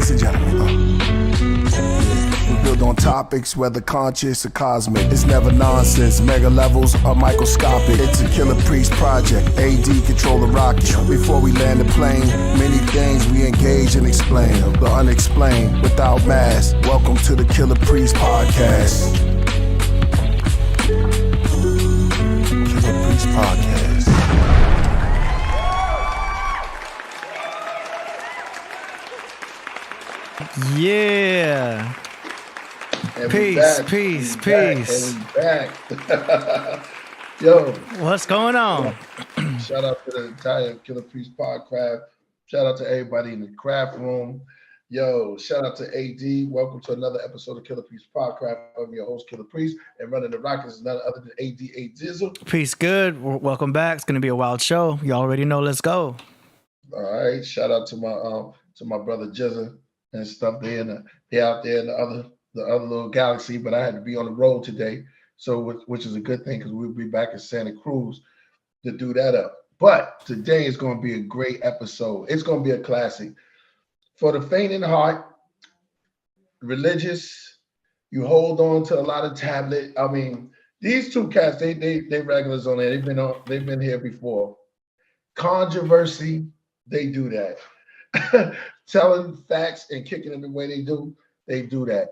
ladies and gentlemen. We build on topics, whether conscious or cosmic. It's never nonsense, mega levels or microscopic. It's a Killah Priest project, AD control the rocket. Before we land the plane, many things we engage and explain. The unexplained, without mask. Welcome to the Killah Priest podcast. Killah Priest podcast. Yeah. And Peace. And we back. Yo. What's going on? Shout out to the entire Killah Priest Podcraft. Shout out to everybody in the craft room. Yo, shout out to AD. Welcome to another episode of Killah Priest Podcraft. I'm your host, Killah Priest, and running the Rockets is none other than AD Dizzle. Peace, good. Welcome back. It's gonna be a wild show. You already know. Let's go. All right. Shout out to my brother Jizza and stuff. They out there in the other little galaxy, but I had to be on the road today, so which is a good thing because we'll be back in Santa Cruz to do that up. But today is going to be a great episode. It's going to be a classic for the faint in heart, religious. You hold on to a lot of tablet. I mean, these two cats, they regulars on there. They've been here before. Controversy, they do that. Telling facts and kicking it the way they do that.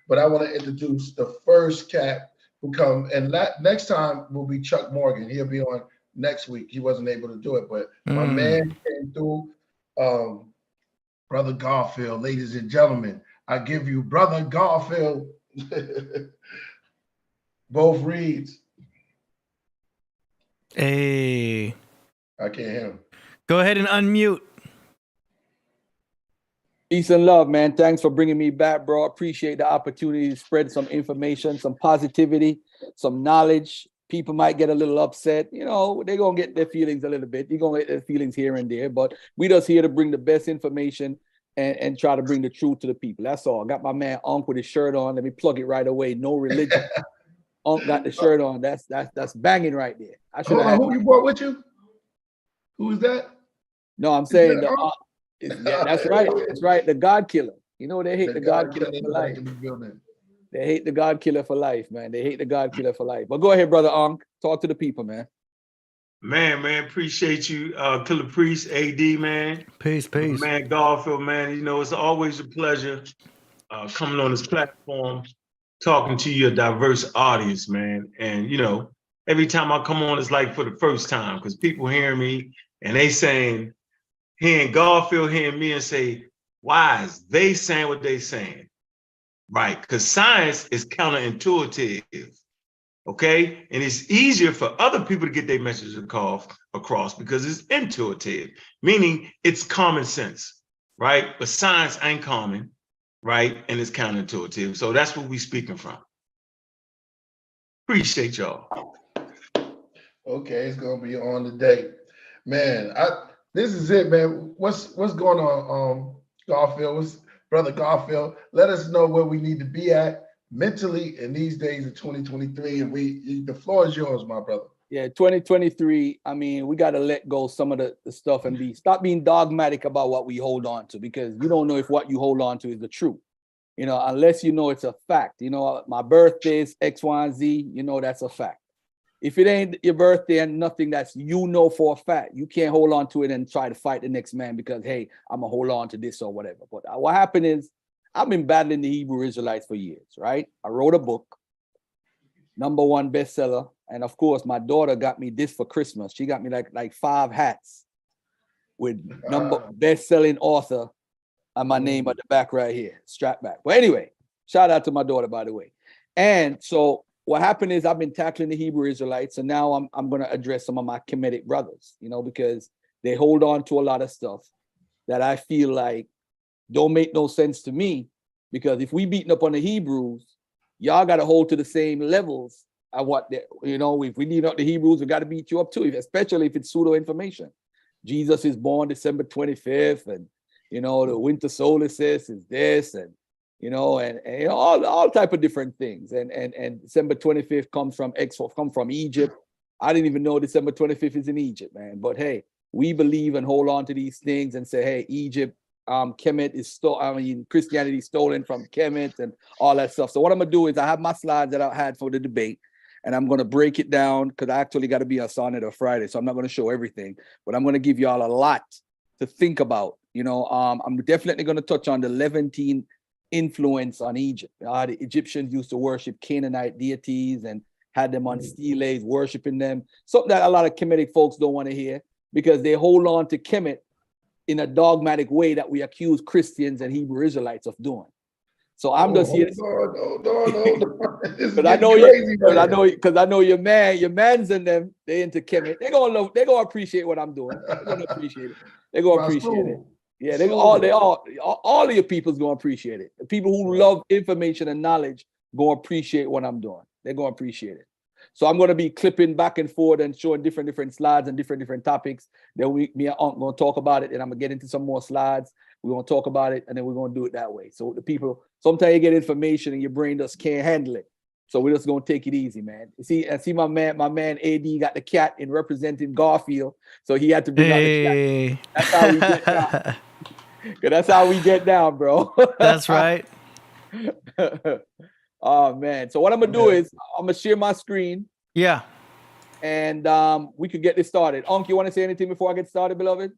But I want to introduce the first cat who come, and next time will be Chuck Morgan. He'll be on next week. He wasn't able to do it, but my man came through. Brother Garfield, ladies and gentlemen, I give you Brother Garfield. Both reads. Hey. I can't hear him. Go ahead and unmute. Peace and love, man. Thanks for bringing me back, bro. Appreciate the opportunity to spread some information, some positivity, some knowledge. People might get a little upset. You know, they're going to get their feelings a little bit. You're going to get their feelings here and there. But we just here to bring the best information and try to bring the truth to the people. That's all. I got my man Ankh with his shirt on. Let me plug it right away. No religion. Ankh got the shirt on. That's banging right there. I should have. Who you brought with you? Who is that? No, I'm saying yeah, that's right. That's right. The God killer. You know, they hate the God killer for life. They hate the God killer for life, man. They hate the God killer for life. But go ahead, brother Ankh. Talk to the people, man. Man, appreciate you, Killah Priest, AD, man. Peace. Man, Garfield, man. You know, it's always a pleasure coming on this platform, talking to your diverse audience, man. And, you know, every time I come on, it's like for the first time because people hear me and they saying, hearing Garfield, hearing me and say, why is they saying what they saying? Right, because science is counterintuitive, okay? And it's easier for other people to get their message across because it's intuitive, meaning it's common sense, right? But science ain't common, right? And it's counterintuitive. So that's what we speaking from. Appreciate y'all. Okay, it's gonna be on today. Man, this is it, man. What's going on, Garfield? Brother Garfield, let us know where we need to be at mentally in these days of 2023. And the floor is yours, my brother. Yeah, 2023. I mean, we got to let go some of the stuff and stop being dogmatic about what we hold on to, because you don't know if what you hold on to is the truth. You know, unless you know it's a fact. You know, my birthday is X, Y, and Z. You know, that's a fact. If it ain't your birthday and nothing that's for a fact, you can't hold on to it and try to fight the next man because, hey, I'm going to hold on to this or whatever. But what happened is I've been battling the Hebrew Israelites for years, right? I wrote a book, #1 bestseller. And of course, my daughter got me this for Christmas. She got me like 5 hats with best-selling author and my name at the back right here, strap back. But anyway, shout out to my daughter, by the way. And so what happened is I've been tackling the Hebrew Israelites, and now I'm going to address some of my Kemetic brothers, you know, because they hold on to a lot of stuff that I feel like don't make no sense to me, because if we beating up on the Hebrews, y'all got to hold to the same levels of what, you know, if we beat up the Hebrews, we got to beat you up too, especially if it's pseudo information. Jesus is born December 25th, and, you know, the winter solstice is this, and, you know, and all type of different things. And December 25th comes from Egypt. I didn't even know December 25th is in Egypt, man. But hey, we believe and hold on to these things and say, hey, Egypt Kemet is Christianity is stolen from Kemet and all that stuff. So what I'm gonna do is I have my slides that I had for the debate, and I'm gonna break it down because I actually got to be on Sunday or Friday, so I'm not gonna show everything, but I'm gonna give y'all a lot to think about. I'm definitely gonna touch on the Levantine influence on Egypt. The Egyptians used to worship Canaanite deities and had them on steles, worshiping them. Something that a lot of Kemetic folks don't want to hear because they hold on to Kemet in a dogmatic way that we accuse Christians and Hebrew Israelites of doing. So I'm just here because I know your man's in them. They into Kemet. They're gonna appreciate what I'm doing. They're gonna appreciate it. They're gonna appreciate it. Yeah, all of your people's gonna appreciate it. The people who love information and knowledge gonna appreciate what I'm doing. They're gonna appreciate it. So I'm gonna be clipping back and forth and showing different slides and different topics. Then me and Ankh gonna talk about it, and I'm gonna get into some more slides. We're gonna talk about it, and then we're gonna do it that way. So the people, sometimes you get information and your brain just can't handle it. So we're just gonna take it easy, man. I see my man AD got the cat in representing Garfield, so he had to bring out the cat. That's how we get down. That's how we get down, bro. That's right. Oh man. So what I'm gonna do is I'm gonna share my screen. Yeah. And we could get this started. Ankh, you want to say anything before I get started, beloved?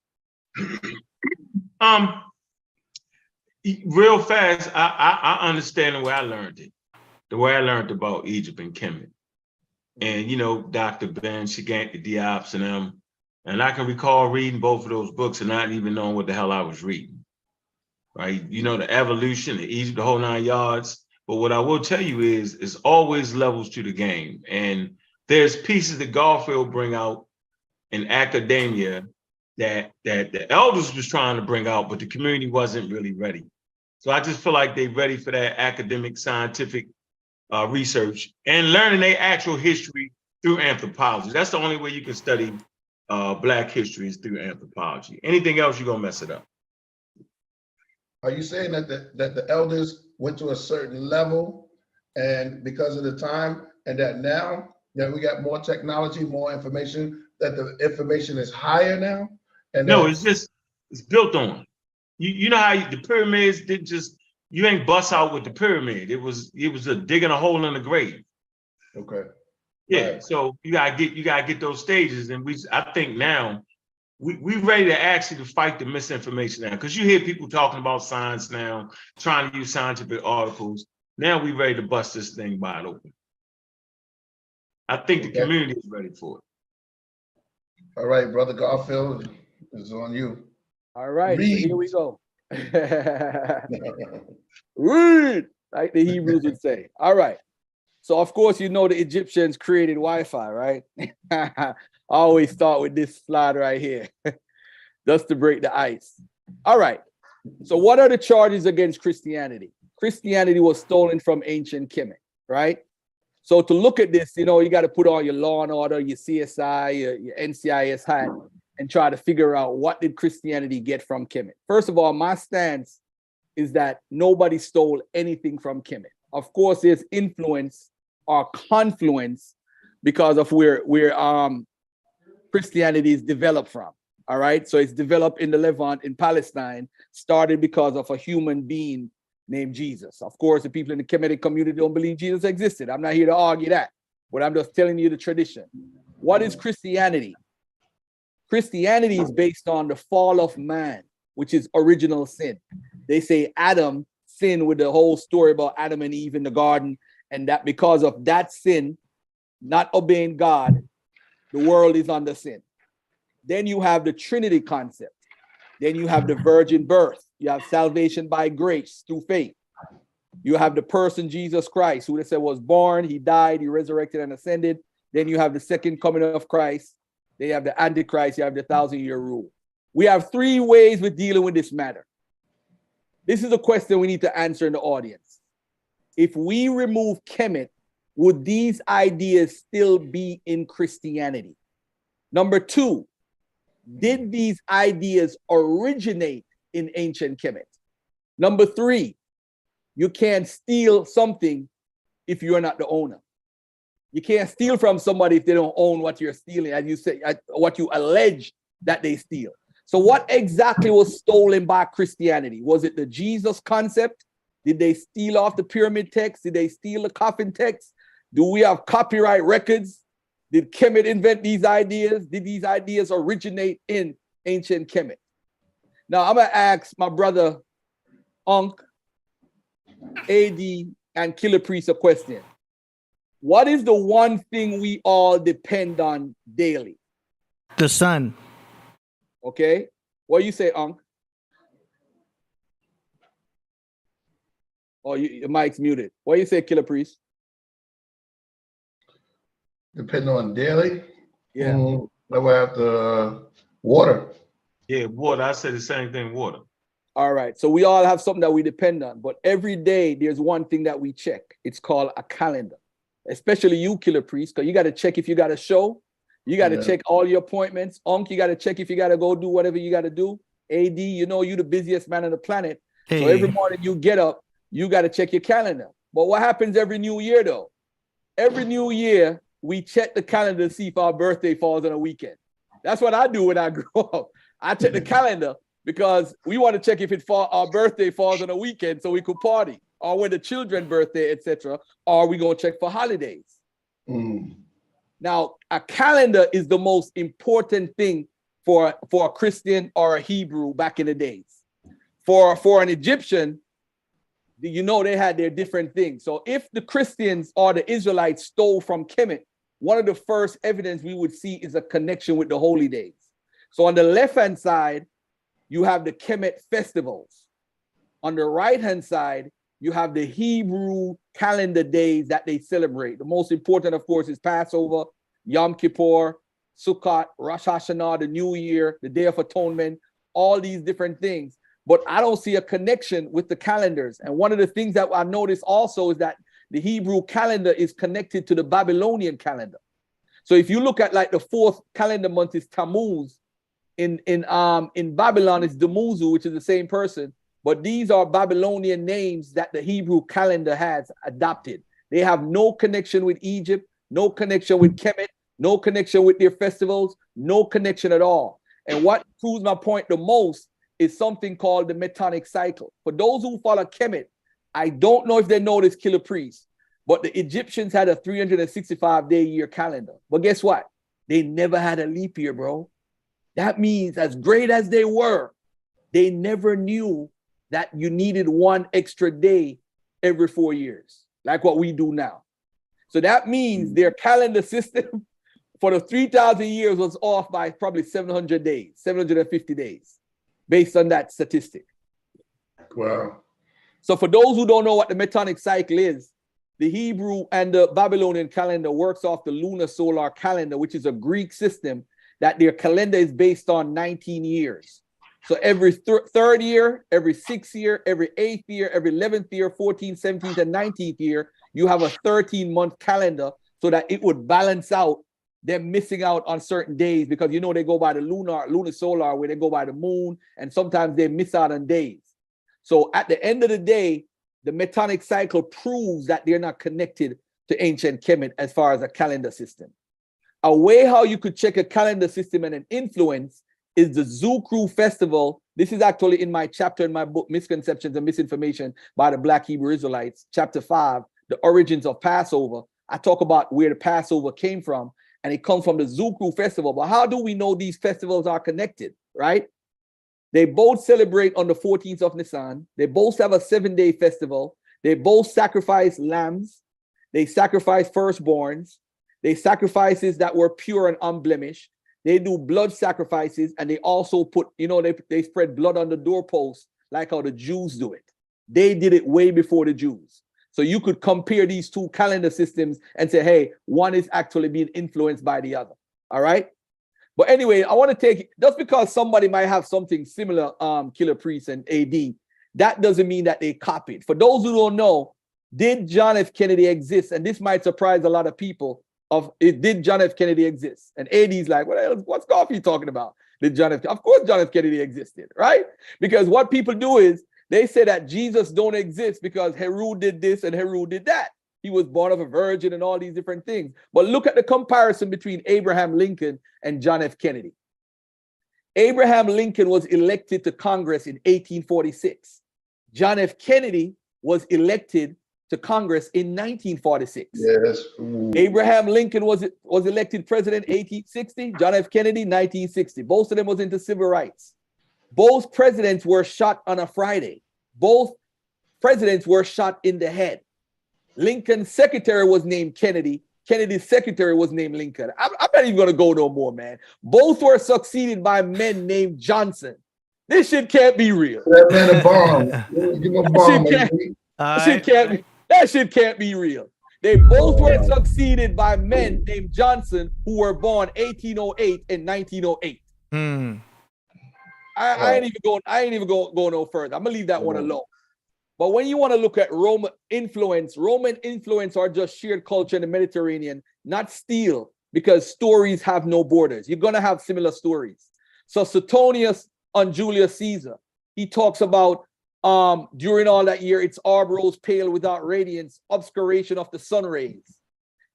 Real fast, I understand the way I learned it. The way I learned about Egypt and Kemet. And Dr. Ben, Shigant Diops and them. And I can recall reading both of those books and not even knowing what the hell I was reading. Right? The evolution of Egypt, the whole 9 yards. But what I will tell you is it's always levels to the game. And there's pieces that Garfield bring out in academia that the elders was trying to bring out, but the community wasn't really ready. So I just feel like they're ready for that academic, scientific research and learning their actual history through anthropology. That's the only way you can study Black history is through anthropology. Anything else, you're gonna mess it up. Are you saying that the elders went to a certain level and because of the time, and that now that we got more technology, more information, that the information is higher now? And no, it's built on. You know how the pyramids didn't just, you ain't bust out with the pyramid. It was a digging a hole in the grave. Okay. Yeah. Right. So you gotta get those stages, and I think now we ready to actually fight the misinformation now, because you hear people talking about science now, trying to use scientific articles. Now we ready to bust this thing wide open. I think the community is ready for it. All right, Brother Garfield, it's on you. All right, so here we go. Read, like the Hebrews would say. All right. So of course, the Egyptians created Wi-Fi, right? I always start with this slide right here, just to break the ice. All right. So what are the charges against Christianity? Christianity was stolen from ancient Kemet, right? So to look at this, you got to put on your Law and Order, your CSI, your NCIS hat, and try to figure out what did Christianity get from Kemet. First of all, my stance is that nobody stole anything from Kemet. Of course, there's influence or confluence because of where Christianity is developed from. All right, so it's developed in the Levant, in Palestine, started because of a human being named Jesus. Of course, the people in the Kemetic community don't believe Jesus existed. I'm not here to argue that, but I'm just telling you the tradition. What is Christianity? Christianity is based on the fall of man, which is original sin. They say Adam sinned with the whole story about Adam and Eve in the garden, and that because of that sin, not obeying God, the world is under sin. Then you have the Trinity concept. Then you have the virgin birth. You have salvation by grace through faith. You have the person Jesus Christ, who they said was born, he died, he resurrected and ascended. Then you have the second coming of Christ. Then you have the Antichrist, you have the 1,000-year rule. We have 3 ways with dealing with this matter. This is a question we need to answer in the audience. If we remove Kemet, would these ideas still be in Christianity? Number 2, did these ideas originate in ancient Kemet? Number 3, you can't steal something if you're not the owner. You can't steal from somebody if they don't own what you're stealing, as you say, what you allege that they steal. So what exactly was stolen by Christianity? Was it the Jesus concept? Did they steal off the pyramid text? Did they steal the coffin text? Do we have copyright records? Did Kemet invent these ideas? Did these ideas originate in ancient Kemet? Now I'm gonna ask my brother Ankh, AD, and Killah Priest a question. What is the one thing we all depend on daily? The sun. Okay. What do you say, Ankh? Oh, your mic's muted. What do you say, Killah Priest? Depending on daily. Yeah. I would have to water. Yeah, water. I said the same thing, water. All right. So we all have something that we depend on, but every day there's one thing that we check. It's called a calendar. Especially you, Killah Priest, because you got to check if you got a show. You got to check all your appointments. Ankh, you got to check if you got to go do whatever you got to do. AD, you know you the busiest man on the planet. Hey. So every morning you get up, you got to check your calendar. But what happens every new year, though? Every new year, we check the calendar to see if our birthday falls on a weekend. That's what I do when I grow up. I check the calendar because we want to check if our birthday falls on a weekend so we could party, or when the children's birthday, etc. Or we gonna check for holidays. Now, a calendar is the most important thing for a Christian or a Hebrew back in the days. For an Egyptian, you know, they had their different things. So if the Christians or the Israelites stole from Kemet, one of the first evidence we would see is a connection with the holy days. So on the left-hand side, you have the Kemet festivals. On the right-hand side, you have the Hebrew calendar days that they celebrate. The most important, of course, is Passover, Yom Kippur, Sukkot, Rosh Hashanah, the New Year, the Day of Atonement, all these different things. But I don't see a connection with the calendars. And one of the things that I noticed also is that the Hebrew calendar is connected to the Babylonian calendar. So if you look at like the fourth calendar month is Tammuz. In Babylon, it's Dumuzu, which is the same person. But these are Babylonian names that the Hebrew calendar has adopted. They have no connection with Egypt, no connection with Kemet, no connection with their festivals, no connection at all. And what proves my point the most is something called the Metonic cycle. For those who follow Kemet, I don't know if they know this, Killah Priest, but the Egyptians had a 365-day year calendar. But guess what? They never had a leap year, bro. That means as great as they were, they never knew that you needed one extra day every 4 years, like what we do now. So that means their calendar system for the 3,000 years was off by probably 700 days, 750 days, based on that statistic. Wow. So for those who don't know what the Metonic cycle is, the Hebrew and the Babylonian calendar works off the lunar solar calendar, which is a Greek system that their calendar is based on 19 years. So every third year, every 6th year, every 8th year, every 11th year, 14th, 17th, and 19th year, you have a 13-month calendar so that it would balance out them missing out on certain days, because you know they go by the lunar solar, where they go by the moon, and sometimes they miss out on days. So at the end of the day, the Metonic cycle proves that they're not connected to ancient Kemet as far as a calendar system. A way how you could check a calendar system and an influence is the Zukru festival. This is actually in my chapter in my book, Misconceptions and Misinformation by the Black Hebrew Israelites, chapter 5, the origins of Passover. I talk about where the Passover came from, and it comes from the Zukru festival. But how do we know these festivals are connected, right? They both celebrate on the 14th of Nisan. They both have a 7-day festival. They both sacrifice lambs. They sacrifice firstborns. They sacrifices that were pure and unblemished. They do blood sacrifices, and they also put, you know, they spread blood on the doorpost like how the Jews do it. They did it way before the Jews. So you could compare these two calendar systems and say, hey, one is actually being influenced by the other. All right. But anyway, I want to take, just because somebody might have something similar, Killah Priest and AD, that doesn't mean that they copied. For those who don't know, did John F. Kennedy exist? And this might surprise a lot of people. Did John F. Kennedy exist? And AD's like, what's Garfield talking about? Of course John F. Kennedy existed, right? Because what people do is they say that Jesus don't exist because Herod did this and Herod did that. He was born of a virgin and all these different things. But look at the comparison between Abraham Lincoln and John F. Kennedy. Abraham Lincoln was elected to Congress in 1846. John F. Kennedy was elected to Congress in 1946. Yes. Ooh. Abraham Lincoln was elected president 1860. John F. Kennedy 1960. Both of them was into civil rights. Both presidents were shot on a Friday. Both presidents were shot in the head. Lincoln's secretary was named Kennedy. Kennedy's secretary was named Lincoln. I'm not even going to go no more, man. Both were succeeded by men named Johnson. This shit can't be real. That man a bomb. Give him a bomb, baby. That shit can't be real. They both were succeeded by men named Johnson who were born 1808 and 1908. I ain't even go no further. I'm gonna leave that one alone. But when you want to look at Roman influence are just shared culture in the Mediterranean, not steel, because stories have no borders. You're gonna have similar stories. So Suetonius on Julius Caesar, he talks about during all that year, its orb rose pale without radiance, obscuration of the sun rays.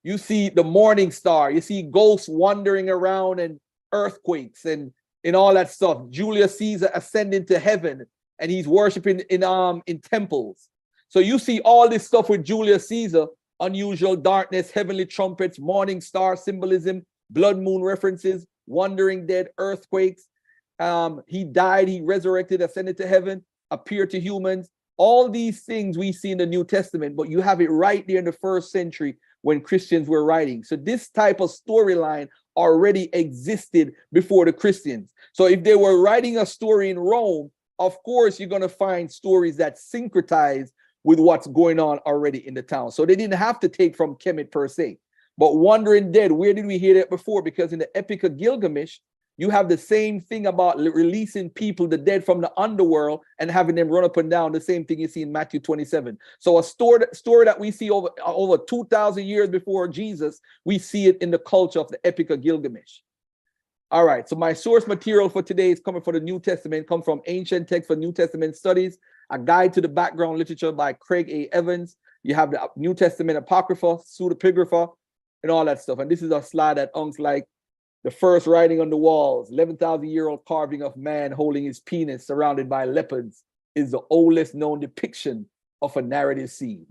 You see the morning star, you see ghosts wandering around and earthquakes and all that stuff. Julius Caesar ascending to heaven and he's worshiping in temples. So you see all this stuff with Julius Caesar, unusual darkness, heavenly trumpets, morning star symbolism, blood moon references, wandering dead, earthquakes. He died, he resurrected, ascended to heaven, appeared to humans. All these things we see in the New Testament, but you have it right there in the first century when Christians were writing. So this type of storyline already existed before the Christians. So if they were writing a story in Rome, of course, you're going to find stories that syncretize with what's going on already in the town. So they didn't have to take from Kemet per se. But wandering dead, where did we hear that before? Because in the Epic of Gilgamesh, you have the same thing about releasing people, the dead, from the underworld and having them run up and down. The same thing you see in Matthew 27. So a story that we see over 2,000 years before Jesus, we see it in the culture of the Epic of Gilgamesh. All right, so my source material for today is coming from the New Testament, come from Ancient Texts for New Testament Studies, a guide to the background literature by Craig A. Evans. You have the New Testament Apocrypha, Pseudepigrapha, and all that stuff. And this is a slide that Unc's like, the first writing on the walls, 11,000-year-old carving of man holding his penis surrounded by leopards is the oldest known depiction of a narrative scene.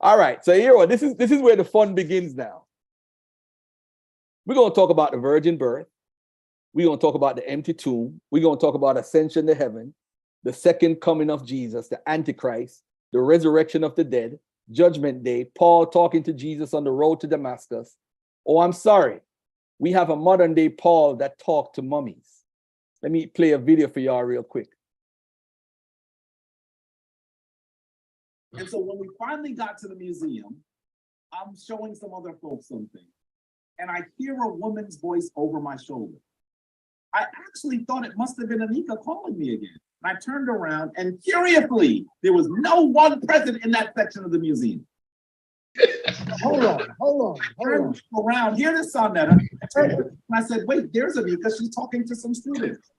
All right, so here, this is where the fun begins now. We're going to talk about the virgin birth. We're going to talk about the empty tomb. We're going to talk about ascension to heaven, the second coming of Jesus, the Antichrist, the resurrection of the dead, Judgment Day, Paul talking to Jesus on the road to Damascus. Oh, I'm sorry. We have a modern day Paul that talked to mummies. Let me play a video for y'all real quick. And so when we finally got to the museum, I'm showing some other folks something. And I hear a woman's voice over my shoulder. I actually thought it must have been Anika calling me again. And I turned around and curiously, there was no one present in that section of the museum. Hold on. Around, hear this on that. I said, wait, there's Anika. She's talking to some students.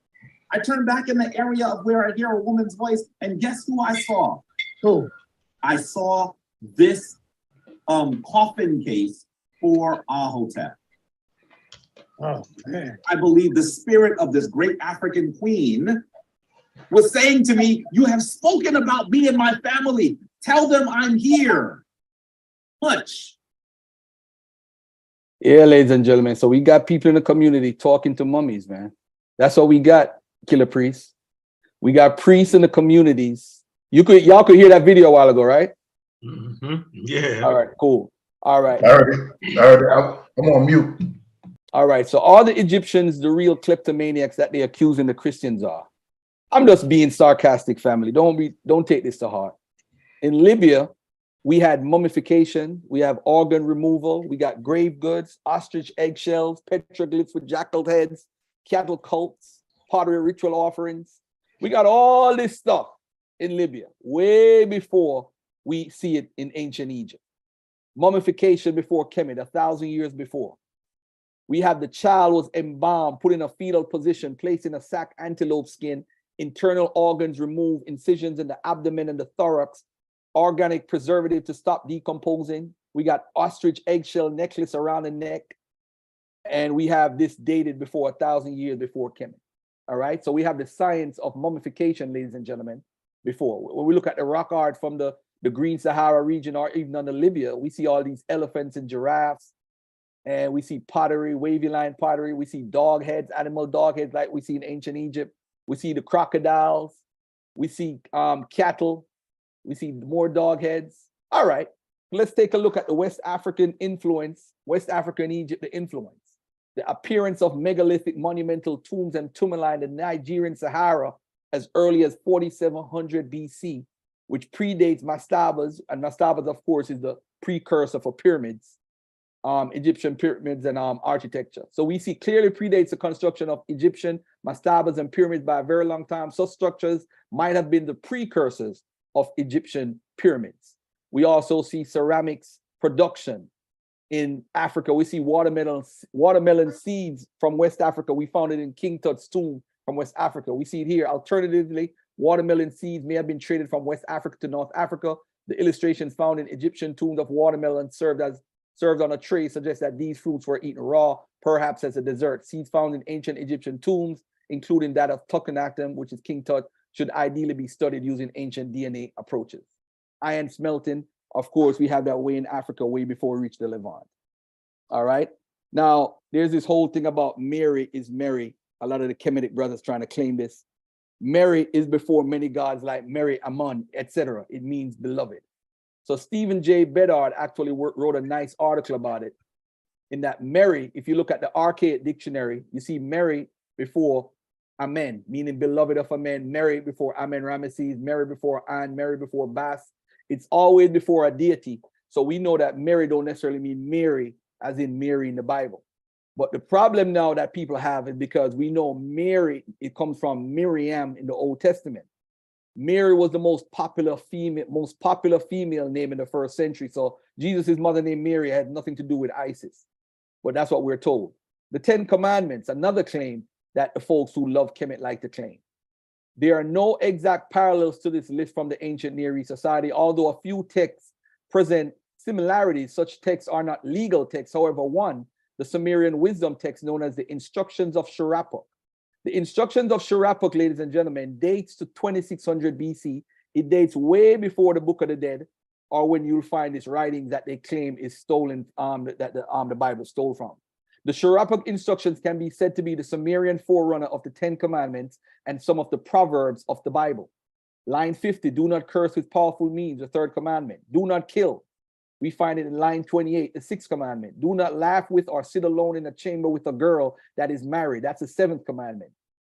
I turned back in the area of where I hear a woman's voice, and guess who I saw? Who? I saw this coffin case for Ahotep. Oh, man. I believe the spirit of this great African queen was saying to me, you have spoken about me and my family. Tell them I'm here. Much. Yeah, ladies and gentlemen. So we got people in the community talking to mummies, man. That's what we got, Killah Priest. We got priests in the communities. Y'all could hear that video a while ago, right? Mm-hmm. Yeah. All right, cool. All right. All right. I'm on mute. All right. So all the Egyptians, the real kleptomaniacs that they're accusing the Christians are. I'm just being sarcastic, family. Don't take this to heart. In Libya, we had mummification, we have organ removal, we got grave goods, ostrich eggshells, petroglyphs with jackal heads, cattle cults, pottery ritual offerings. We got all this stuff in Libya way before we see it in ancient Egypt. Mummification before Kemet, 1,000 years before. We have the child was embalmed, put in a fetal position, placed in a sack antelope skin, internal organs removed, incisions in the abdomen and the thorax, organic preservative to stop decomposing. We got ostrich eggshell necklace around the neck. And we have this dated before 1,000 years before Kemet. All right. So we have the science of mummification, ladies and gentlemen, before. When we look at the rock art from the Green Sahara region or even under Libya, we see all these elephants and giraffes. And we see pottery, wavy line pottery. We see dog heads, animal dog heads like we see in ancient Egypt. We see the crocodiles. We see cattle. We see more dog heads. All right. Let's take a look at the West African influence, West Africa and Egypt, the influence. The appearance of megalithic monumental tombs and tumuli in the Nigerian Sahara as early as 4700 BC, which predates mastabas. And mastabas, of course, is the precursor for pyramids, Egyptian pyramids and architecture. So we see clearly predates the construction of Egyptian mastabas and pyramids by a very long time. Such structures might have been the precursors of Egyptian pyramids. We also see ceramics production in Africa. We see watermelon seeds from West Africa. We found it in King Tut's tomb from West Africa. We see it here. Alternatively, watermelon seeds may have been traded from West Africa to North Africa. The illustrations found in Egyptian tombs of watermelon served on a tray suggest that these fruits were eaten raw, perhaps as a dessert. Seeds found in ancient Egyptian tombs, including that of Tukhanatum, which is King Tut, should ideally be studied using ancient DNA approaches. Iron smelting, of course, we have that way in Africa way before we reach the Levant. All right. Now, there's this whole thing about Mary is Mary. A lot of the Kemetic brothers trying to claim this. Mary is before many gods like Mary, Amun, etc. It means beloved. So Stephen J. Bedard actually wrote a nice article about it. In that Mary, if you look at the archaic dictionary, you see Mary before Amen, meaning beloved of a man. Mary before Amen Ramesses, Mary before An, Mary before Bas. It's always before a deity. So we know that Mary don't necessarily mean Mary as in Mary in the Bible. But the problem now that people have is because we know Mary, it comes from Miriam in the Old Testament. Mary was the most popular female name in the first century. So Jesus' mother named Mary had nothing to do with Isis. But that's what we're told. The 10 Commandments, another claim that the folks who love Kemet like to claim. There are no exact parallels to this list from the ancient Near East society, although a few texts present similarities. Such texts are not legal texts. However, one, the Sumerian wisdom text known as the Instructions of Shurapuk. The Instructions of Shurapuk, ladies and gentlemen, dates to 2600 BC. It dates way before the Book of the Dead, or when you'll find this writing that they claim is stolen, that the Bible stole from. The Shurapuk instructions can be said to be the Sumerian forerunner of the 10 Commandments and some of the Proverbs of the Bible. Line 50, do not curse with powerful means, the 3rd commandment. Do not kill. We find it in line 28, the 6th commandment. Do not laugh with or sit alone in a chamber with a girl that is married. That's the 7th commandment.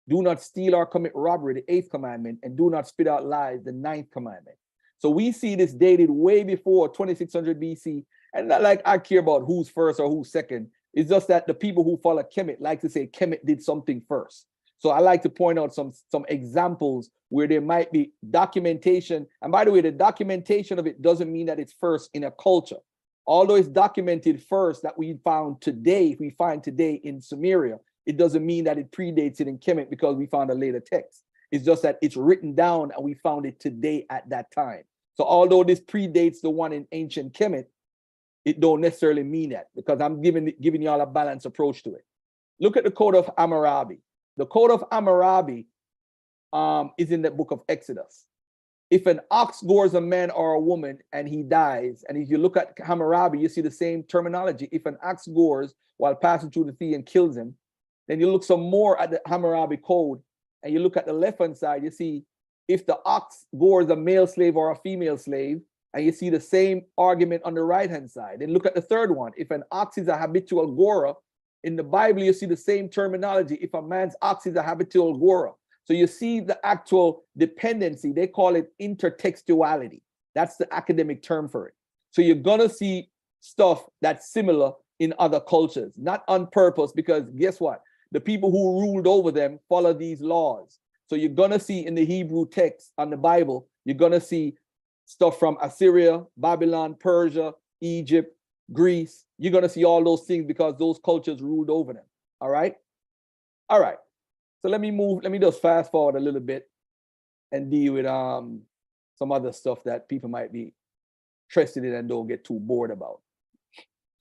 Do not steal or commit robbery, the 8th commandment. And do not spit out lies, the 9th commandment. So we see this dated way before 2600 BC. And not like I care about who's first or who's second. It's just that the people who follow Kemet like to say Kemet did something first. So I like to point out some examples where there might be documentation. And by the way, the documentation of it doesn't mean that it's first in a culture. Although it's documented first that we find today in Sumeria, it doesn't mean that it predates it in Kemet because we found a later text. It's just that it's written down and we found it today at that time. So although this predates the one in ancient Kemet, it don't necessarily mean that because I'm giving y'all a balanced approach to it. Look at the Code of Hammurabi. The Code of Hammurabi is in the book of Exodus. If an ox gores a man or a woman and he dies, and if you look at Hammurabi, you see the same terminology. If an ox gores while passing through the sea and kills him, then you look some more at the Hammurabi Code, and you look at the left-hand side, you see if the ox gores a male slave or a female slave, and you see the same argument on the right-hand side. Then look at the third one. If an ox is a habitual gorer, in the Bible, you see the same terminology. If a man's ox is a habitual gorer. So you see the actual dependency. They call it intertextuality. That's the academic term for it. So you're going to see stuff that's similar in other cultures, not on purpose, because guess what? The people who ruled over them follow these laws. So you're going to see in the Hebrew text on the Bible, you're going to see stuff from Assyria, Babylon, Persia, Egypt, Greece. You're going to see all those things because those cultures ruled over them. All right. All right. So let me just fast forward a little bit and deal with some other stuff that people might be interested in and don't get too bored about.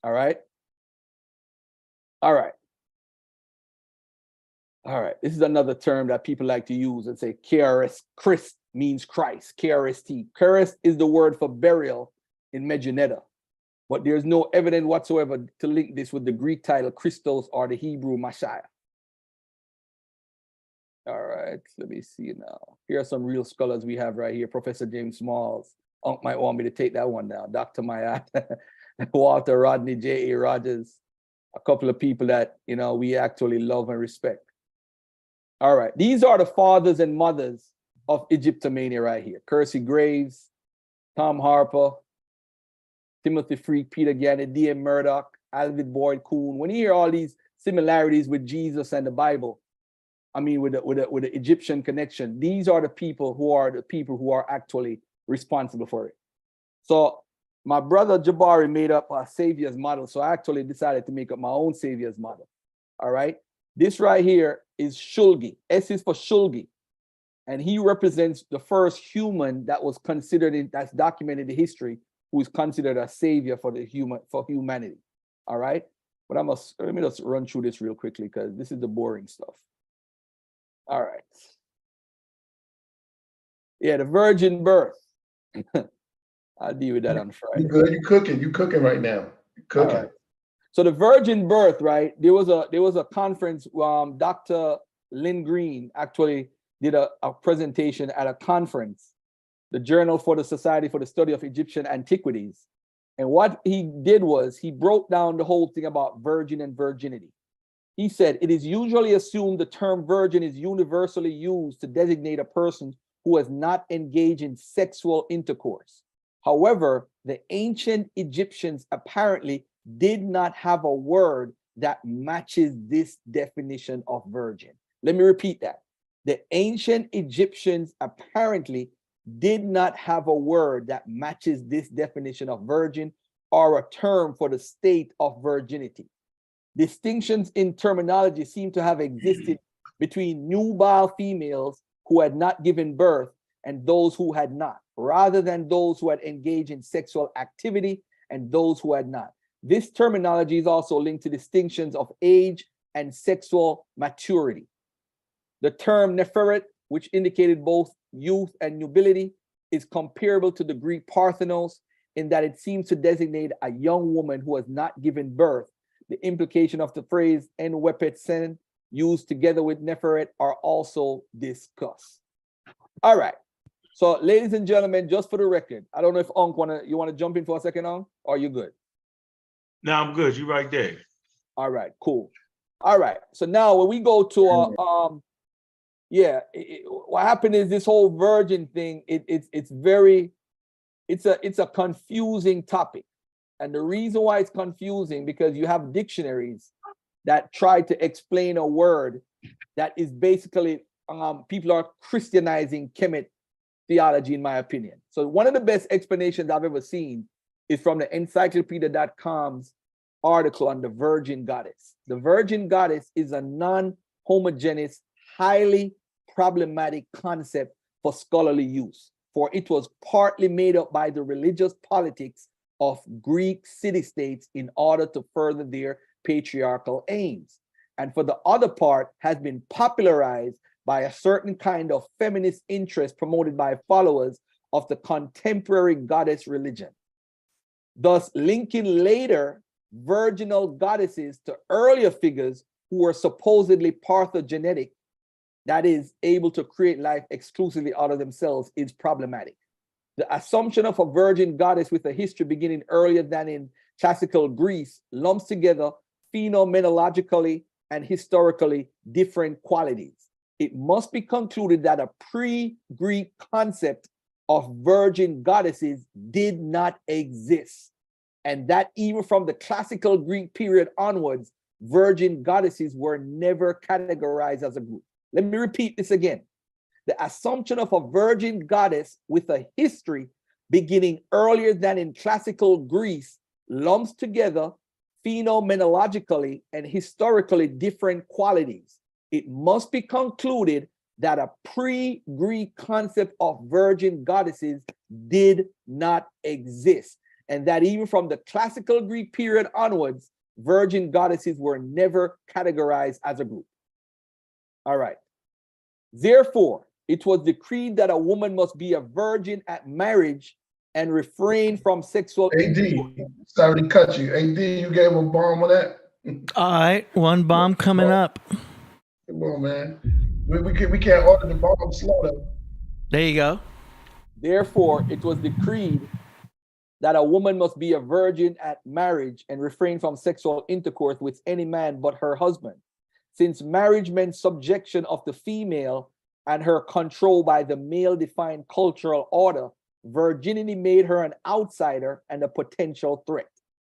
All right. All right. All right, this is another term that people like to use and say KRS, Christ means Christ, KRST. Christ is the word for burial in Meganetta, but there's no evidence whatsoever to link this with the Greek title Christos or the Hebrew Messiah. All right, let me see now. Here are some real scholars we have right here. Professor James Smalls. Unc might want me to take that one now. Dr. Mayat, Walter Rodney, J.A. Rogers, a couple of people that, you know, we actually love and respect. All right, these are the fathers and mothers of Egyptomania right here. Kersey Graves, Tom Harper, Timothy Freak, Peter Gannett, D.M. Murdoch, Alvid Boyd Kuhn. When you hear all these similarities with Jesus and the Bible, I mean, with the Egyptian connection, these are the people who are actually responsible for it. So my brother Jabari made up a savior's model. So I actually decided to make up my own savior's model. All right. This right here is Shulgi. S is for Shulgi. And he represents the first human that was considered that's documented in history, who is considered a savior for humanity. All right. But let me just run through this real quickly because this is the boring stuff. All right. Yeah, the virgin birth. I'll deal with that on Friday. You good? You cooking right now. You're cooking. Right. So the virgin birth, right? There was a conference. Dr. Lynn Green actually did a presentation at a conference, the Journal for the Society for the Study of Egyptian Antiquities. And what he did was he broke down the whole thing about virgin and virginity. He said, it is usually assumed the term virgin is universally used to designate a person who has not engaged in sexual intercourse. However, the ancient Egyptians apparently did not have a word that matches this definition of virgin. Let me repeat that. The ancient Egyptians apparently did not have a word that matches this definition of virgin or a term for the state of virginity. Distinctions in terminology seem to have existed between nubile females who had not given birth and those who had not, rather than those who had engaged in sexual activity and those who had not. This terminology is also linked to distinctions of age and sexual maturity. The term Neferet, which indicated both youth and nubility, is comparable to the Greek Parthenos in that it seems to designate a young woman who has not given birth. The implication of the phrase En-Wepet Sen used together with Neferet are also discussed. All right. So, ladies and gentlemen, just for the record, I don't know if Unc you want to jump in for a second, Unc, or are you good? No, I'm good. You're right there. All right, cool. All right. So now when we go to what happened is this whole virgin thing. It's a confusing topic, and the reason why it's confusing because you have dictionaries that try to explain a word that is basically people are Christianizing Kemet theology, in my opinion. So one of the best explanations I've ever seen is from the encyclopedia.com's article on the Virgin Goddess. The Virgin Goddess is a non-homogeneous, highly problematic concept for scholarly use, for it was partly made up by the religious politics of Greek city-states in order to further their patriarchal aims. And for the other part has been popularized by a certain kind of feminist interest promoted by followers of the contemporary goddess religion, thus linking later virginal goddesses to earlier figures who were supposedly parthenogenetic, that is, able to create life exclusively out of themselves, is problematic. The assumption of a virgin goddess with a history beginning earlier than in classical Greece lumps together phenomenologically and historically different qualities. It must be concluded that a pre-Greek concept of virgin goddesses did not exist, and that even from the classical Greek period onwards, virgin goddesses were never categorized as a group. Let me repeat this again. The assumption of a virgin goddess with a history beginning earlier than in classical Greece lumps together phenomenologically and historically different qualities. It must be concluded that a pre-Greek concept of virgin goddesses did not exist, and that even from the classical Greek period onwards, virgin goddesses were never categorized as a group. All right. Therefore, it was decreed that a woman must be a virgin at marriage and refrain from sexual AD, sorry to cut you. AD, you gave a bomb on that? All right, one bomb coming up. Come on, man. We can't order the bomb slow though. There you go. Therefore, it was decreed that a woman must be a virgin at marriage and refrain from sexual intercourse with any man but her husband. Since marriage meant subjection of the female and her control by the male-defined cultural order, virginity made her an outsider and a potential threat.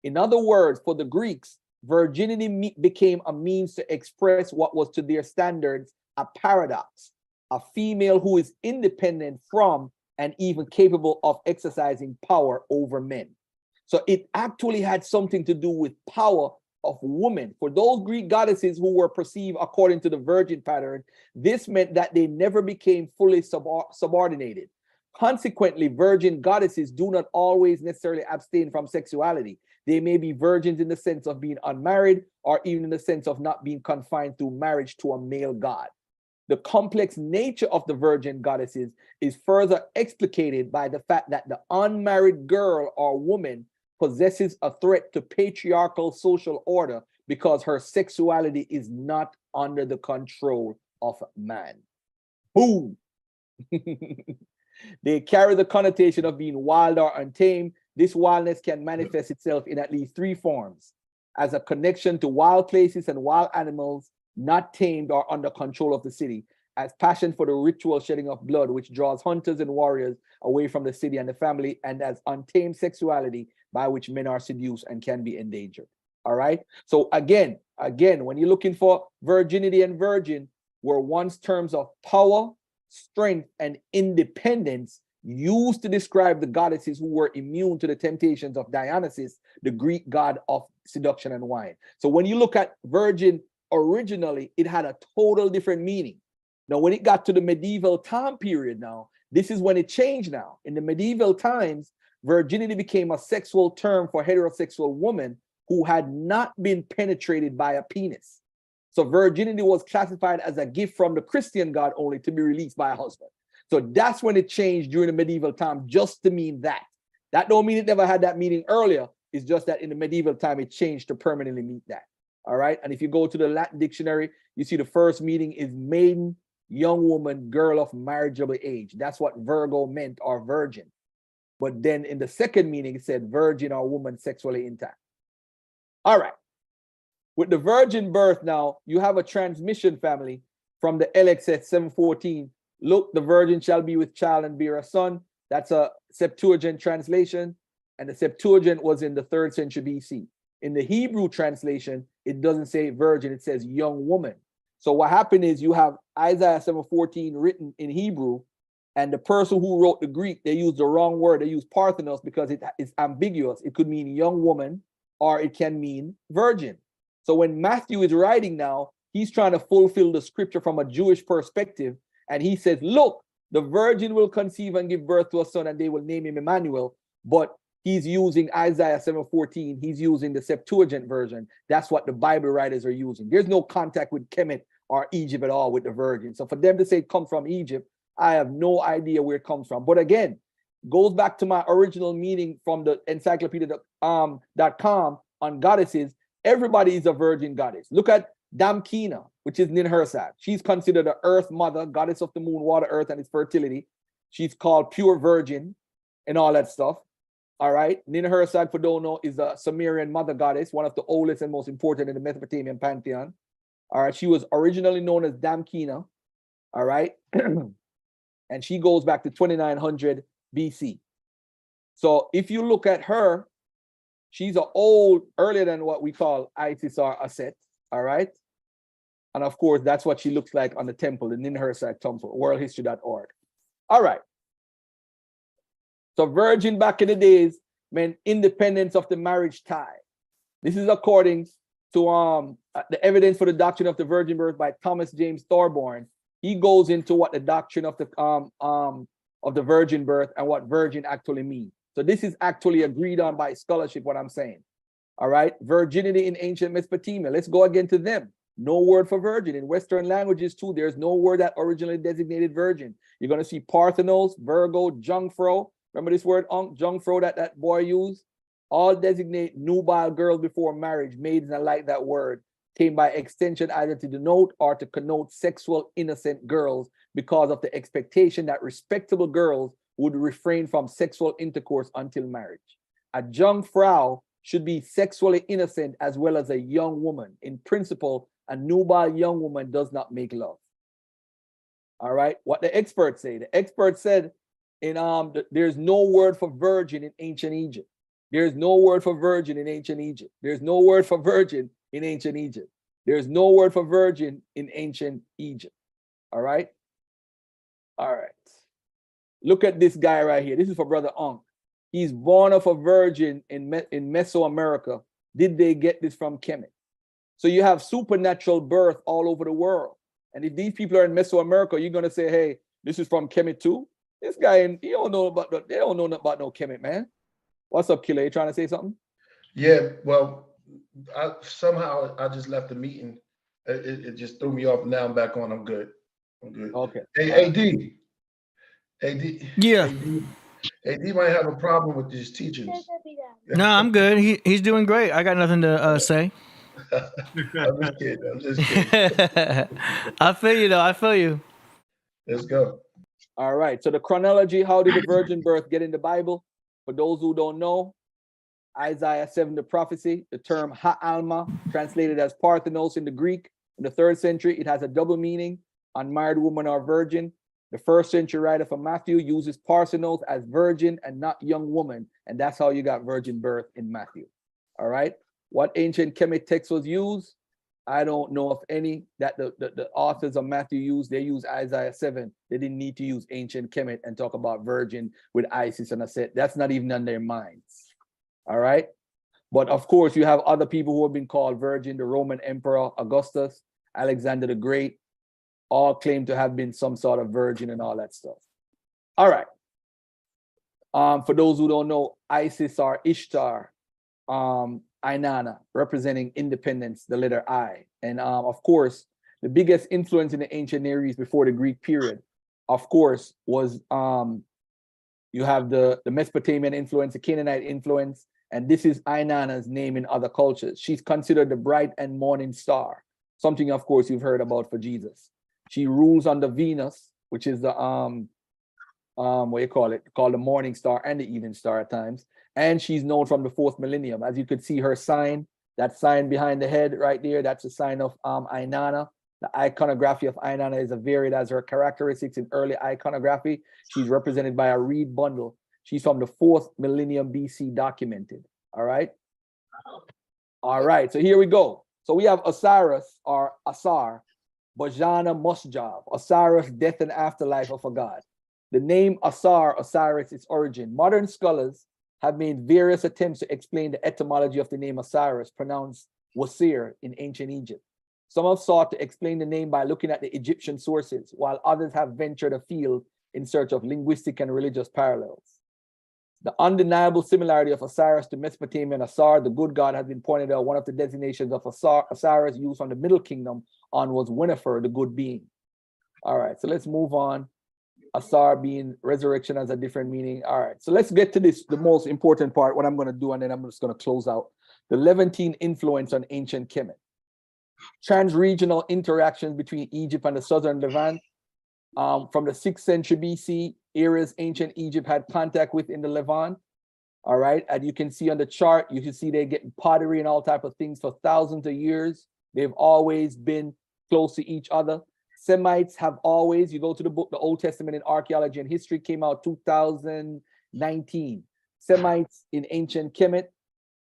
In other words, for the Greeks, virginity became a means to express what was to their standards a paradox, a female who is independent from and even capable of exercising power over men. So it actually had something to do with power of women. For those Greek goddesses who were perceived according to the virgin pattern, this meant that they never became fully subordinated. Consequently, virgin goddesses do not always necessarily abstain from sexuality. They may be virgins in the sense of being unmarried, or even in the sense of not being confined through marriage to a male god. The complex nature of the virgin goddesses is further explicated by the fact that the unmarried girl or woman possesses a threat to patriarchal social order because her sexuality is not under the control of man. Boom! They carry the connotation of being wild or untamed. This wildness can manifest itself in at least three forms: as a connection to wild places and wild animals not tamed or under control of the city, as passion for the ritual shedding of blood, which draws hunters and warriors away from the city and the family, and as untamed sexuality by which men are seduced and can be endangered. All right. So again, when you're looking for virginity and virgin, were once terms of power, strength, and independence used to describe the goddesses who were immune to the temptations of Dionysus, the Greek god of seduction and wine. So when you look at virgin originally, it had a total different meaning. Now, when it got to the medieval time period now, this is when it changed now. In the medieval times, virginity became a sexual term for heterosexual women who had not been penetrated by a penis. So virginity was classified as a gift from the Christian God only to be released by a husband. So that's when it changed during the medieval time, just to mean that. That don't mean it never had that meaning earlier. It's just that in the medieval time, it changed to permanently mean that. All right. And if you go to the Latin dictionary, you see the first meaning is maiden, young woman, girl of marriageable age. That's what Virgo meant, or virgin. But then in the second meaning, it said virgin or woman sexually intact. All right. With the virgin birth now, you have a transmission, family, from the LXS 714. Look, the virgin shall be with child and bear a son. That's a Septuagint translation. And the Septuagint was in the 3rd century BC. In the Hebrew translation, it doesn't say virgin, it says young woman. So what happened is you have Isaiah 7:14 written in Hebrew, and the person who wrote the Greek, they used the wrong word. They used parthenos because it is ambiguous. It could mean young woman, or it can mean virgin. So when Matthew is writing now, he's trying to fulfill the scripture from a Jewish perspective. And he says, look, the virgin will conceive and give birth to a son, and they will name him Emmanuel. But he's using Isaiah 7:14. He's using the Septuagint version. That's what the Bible writers are using. There's no contact with Kemet or Egypt at all with the virgin. So for them to say it comes from Egypt, I have no idea where it comes from. But again, goes back to my original meaning from the encyclopedia.com on goddesses. Everybody is a virgin goddess. Look at Damkina, which is Ninhursag. She's considered the earth mother, goddess of the moon, water, earth, and its fertility. She's called pure virgin and all that stuff. All right. Ninhursag, for don't know, is a Sumerian mother goddess, one of the oldest and most important in the Mesopotamian pantheon. All right. She was originally known as Damkina. All right. And she goes back to 2900 BC. So if you look at her, she's earlier than what we call Isis or Aset. All right. And of course, that's what she looks like on the temple, the Ninhursag temple, worldhistory.org. All right. So virgin back in the days meant independence of the marriage tie. This is according to the evidence for the doctrine of the virgin birth by Thomas James Thorborn. He goes into what the doctrine of the virgin birth and what virgin actually means. So this is actually agreed on by scholarship, what I'm saying. All right. Virginity in ancient Mesopotamia. Let's go again to them. No word for virgin. In Western languages too, there's no word that originally designated virgin. You're going to see Parthenos, Virgo, Jungfrau. Remember this word, Jungfrau, that boy used? All designate nubile girls before marriage, maidens and like that word, came by extension either to denote or to connote sexual innocent girls because of the expectation that respectable girls would refrain from sexual intercourse until marriage. A Jungfrau should be sexually innocent as well as a young woman. In principle, a nubile young woman does not make love. All right, what the experts say. The experts said there's no word for virgin in ancient Egypt. There's no word for virgin in ancient Egypt. There's no word for virgin in ancient Egypt. There's no word for virgin in ancient Egypt. All right. All right. Look at this guy right here. This is for Brother Ankh. He's born of a virgin in Mesoamerica. Did they get this from Kemet? So you have supernatural birth all over the world. And if these people are in Mesoamerica, you're gonna say, hey, this is from Kemet too? This guy, they don't know about no Kemet, man. What's up, Killah? You trying to say something? Yeah, well, I just left the meeting. It just threw me off. Now I'm back on. I'm good. Okay. Hey, AD. Yeah. AD might have a problem with these teachers. No, I'm good. He's doing great. I got nothing to say. I'm just kidding. I feel you though. I feel you. Let's go. All right. So the chronology, how did the virgin birth get in the Bible? For those who don't know, Isaiah 7, the prophecy, the term Ha'alma, translated as Parthenos in the Greek. In the 3rd century, it has a double meaning, unmarried woman or virgin. The 1st century writer for Matthew uses Parthenos as virgin and not young woman. And that's how you got virgin birth in Matthew. All right. What ancient Kemet text was used? I don't know of any that the authors of Matthew used. They use Isaiah 7. They didn't need to use ancient Kemet and talk about virgin with Isis and a set. That's not even on their minds. All right. But of course, you have other people who have been called virgin. The Roman Emperor Augustus, Alexander the Great, all claim to have been some sort of virgin and all that stuff. All right. For those who don't know, Isis or Ishtar, Inanna, representing independence, the letter I. And of course, the biggest influence in the ancient Near East before the Greek period, of course, was you have the Mesopotamian influence, the Canaanite influence, and this is Inanna's name in other cultures. She's considered the bright and morning star, something, of course, you've heard about for Jesus. She rules under Venus, which is the what you call it, called the morning star and the evening star at times. And she's known from the 4th millennium. As you could see her sign, that sign behind the head right there, that's a sign of Inanna. The iconography of Inanna is varied as her characteristics in early iconography. She's represented by a reed bundle. She's from the 4th millennium BC documented. All right. All right. So here we go. So we have Osiris or Asar, Bajana Musjab, Osiris, death and afterlife of a god. The name Asar, Osiris, its origin. Modern scholars have made various attempts to explain the etymology of the name Osiris, pronounced Wasir in ancient Egypt. Some have sought to explain the name by looking at the Egyptian sources, while others have ventured afield in search of linguistic and religious parallels. The undeniable similarity of Osiris to Mesopotamian Asar, the good god, has been pointed out. One of the designations of Osiris used from the Middle Kingdom on was Winnefer, the good being. All right, so let's move on. Asar being resurrection has a different meaning. All right, so let's get to this, the most important part, what I'm going to do, and then I'm just going to close out. The Levantine influence on ancient Kemet. Trans-regional interactions between Egypt and the southern Levant. From the 6th century BC, areas ancient Egypt had contact with in the Levant. All right, and you can see on the chart, you can see they get pottery and all type of things for thousands of years. They've always been close to each other. Semites have always, you go to the book, the Old Testament in Archaeology and History came out 2019. Semites in ancient Kemet,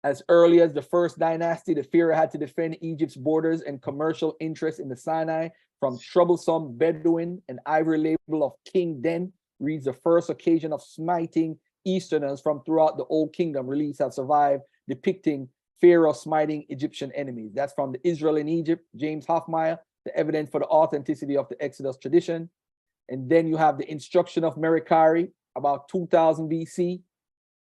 as early as the first dynasty, the pharaoh had to defend Egypt's borders and commercial interests in the Sinai from troublesome Bedouin and ivory label of King Den, reads the first occasion of smiting Easterners from throughout the Old Kingdom. Release have survived, depicting Pharaoh smiting Egyptian enemies. That's from the Israel in Egypt, James Hoffmeyer, the evidence for the authenticity of the Exodus tradition. And then you have the instruction of Merikari, about 2000 BC.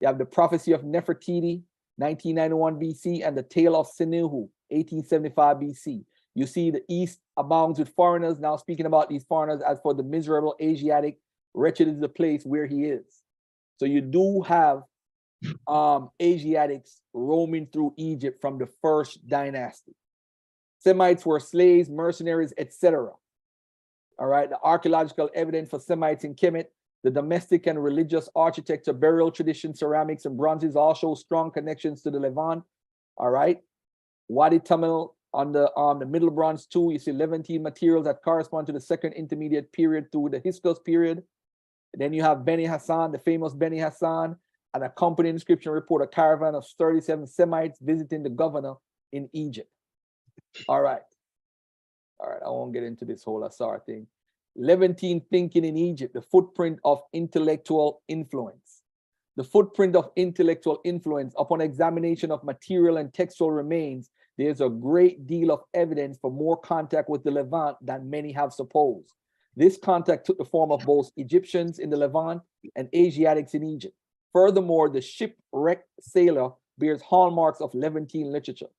You have the prophecy of Nefertiti, 1991 BC, and the tale of Sinuhu, 1875 BC. You see the East abounds with foreigners. Now speaking about these foreigners, as for the miserable Asiatic, wretched is the place where he is. So you do have Asiatics roaming through Egypt from the first dynasty. Semites were slaves, mercenaries, etc. All right, the archaeological evidence for Semites in Kemet, the domestic and religious architecture, burial tradition, ceramics, and bronzes all show strong connections to the Levant. All right, Wadi Tamil on the Middle Bronze too, you see Levantine materials that correspond to the second intermediate period through the Hyksos period. Then you have Beni Hassan, the famous Beni Hassan, an accompanying inscription report a caravan of 37 Semites visiting the governor in Egypt. All right, I won't get into this whole Assar thing. Levantine thinking in Egypt, the footprint of intellectual influence. The footprint of intellectual influence upon examination of material and textual remains, there's a great deal of evidence for more contact with the Levant than many have supposed. This contact took the form of both Egyptians in the Levant and Asiatics in Egypt. Furthermore, the shipwrecked sailor bears hallmarks of Levantine literature.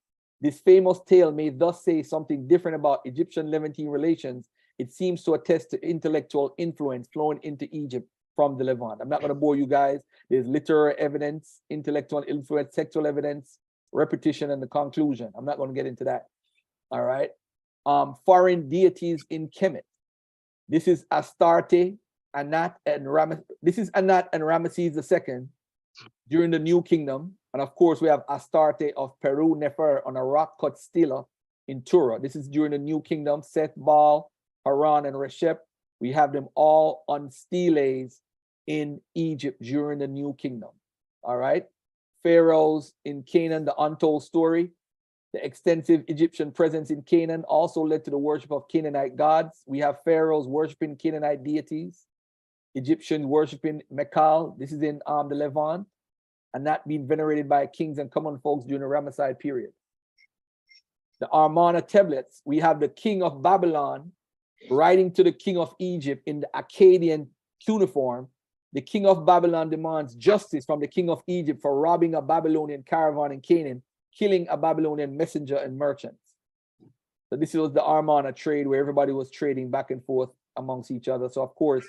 This famous tale may thus say something different about Egyptian-Levantine relations. It seems to attest to intellectual influence flowing into Egypt from the Levant. I'm not going to bore you guys. There's literary evidence, intellectual influence, textual evidence, repetition, and the conclusion. I'm not going to get into that. All right. Foreign deities in Kemet. This is Astarte, Anat, and Ramesses. This is Anat and Ramesses II during the New Kingdom. And of course, we have Astarte of Peru Nefer on a rock-cut stela in Tura. This is during the New Kingdom. Seth, Baal, Haran, and Reshep. We have them all on steles in Egypt during the New Kingdom. All right. Pharaohs in Canaan, the untold story. The extensive Egyptian presence in Canaan also led to the worship of Canaanite gods. We have pharaohs worshiping Canaanite deities. Egyptians worshiping Mekal. This is in the Levant, and that being venerated by kings and common folks during the Ramesside period. The Amarna tablets, we have the king of Babylon writing to the king of Egypt in the Akkadian cuneiform. The king of Babylon demands justice from the king of Egypt for robbing a Babylonian caravan in Canaan, killing a Babylonian messenger and merchants. So this was the Amarna trade where everybody was trading back and forth amongst each other. So of course,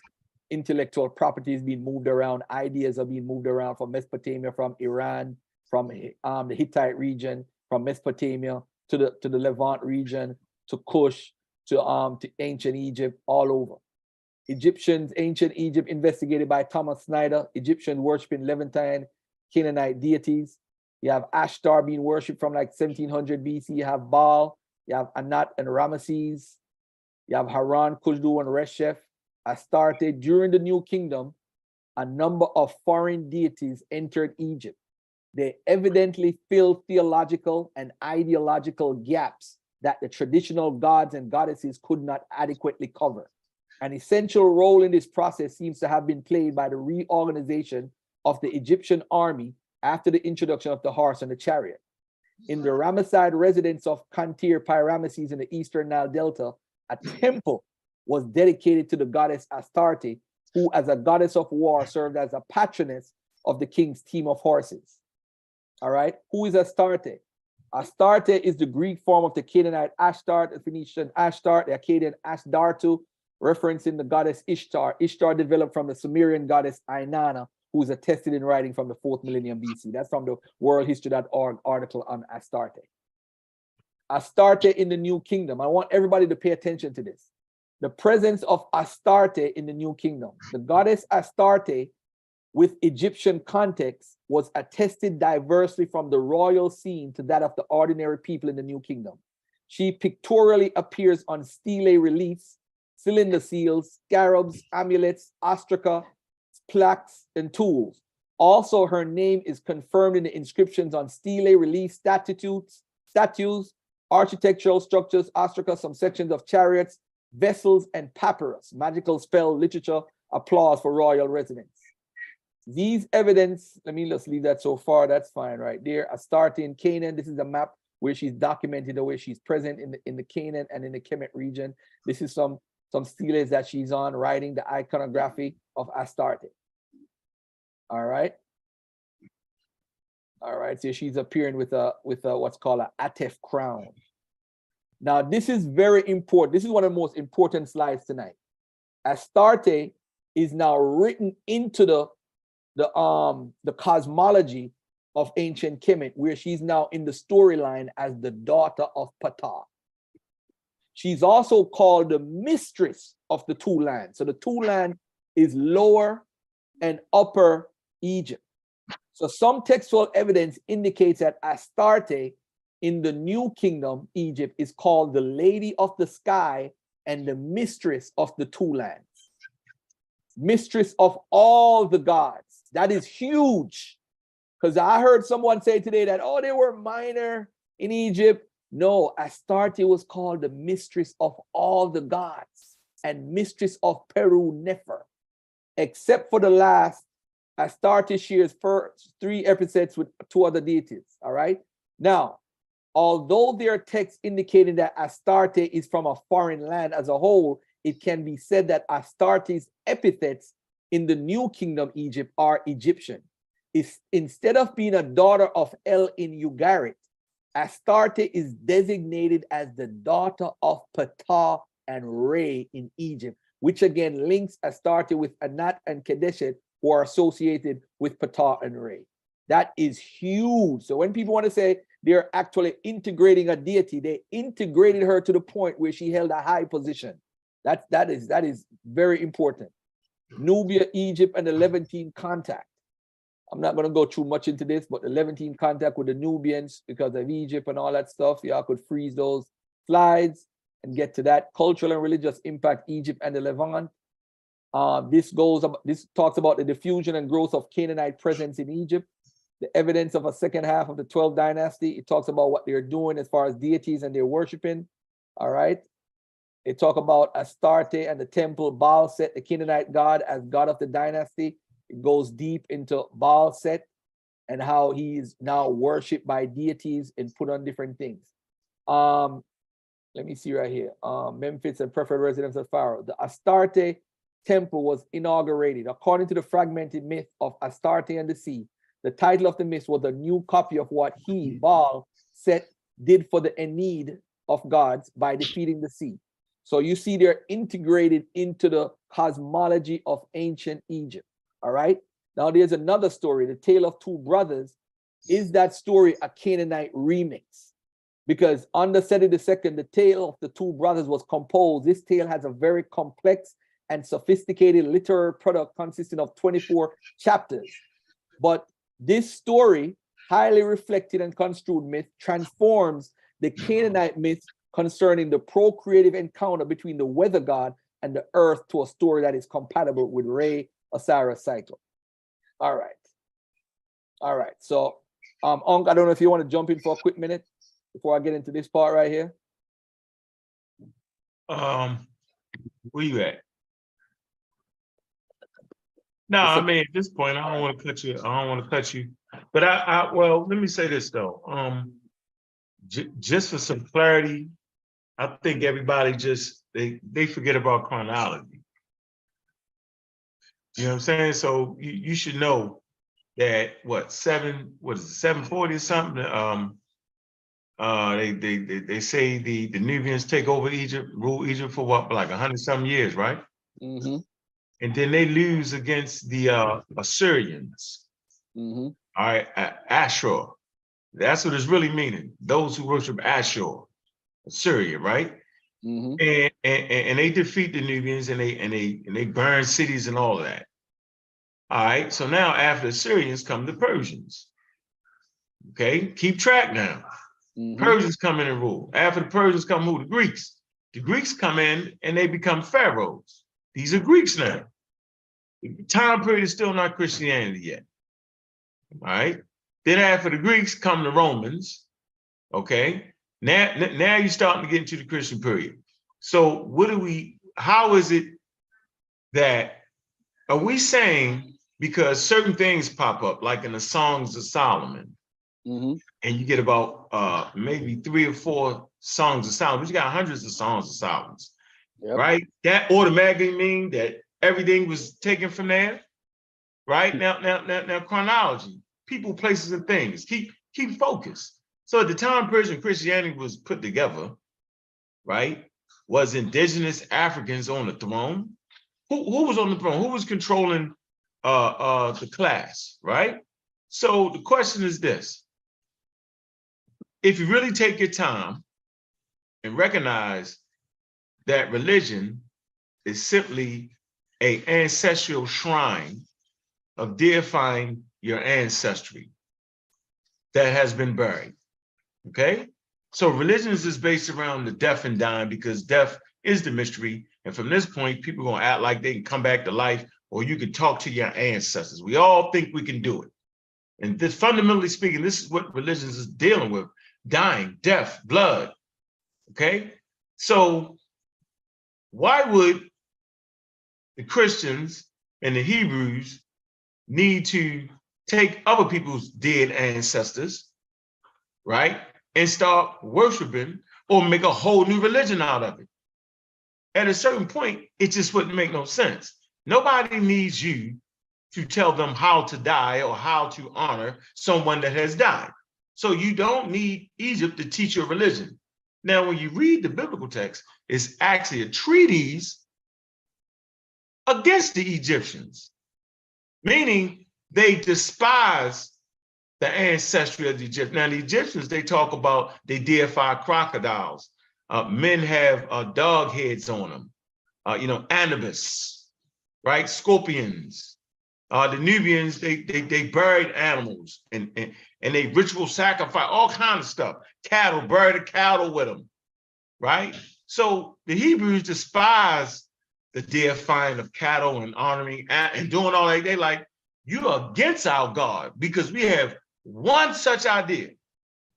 intellectual property is being moved around, ideas are being moved around from Mesopotamia, from Iran, from the Hittite region, from Mesopotamia to the Levant region, to Kush, to ancient Egypt, all over. Ancient Egypt investigated by Thomas Snyder, Egyptian worshiping Levantine Canaanite deities. You have Ashtar being worshipped from like 1700 BC. You have Baal, you have Anat and Ramesses. You have Haran, Kushdu, and Reshef. Astarte. During the New Kingdom, a number of foreign deities entered Egypt. They evidently filled theological and ideological gaps that the traditional gods and goddesses could not adequately cover. An essential role in this process seems to have been played by the reorganization of the Egyptian army after the introduction of the horse and the chariot. In the Ramesside residence of Kantir Pyramesses in the Eastern Nile Delta, a temple was dedicated to the goddess Astarte, who as a goddess of war served as a patroness of the king's team of horses. All right, who is Astarte? Astarte is the Greek form of the Canaanite Ashtart, the Phoenician Ashtart, the Akkadian Ashtartu, referencing the goddess Ishtar. Ishtar developed from the Sumerian goddess Inanna, who is attested in writing from the 4th millennium BC. That's from the worldhistory.org article on Astarte. Astarte in the New Kingdom. I want everybody to pay attention to this. The presence of Astarte in the New Kingdom. The goddess Astarte with Egyptian context was attested diversely from the royal scene to that of the ordinary people in the New Kingdom. She pictorially appears on stele reliefs, cylinder seals, scarabs, amulets, ostraca, plaques, and tools. Also, her name is confirmed in the inscriptions on stele reliefs, statues, architectural structures, ostraca, some sections of chariots, vessels, and papyrus. Magical spell, literature, applause for royal residence. These evidence, let me just leave that so far, that's fine right there. Astarte in Canaan, this is a map where she's documented the way she's present in the Canaan and in the Kemet region. This is some steles that she's on, writing the iconography of Astarte. All right. All right, so she's appearing with a what's called an Atef crown. Now, this is very important. This is one of the most important slides tonight. Astarte is now written into the cosmology of ancient Kemet, where she's now in the storyline as the daughter of Ptah. She's also called the mistress of the two lands. So the two land is lower and upper Egypt. So some textual evidence indicates that Astarte in the New Kingdom, Egypt, is called the Lady of the Sky and the mistress of the two lands. Mistress of all the gods. That is huge. Because I heard someone say today that, oh, they were minor in Egypt. No, Astarte was called the mistress of all the gods and mistress of Peru Nefer. Except for the last, Astarte shares first 3 epithets with 2 other deities. All right. Now, although there are texts indicating that Astarte is from a foreign land as a whole, it can be said that Astarte's epithets in the New Kingdom Egypt are Egyptian. Instead of being a daughter of El in Ugarit, Astarte is designated as the daughter of Ptah and Re in Egypt, which again links Astarte with Anat and Kedeshet, who are associated with Ptah and Re. That is huge. So when people want to say they're actually integrating a deity, they integrated her to the point where she held a high position. That is very important. Nubia, Egypt, and the Levantine contact. I'm not going to go too much into this, but the Levantine contact with the Nubians because of Egypt and all that stuff, y'all could freeze those slides and get to that. Cultural and religious impact Egypt and the Levant. This talks about the diffusion and growth of Canaanite presence in Egypt. The evidence of a second half of the 12th dynasty. It talks about what they're doing as far as deities and they're worshiping. All right. They talk about Astarte and the temple, Baal Set, the Canaanite god, as god of the dynasty. It goes deep into Baal Set and how he's now worshipped by deities and put on different things. Let me see right here. Memphis and preferred residence of Pharaoh. The Astarte temple was inaugurated. According to the fragmented myth of Astarte and the sea, the title of the myth was a new copy of what he, Baal, Set, did for the Ennead of gods by defeating the sea. So you see they're integrated into the cosmology of ancient Egypt. All right. Now there's another story, the Tale of Two Brothers. Is that story a Canaanite remix? Because under Seti II, the Tale of the Two Brothers was composed. This tale has a very complex and sophisticated literary product consisting of 24 chapters. But this story, highly reflected and construed myth, transforms the Canaanite myth concerning the procreative encounter between the weather god and the earth to a story that is compatible with Re Osiris cycle. All right. All right. So, Ankh, I don't know if you want to jump in for a quick minute before I get into this part right here. Where you at? No, I mean, at this point, I don't want to cut you. I don't want to cut you. But well, let me say this though. Just for some clarity, I think everybody just they forget about chronology. You know what I'm saying? So you should know that what is it, 740 or something? They say the Nubians take over Egypt, rule Egypt for what, like 100-some years, right? Mm-hmm. And then they lose against the Assyrians. Mm-hmm. All right, Ashur. That's what it's really meaning. Those who worship Ashur, Assyria, right? Mm-hmm. And they defeat the Nubians and they burn cities and all of that. All right. So now after the Assyrians come the Persians. Okay, keep track now. Mm-hmm. Persians come in and rule. After the Persians come who? The Greeks. The Greeks come in and they become pharaohs. These are Greeks now. The time period is still not Christianity yet. All right. Then after the Greeks come the Romans. Okay. Now you're starting to get into the Christian period. So how is it that, are we saying because certain things pop up, like in the Songs of Solomon, Mm-hmm. and you get about maybe 3 or 4 Songs of Solomon, but you got hundreds of Songs of Solomon, Yep. right? That automatically mean that everything was taken from there, right? Now chronology, people, places, and things. Keep focused. So at the time Persian Christianity was put together, right, was indigenous Africans on the throne. Who was on the throne? Who was controlling the class, right? So the question is this: if you really take your time and recognize that religion is simply an ancestral shrine of deifying your ancestry that has been buried, okay? So religion is based around the death and dying, because death is the mystery. And from this point, people are gonna act like they can come back to life, or you can talk to your ancestors. We all think we can do it. And this, fundamentally speaking, this is what religion is dealing with: dying, death, blood, okay? So why would the Christians and the Hebrews need to take other people's dead ancestors, right, and start worshiping or make a whole new religion out of it? At a certain point, it just wouldn't make no sense. Nobody needs you to tell them how to die or how to honor someone that has died. So you don't need Egypt to teach your religion. Now, when you read the biblical text, it's actually a treatise against the Egyptians, meaning they despise the ancestry of the Egyptians. Now, the Egyptians, they talk about, they deify crocodiles. Men have dog heads on them, Anubis, right? Scorpions. The Nubians, they buried animals and they ritual sacrifice, all kinds of stuff. Cattle, buried the cattle with them, right? So the Hebrews despise the deifying of cattle and honoring and doing all that. They like, you're against our God because we have one such idea,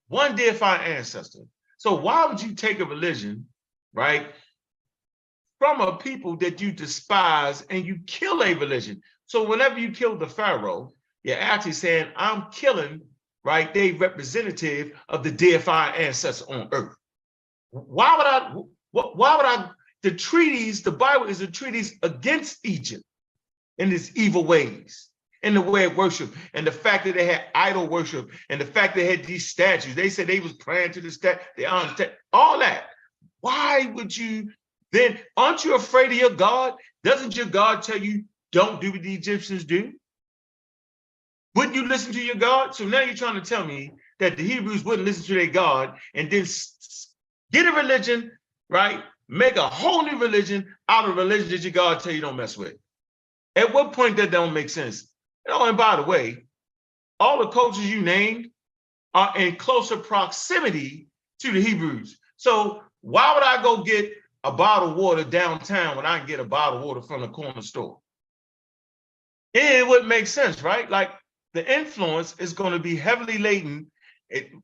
one deified ancestor. So why would you take a religion, right, from a people that you despise and you kill a religion? So whenever you kill the Pharaoh, you're actually saying, I'm killing, right, they representative of the deified ancestor on earth. Why would I, the treaties, the Bible is a treatise against Egypt and its evil ways and the way of worship and the fact that they had idol worship and the fact they had these statues. They said they was praying to the statue, all that. Why would you then, aren't you afraid of your God? Doesn't your God tell you, don't do what the Egyptians do? Wouldn't you listen to your God? So now you're trying to tell me that the Hebrews wouldn't listen to their God and then get a religion, right? Make a whole new religion out of religion that your God tell you don't mess with. At what point that don't make sense? And by the way, all the cultures you named are in closer proximity to the Hebrews. So why would I go get a bottle of water downtown when I can get a bottle of water from the corner store? It wouldn't make sense, right? Like the influence is going to be heavily laden.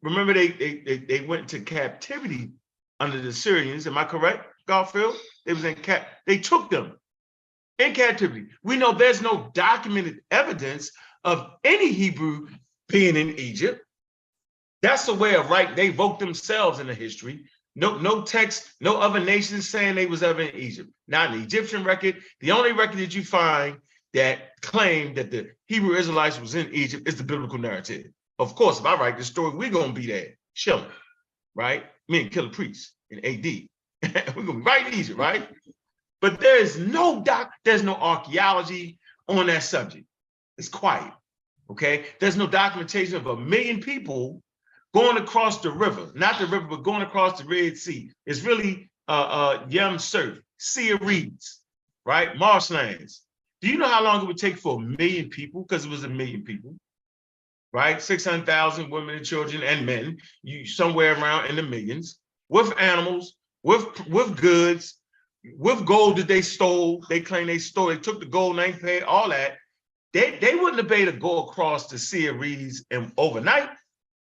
Remember, they went into captivity under the Syrians. Am I correct, Garfield? They took them in captivity. We know there's no documented evidence of any Hebrew being in Egypt. That's the way of right. They vote themselves in the history. No text, no other nations saying they was ever in Egypt. Not in the Egyptian record. The only record that you find that claimed that the Hebrew Israelites was in Egypt is the biblical narrative. Of course, if I write the story, we're gonna be there, chilling, right? Me and Killah Priest in AD. We're gonna be right in Egypt, right? But there's no archaeology on that subject. It's quiet, okay? There's no documentation of 1 million people going across the river, not the river, but going across the Red Sea. It's really Yam Surf, Sea of Reeds, right? Marshlands. Do you know how long it would take for 1 million people? Because it was 1 million people, right? 600,000 women and children and men, somewhere around in the millions, with animals, with goods, with gold that they stole. They claim they stole. They took the gold and they paid all that. They wouldn't have been able to go across the Sea of Reeds and overnight.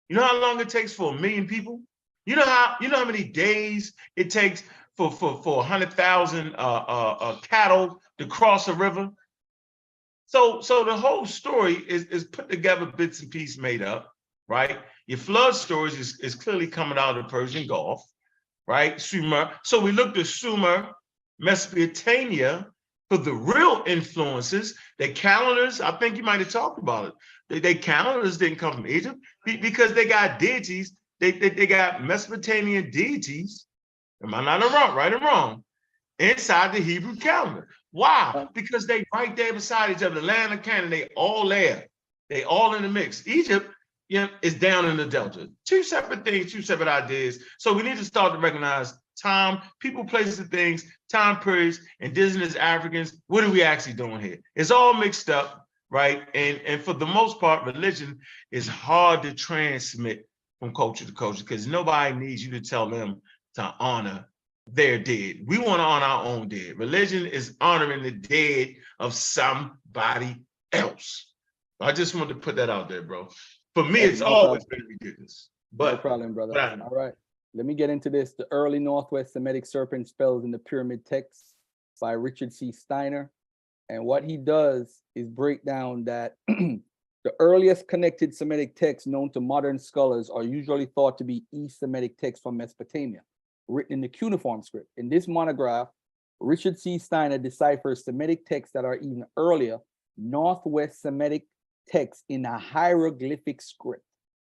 You know how long it takes for 1 million people? You know how many days it takes for 100,000 cattle to cross a river? So the whole story is put together, bits and pieces made up, right? Your flood stories is clearly coming out of the Persian Gulf, right? Sumer. So we looked at Sumer, Mesopotamia for the real influences. Their calendars, I think you might have talked about it. Their calendars didn't come from Egypt because they got deities. They got Mesopotamian deities, Am I not wrong, right or wrong? Inside the Hebrew calendar. Why? Because they right there beside each other. The land of Canaan, they all there. They all in the mix. Egypt, is down in the Delta. Two separate things, two separate ideas. So we need to start to recognize time, people, places, and things, time periods, indigenous Africans. What are we actually doing here? It's all mixed up, right? And for the most part, religion is hard to transmit from culture to culture because nobody needs you to tell them to honor their dead. We want to honor our own dead. Religion is honoring the dead of somebody else. I just wanted to put that out there, bro. For me, it's always been ridiculous. But no problem, brother. All right. Let me get into this. The early Northwest Semitic serpent spells in the pyramid text by Richard C. Steiner. And what he does is break down that the earliest connected Semitic texts known to modern scholars are usually thought to be East Semitic texts from Mesopotamia, written in the cuneiform script. In this monograph, Richard C. Steiner deciphers Semitic texts that are even earlier, Northwest Semitic texts in a hieroglyphic script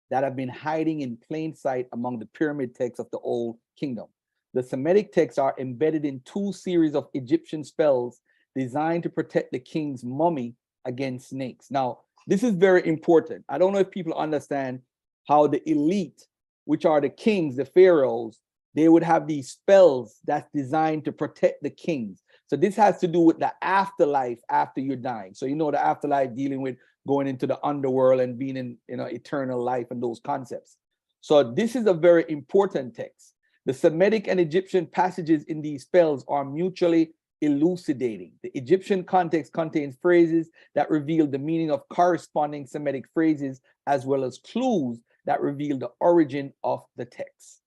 that have been hiding in plain sight among the pyramid texts of the Old Kingdom. The Semitic texts are embedded in two series of Egyptian spells designed to protect the king's mummy against snakes. Now, this is very important. I don't know if people understand how the elite, which are the kings, the pharaohs, they would have these spells that's designed to protect the kings. So this has to do with the afterlife after you're dying. So the afterlife dealing with going into the underworld and being in eternal life and those concepts. So this is a very important text. The Semitic and Egyptian passages in these spells are mutually elucidating. The Egyptian context contains phrases that reveal the meaning of corresponding Semitic phrases, as well as clues that reveal the origin of the text.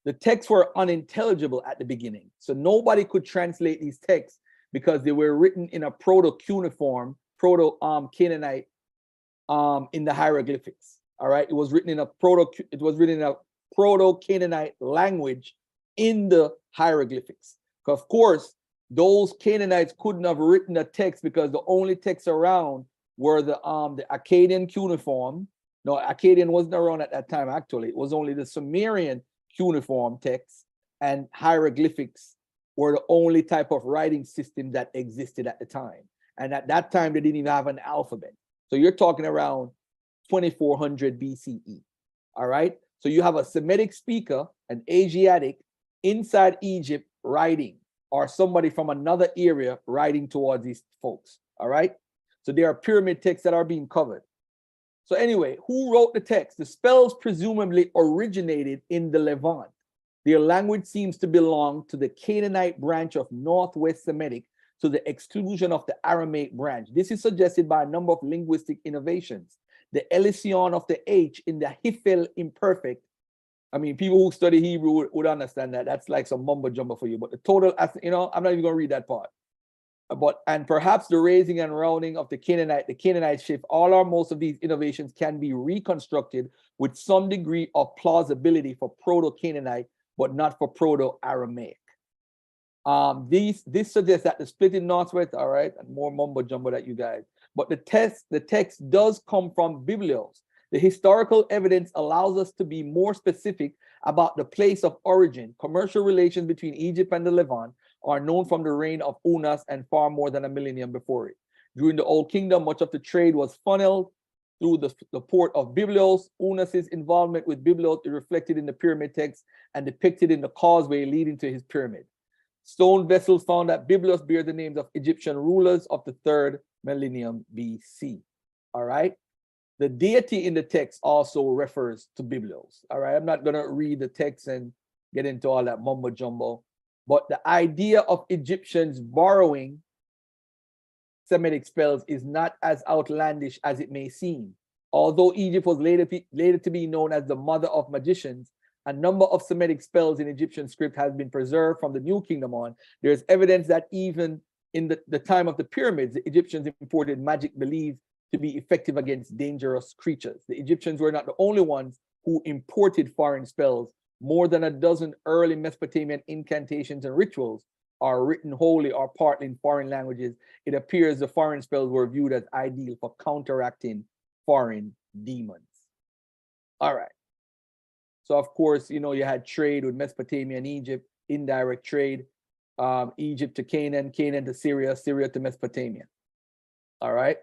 The texts were unintelligible at the beginning, so nobody could translate these texts because they were written in a proto-cuneiform, proto-Canaanite in the hieroglyphics. All right, it was written in a proto-Canaanite language in the hieroglyphics. Of course, those Canaanites couldn't have written a text because the only texts around were the Akkadian cuneiform. No, Akkadian wasn't around at that time. Actually, it was only the Sumerian cuneiform texts, and hieroglyphics were the only type of writing system that existed at the time. And at that time, they didn't even have an alphabet. So you're talking around 2400 BCE. All right. So you have a Semitic speaker, an Asiatic inside Egypt writing, or somebody from another area writing towards these folks. All right. So there are pyramid texts that are being covered. So anyway, who wrote the text? The spells presumably originated in the Levant. Their language seems to belong to the Canaanite branch of Northwest Semitic, to the exclusion of the Aramaic branch. This is suggested by a number of linguistic innovations. The elision of the H in the Hifel imperfect. I mean, people who study Hebrew would understand that. That's like some mumbo jumbo for you. But the total, I'm not even going to read that part. And perhaps the raising and rounding of the Canaanite shift, all or most of these innovations can be reconstructed with some degree of plausibility for Proto-Canaanite, but not for Proto-Aramaic. This suggests that the split in Northwest, all right, and more mumbo jumbo that you guys, but the text does come from Biblios. The historical evidence allows us to be more specific about the place of origin. Commercial relations between Egypt and the Levant are known from the reign of Unas and far more than a millennium before it. During the Old Kingdom, much of the trade was funneled through the port of Byblos. Unas's involvement with Byblos is reflected in the pyramid text and depicted in the causeway leading to his pyramid. Stone vessels found at Byblos bear the names of Egyptian rulers of the 3rd millennium BC. All right. The deity in the text also refers to Byblos. All right. I'm not going to read the text and get into all that mumbo jumbo, but the idea of Egyptians borrowing Semitic spells is not as outlandish as it may seem. Although Egypt was later to be known as the mother of magicians, a number of Semitic spells in Egyptian script has been preserved from the New Kingdom on. There's evidence that even in the time of the pyramids, the Egyptians imported magic believed to be effective against dangerous creatures. The Egyptians were not the only ones who imported foreign spells. More than a dozen early Mesopotamian incantations and rituals are written wholly or partly in foreign languages. It appears the foreign spells were viewed as ideal for counteracting foreign demons. All right. So of course, you know, you had trade with Mesopotamia and Egypt, indirect trade, Egypt to Canaan, Canaan to Syria, Syria to Mesopotamia. All right.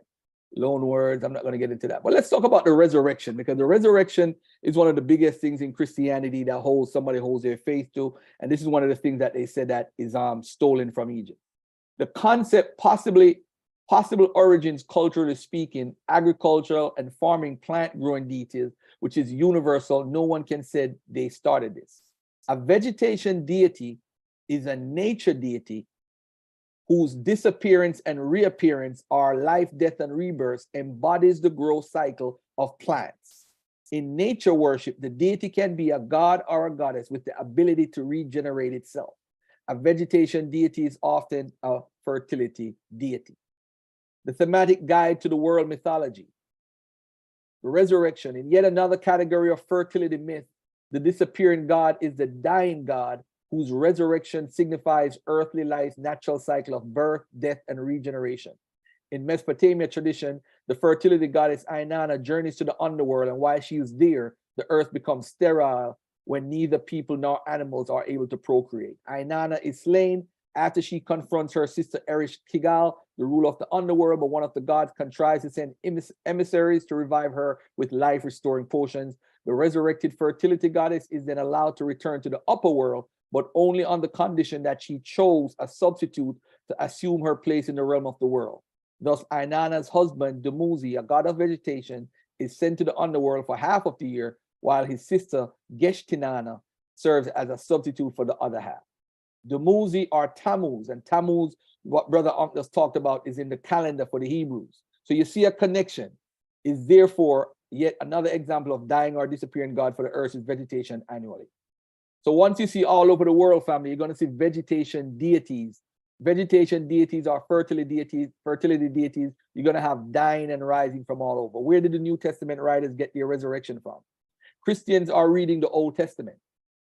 Loan words. I'm not going to get into that. But let's talk about the resurrection, because the resurrection is one of the biggest things in Christianity that somebody holds their faith to. And this is one of the things that they said that is stolen from Egypt. The concept, possible origins, culturally speaking, agricultural and farming plant growing deities, which is universal. No one can say they started this. A vegetation deity is a nature deity whose disappearance and reappearance are life, death, and rebirth, embodies the growth cycle of plants. In nature worship, the deity can be a god or a goddess with the ability to regenerate itself. A vegetation deity is often a fertility deity. The thematic guide to the world mythology. The resurrection, in yet another category of fertility myth, the disappearing god is the dying god, whose resurrection signifies earthly life's natural cycle of birth, death, and regeneration. In Mesopotamia tradition, the fertility goddess Inanna journeys to the underworld, and while she is there, the earth becomes sterile when neither people nor animals are able to procreate. Inanna is slain after she confronts her sister Erish Kigal, the ruler of the underworld, but one of the gods contrives to send emissaries to revive her with life-restoring potions. The resurrected fertility goddess is then allowed to return to the upper world, but only on the condition that she chose a substitute to assume her place in the realm of the world. Thus, Inanna's husband, Dumuzi, a god of vegetation, is sent to the underworld for half of the year, while his sister, Geshtinana, serves as a substitute for the other half. Dumuzi are Tammuz, and Tammuz, what Brother just talked about, is in the calendar for the Hebrews. So you see a connection. Is therefore yet another example of dying or disappearing god for the earth's vegetation annually. So once you see all over the world, family, you're going to see vegetation deities. Vegetation deities are fertility deities. You're going to have dying and rising from all over. Where did the New Testament writers get their resurrection from? Christians are reading the Old Testament.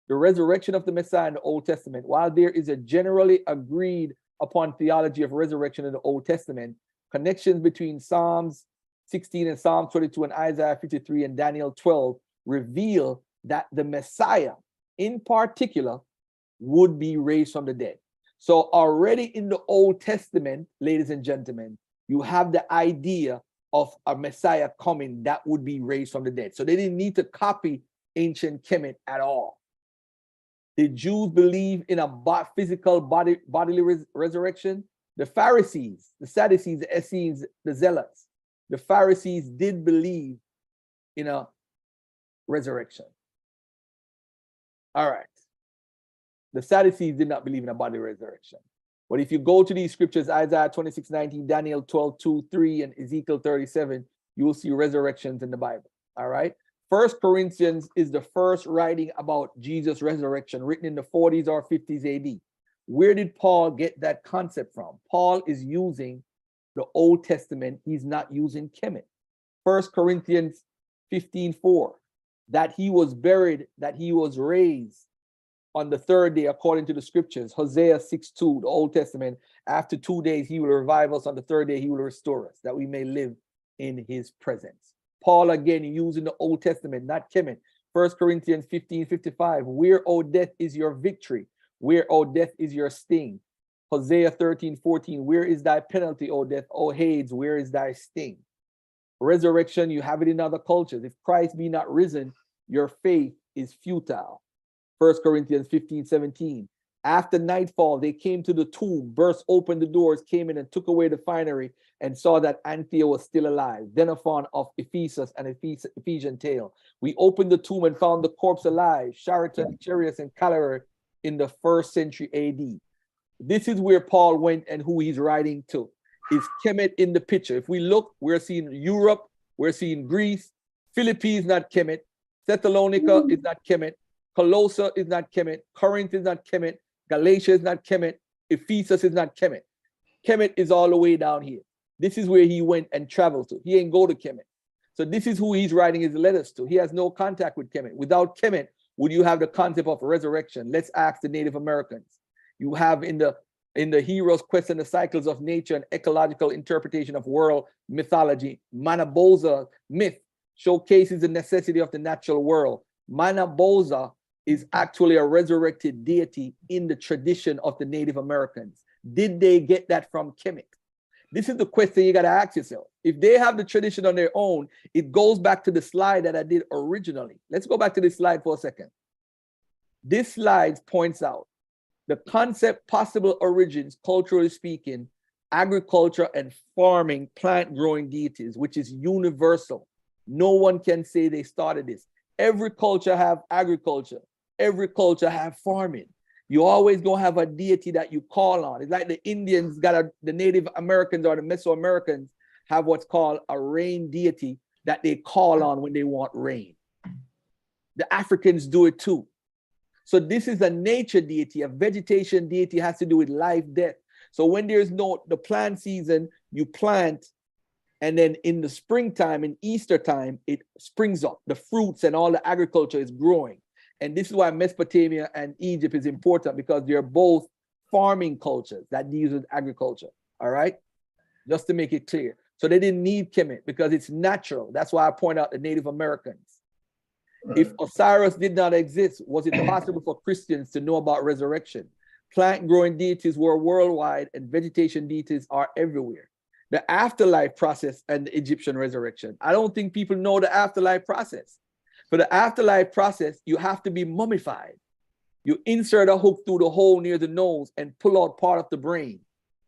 The resurrection of the Messiah in the Old Testament, while there is a generally agreed upon theology of resurrection in the Old Testament, connections between Psalms 16 and Psalm 22 and Isaiah 53 and Daniel 12 reveal that the Messiah in particular would be raised from the dead. So already in the Old Testament, ladies and gentlemen, you have the idea of a Messiah coming that would be raised from the dead. So they didn't need to copy ancient Kemet at all. The Jews believe in a physical bodily resurrection. The Pharisees, the Sadducees, the Essenes, the Zealots, the Pharisees did believe in a resurrection. All right. The Sadducees did not believe in a body resurrection. But if you go to these scriptures, Isaiah 26:19, Daniel 12:2-3, and Ezekiel 37, you will see resurrections in the Bible. All right. 1 Corinthians is the first writing about Jesus' resurrection, written in the 40s or 50s AD. Where did Paul get that concept from? Paul is using the Old Testament. He's not using Kemet. 1 Corinthians 15:4, that he was buried, that he was raised on the third day according to the scriptures. Hosea 6:2, the Old Testament, after 2 days he will revive us, on the third day he will restore us, that we may live in his presence. Paul again using the Old Testament, not Kemet. 1 Corinthians 15:55, where, O death, is your victory? Where, O death, is your sting? Hosea 13:14, where is thy penalty, O death? O Hades, where is thy sting? Resurrection, you have it in other cultures. If Christ be not risen, your faith is futile. 1 Corinthians 15:17, after nightfall, they came to the tomb, burst open the doors, came in and took away the finery, and saw that Anthea was still alive. Xenophon of Ephesus, an Ephesian tale. We opened the tomb and found the corpse alive. Sheraton, Charius, and Calais in the 1st century AD. This is where Paul went and who he's writing to. Is Kemet in the picture? If we look, we're seeing Europe, we're seeing Greece. Philippines, not Kemet. Thessalonica is not Kemet. Colossae is not Kemet. Corinth is not Kemet. Galatia is not Kemet. Ephesus is not Kemet. Kemet is all the way down here. This is where he went and traveled to. He ain't go to Kemet. So this is who he's writing his letters to. He has no contact with Kemet. Without Kemet, would you have the concept of resurrection? Let's ask the Native Americans. You have in the Hero's Quest and the Cycles of Nature, an ecological interpretation of world mythology. Manabosa myth showcases the necessity of the natural world. Manabosa is actually a resurrected deity in the tradition of the Native Americans. Did they get that from Kemet? This is the question you got to ask yourself. If they have the tradition on their own, it goes back to the slide that I did originally. Let's go back to this slide for a second. This slide points out the concept, possible origins, culturally speaking, agriculture and farming, plant growing deities, which is universal. No one can say they started this. Every culture have agriculture. Every culture have farming. You always gonna have a deity that you call on. It's like the Indians the Native Americans or the Mesoamericans have what's called a rain deity that they call on when they want rain. The Africans do it too. So this is a nature deity. A vegetation deity has to do with life, death. So when there's the plant season, you plant, and then in the springtime, in Easter time, it springs up. The fruits and all the agriculture is growing. And this is why Mesopotamia and Egypt is important, because they're both farming cultures that deals with agriculture. All right? Just to make it clear. So they didn't need Kemet because it's natural. That's why I point out the Native Americans. If Osiris did not exist, was it possible for Christians to know about resurrection? Plant growing deities were worldwide and vegetation deities are everywhere. The afterlife process and the Egyptian resurrection. I don't think people know the afterlife process. For the afterlife process, you have to be mummified. You insert a hook through the hole near the nose and pull out part of the brain.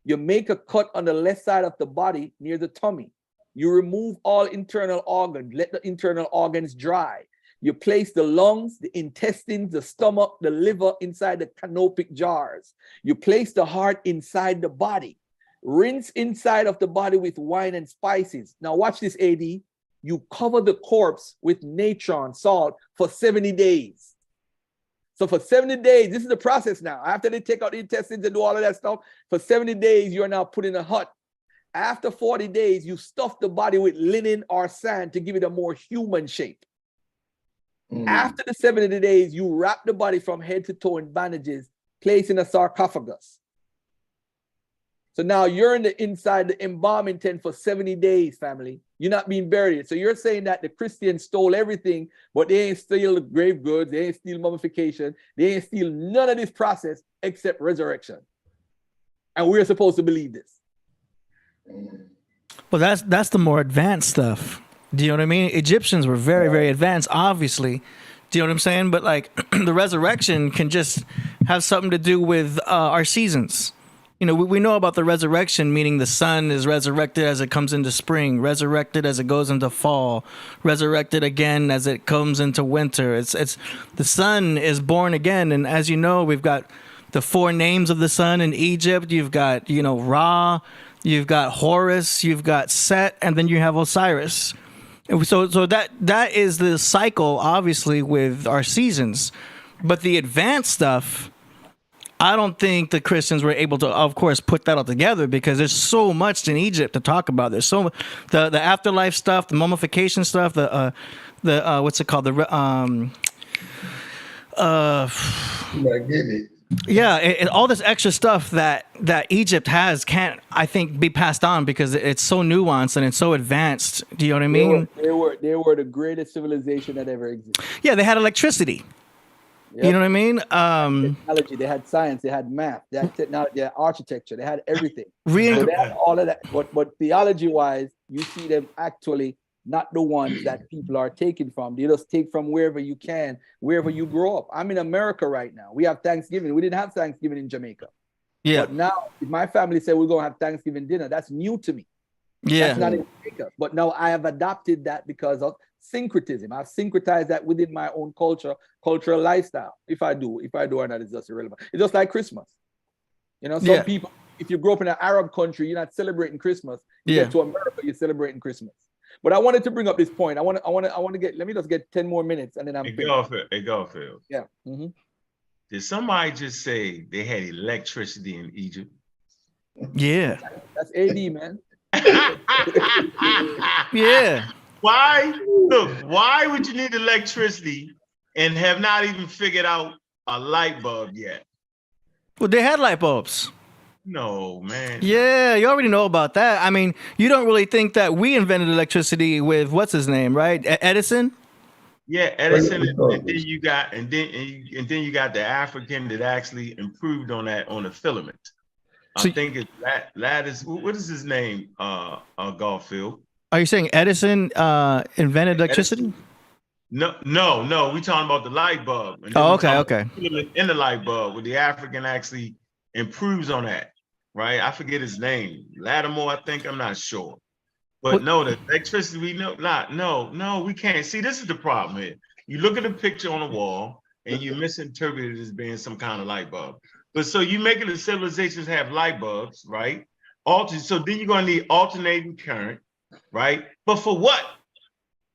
You make a cut on the left side of the body near the tummy. You remove all internal organs, let the internal organs dry. You place the lungs, the intestines, the stomach, the liver inside the canopic jars. You place the heart inside the body. Rinse inside of the body with wine and spices. Now watch this, AD. You cover the corpse with natron, salt, for 70 days. So for 70 days, this is the process now. After they take out the intestines and do all of that stuff, for 70 days, you're now put in a hut. After 40 days, you stuff the body with linen or sand to give it a more human shape. After the 70 days, you wrap the body from head to toe in bandages, place in a sarcophagus. So now you're inside the embalming tent for 70 days, family. You're not being buried. So you're saying that the Christians stole everything, but they ain't steal the grave goods, they ain't steal mummification, they ain't steal none of this process except resurrection. And we're supposed to believe this. Well, that's the more advanced stuff. Do you know what I mean? Egyptians were very, very advanced, obviously. Do you know what I'm saying? But like the resurrection can just have something to do with our seasons. You know, we know about the resurrection, meaning the sun is resurrected as it comes into spring, resurrected as it goes into fall, resurrected again as it comes into winter. It's the sun is born again. And as you know, we've got the 4 names of the sun in Egypt. You've got, Ra, you've got Horus, you've got Set, and then you have Osiris. So that is the cycle, obviously, with our seasons. But the advanced stuff, I don't think the Christians were able to, of course, put that all together because there's so much in Egypt to talk about. There's so the afterlife stuff, the mummification stuff, the what's it called? Yeah, all this extra stuff that Egypt has can't, I think, be passed on because it's so nuanced and it's so advanced. Do you know what I mean? They were the greatest civilization that ever existed. Yeah, they had electricity. Yep. You know what I mean? Technology, they had science, they had math, they had technology, they had architecture, they had everything. So they had all of that. But theology-wise, you see them actually not the ones that people are taking from. They just take from wherever you can, wherever you grow up. I'm in America right now. We have Thanksgiving. We didn't have Thanksgiving in Jamaica. Yeah. But now, if my family said we're going to have Thanksgiving dinner, that's new to me. Yeah. That's not in Jamaica. But now I have adopted that because of syncretism. I've syncretized that within my own cultural lifestyle. If I do or not, it's just irrelevant. It's just like Christmas. Some people, if you grow up in an Arab country, you're not celebrating Christmas. You get to America, you're celebrating Christmas. But I wanted to bring up this point. Let me just get 10 more minutes and then I'm Hey, Garfield. Yeah. Mm-hmm. Did somebody just say they had electricity in Egypt? Yeah. That's AD, man. Yeah. Why would you need electricity and have not even figured out a light bulb yet? Well, they had light bulbs. No, man. Yeah, you already know about that. I mean, you don't really think that we invented electricity with what's his name, right? Edison? Yeah, Edison, and then you got and then you got the African that actually improved on that on the filament. So- I think it's Lattice. What is his name? Garfield. Are you saying Edison invented electricity? No. We talking about the light bulb. And then Oh, we okay, talking okay. about the filament in the light bulb, where the African actually improves on that. Right? I forget his name. Lattimore, I think. I'm not sure. But no, the electricity, we know not. No, we can't. See, this is the problem here. You look at the picture on the wall and you misinterpret it as being some kind of light bulb. But so you making the civilizations have light bulbs, right? So then you're going to need alternating current, right? But for what?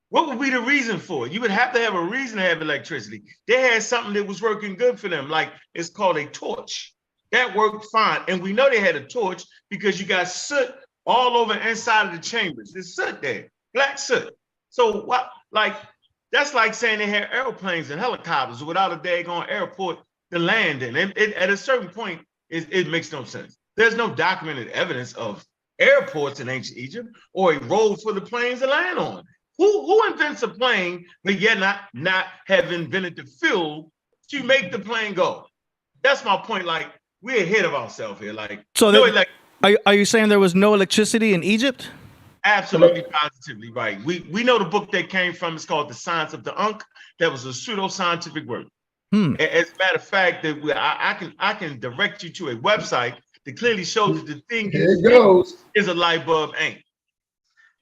What would be the reason for it? You would have to have a reason to have electricity. They had something that was working good for them, like it's called a torch. That worked fine. And we know they had a torch because you got soot all over inside of the chambers. There's soot there, black soot. So what, like, that's like saying they had airplanes and helicopters without a daggone airport to land in. And at a certain point, it makes no sense. There's no documented evidence of airports in ancient Egypt or a road for the planes to land on. Who invents a plane, but yet not have invented the fuel to make the plane go? That's my point. Like, we're ahead of ourselves here. Like, So no, are you saying there was no electricity in Egypt? absolutely, positively right. We know the book that came from is called The Science of the Ankh. That was a pseudoscientific work. As a matter of fact, that I can direct you to a website that clearly shows that the thing is a light bulb Ankh.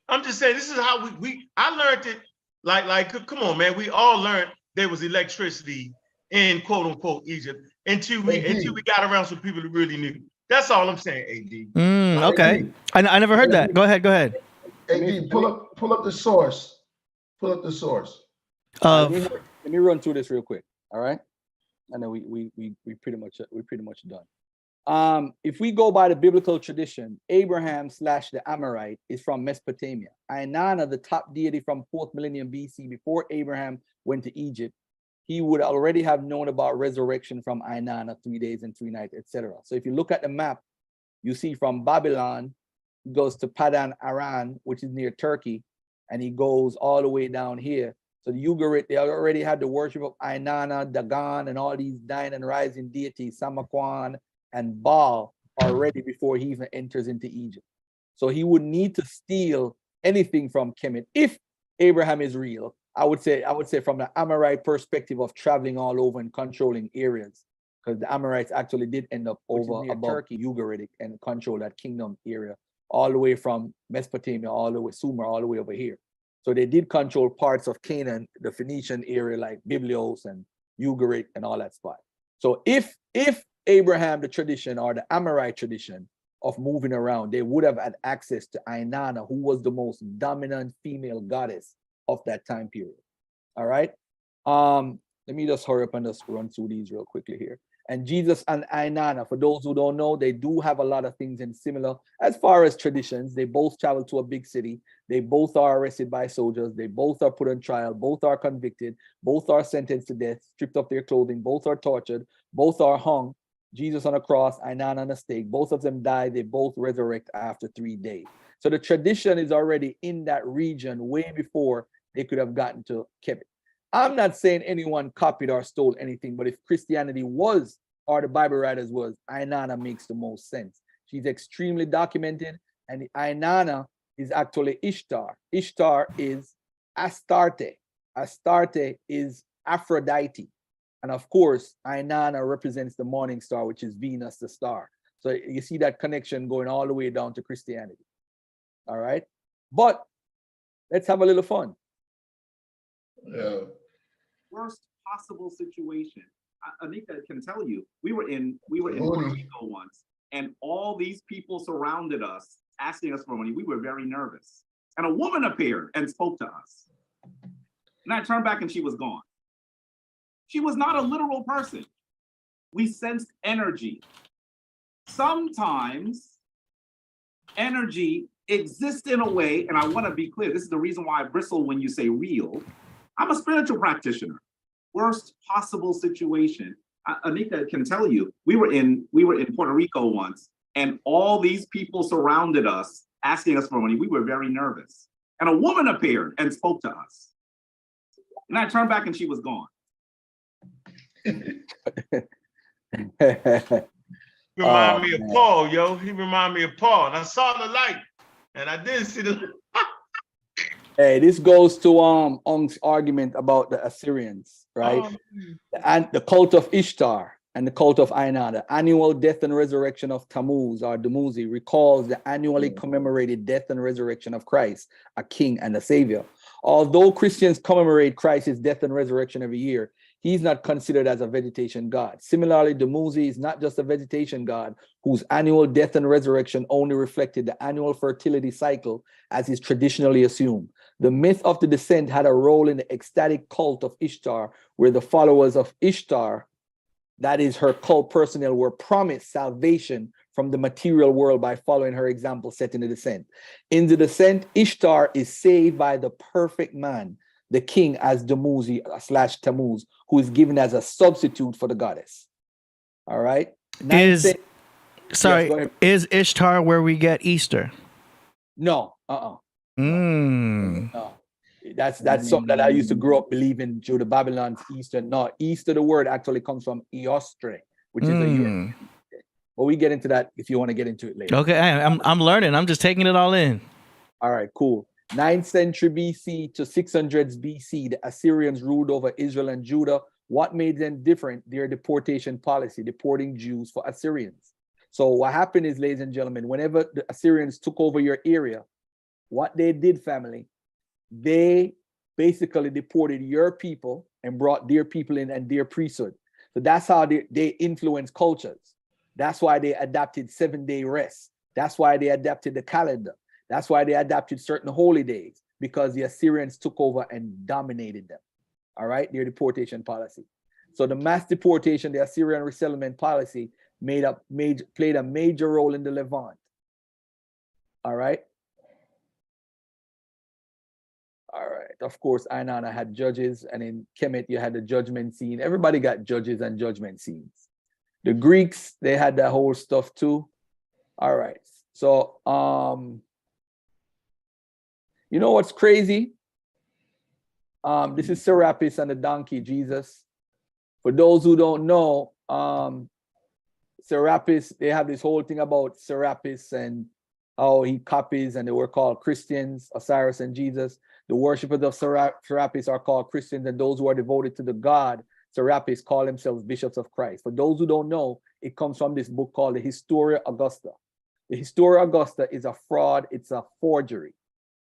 I'm just saying, this is how I learned it. Like, come on, man. We all learned there was electricity in quote unquote Egypt until we got around some people that really knew. That's all I'm saying, AD. Okay. I never heard that. Go ahead. AD, pull up the source. Pull up the source. Let me run through this real quick. All right. And then we pretty much done. If we go by the biblical tradition, Abraham / the Amorite is from Mesopotamia. Inanna, the top deity from 4th millennium BC, before Abraham went to Egypt, he would already have known about resurrection from Inanna, 3 days and 3 nights, etc. So if you look at the map, you see from Babylon, he goes to Padan Aram, which is near Turkey, and he goes all the way down here. So the Ugarit, they already had the worship of Inanna, Dagon, and all these dying and rising deities, Samakwan and Baal, already before he even enters into Egypt. So he would need to steal anything from Kemet. If Abraham is real, I would say from the Amorite perspective of traveling all over and controlling areas, because the Amorites actually did end up over above Turkey, Ugaritic, and control that kingdom area all the way from Mesopotamia, all the way Sumer, all the way over here. So they did control parts of Canaan, the Phoenician area like Biblios and Ugarit and all that spot. So if Abraham, the tradition, or the Amorite tradition of moving around, they would have had access to Inanna, who was the most dominant female goddess of that time period. All right. Let me just hurry up and just run through these real quickly here. And Jesus and Inanna, for those who don't know, they do have a lot of things in similar as far as traditions. They both travel to a big city. They both are arrested by soldiers. They both are put on trial. Both are convicted. Both are sentenced to death, stripped of their clothing. Both are tortured. Both are hung. Jesus on a cross, Inanna on a stake. Both of them die. They both resurrect after 3 days. So the tradition is already in that region way before they could have gotten to Kemet. I'm not saying anyone copied or stole anything, but if Christianity was, or the Bible writers was, Inanna makes the most sense. She's extremely documented, and Inanna is actually Ishtar. Ishtar is Astarte. Astarte is Aphrodite. And of course, Inanna represents the morning star, which is Venus, the star. So you see that connection going all the way down to Christianity. All right. But let's have a little fun. Yeah. Worst possible situation. Anika can tell you, we were in Puerto Rico once, and all these people surrounded us, asking us for money. We were very nervous. And a woman appeared and spoke to us. And I turned back and she was gone. She was not a literal person. We sensed energy. Sometimes energy exists in a way, and I want to be clear, this is the reason why I bristle when you say real. I'm a spiritual practitioner. Worst possible situation. Anika can tell you, we were in Puerto Rico once, and all these people surrounded us, asking us for money. We were very nervous. And a woman appeared and spoke to us. And I turned back and she was gone. Remind me of Paul, yo. He remind me of Paul. And I saw the light, and I didn't see the. Hey, this goes to Ankh's argument about the Assyrians, right? And the cult of Ishtar and the cult of Inanna, the annual death and resurrection of Tammuz or Dumuzi recalls the annually commemorated death and resurrection of Christ, a king and a savior. Although Christians commemorate Christ's death and resurrection every year, he's not considered as a vegetation god. Similarly, Dumuzi is not just a vegetation god whose annual death and resurrection only reflected the annual fertility cycle as is traditionally assumed. The myth of the descent had a role in the ecstatic cult of Ishtar, where the followers of Ishtar, that is her cult personnel, were promised salvation from the material world by following her example set in the descent. In the descent, Ishtar is saved by the perfect man, the king as Dumuzi / Tammuz, who is given as a substitute for the goddess. All right. Is Ishtar where we get Easter? No. No. That's something that I used to grow up believing Judah Babylon's Easter. No, Easter, the word actually comes from Eostre, which is a European. But we get into that if you want to get into it later. Okay, I'm learning. I'm just taking it all in. All right, cool. 9th century BC to 600s BC, the Assyrians ruled over Israel and Judah. What made them different? Their deportation policy, deporting Jews for Assyrians. So what happened is, ladies and gentlemen, whenever the Assyrians took over your area, what they did, family, they basically deported your people and brought their people in and their priesthood. So that's how they influenced cultures. That's why they adapted 7-day rest. That's why they adapted the calendar. That's why they adapted certain holy days, because the Assyrians took over and dominated them. All right, their deportation policy. So the mass deportation, the Assyrian resettlement policy played a major role in the Levant. All right. All right. Of course, Inanna had judges, and in Kemet, you had the judgment scene. Everybody got judges and judgment scenes. The Greeks, they had that whole stuff too. All right. So, you know what's crazy? This is Serapis and the donkey, Jesus. For those who don't know, Serapis, they have this whole thing about Serapis and how he copies, and they were called Christians, Osiris and Jesus. The worshippers of Serapis are called Christians, and those who are devoted to the god Serapis call themselves bishops of Christ. For those who don't know, it comes from this book called the Historia Augusta. The Historia Augusta is a fraud, it's a forgery.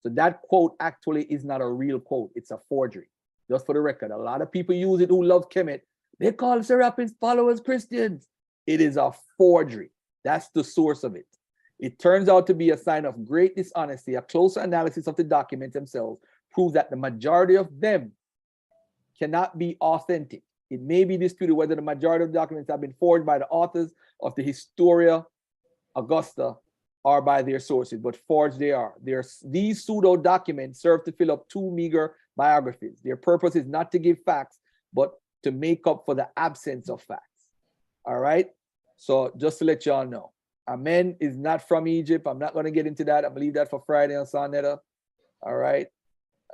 So that quote actually is not a real quote, it's a forgery. Just for the record, a lot of people use it who love Kemet. They call Serapis followers Christians. It is a forgery. That's the source of it. It turns out to be a sign of great dishonesty. A closer analysis of the documents themselves proves that the majority of them cannot be authentic. It may be disputed whether the majority of the documents have been forged by the authors of the Historia Augusta or by their sources, but forged they are. These pseudo documents serve to fill up two meager biographies. Their purpose is not to give facts, but to make up for the absence of facts. All right? So just to let y'all know, Amen is not from Egypt. I'm not going to get into that. I believe that for Friday on Sonetta. All right?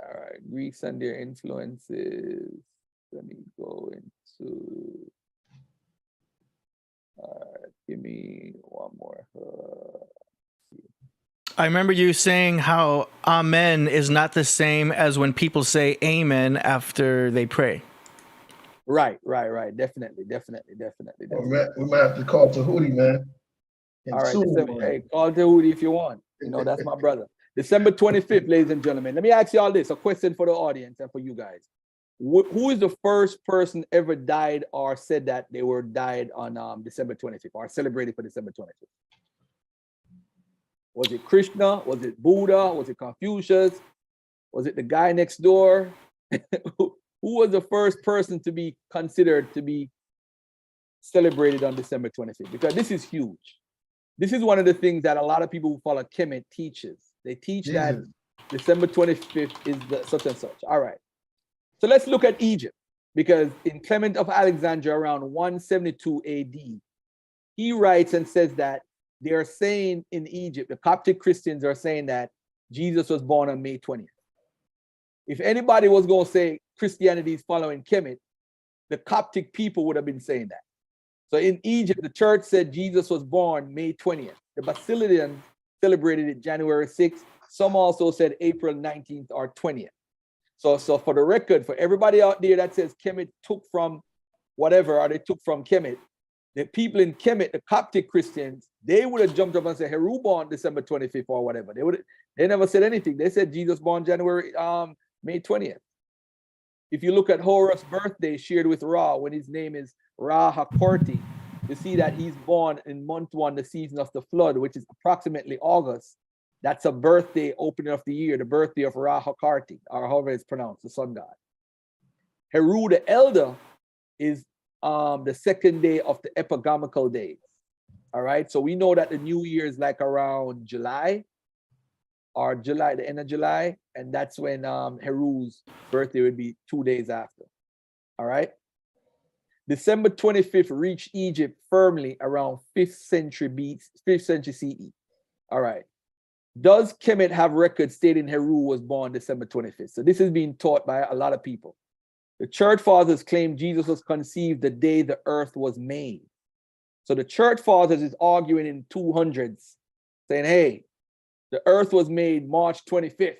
All right. Greeks and their influences. Let me go into. Give me one more. I remember you saying how Amen is not the same as when people say Amen after they pray. Right. Definitely. We might have to call Tahuti, man. All right. Hey, call Tahuti if you want. You know, that's my brother. December 25th, ladies and gentlemen. Let me ask you all this, a question for the audience and for you guys. Who is the first person ever died or said that they were died on December 25th or celebrated for December 25th? Was it Krishna? Was it Buddha? Was it Confucius? Was it the guy next door? Who was the first person to be considered to be celebrated on December 25th? Because this is huge. This is one of the things that a lot of people who follow Kemet teaches. They teach that December 25th is the such and such. All right. So let's look at Egypt, because in Clement of Alexandria around 172 AD, he writes and says that they are saying in Egypt, the Coptic Christians are saying that Jesus was born on May 20th. If anybody was going to say Christianity is following Kemet, the Coptic people would have been saying that. So in Egypt, the church said Jesus was born May 20th. The Basilians celebrated it January 6th. Some also said April 19th or 20th. So for the record, for everybody out there that says Kemet took from whatever, or they took from Kemet, the people in Kemet, the Coptic Christians, they would have jumped up and said Heru born December 25th or whatever. They never said anything. They said Jesus born May 20th. If you look at Horus' birthday shared with Ra, when his name is Ra HaKorti, you see that he's born in month 1, the season of the flood, which is approximately August. That's a birthday opening of the year, the birthday of Ra HaKorti, or however it's pronounced, the sun god. Heru the elder is the second day of the epigamical days. All right, so we know that the new year is like around July, the end of July, and that's when Heru's birthday would be 2 days after. All right. December 25th reached Egypt firmly around 5th century CE. All right. Does Kemet have records stating Heru was born December 25th? So this is being taught by a lot of people. The church fathers claim Jesus was conceived the day the earth was made. So the church fathers is arguing in 200s, saying, hey, the earth was made March 25th.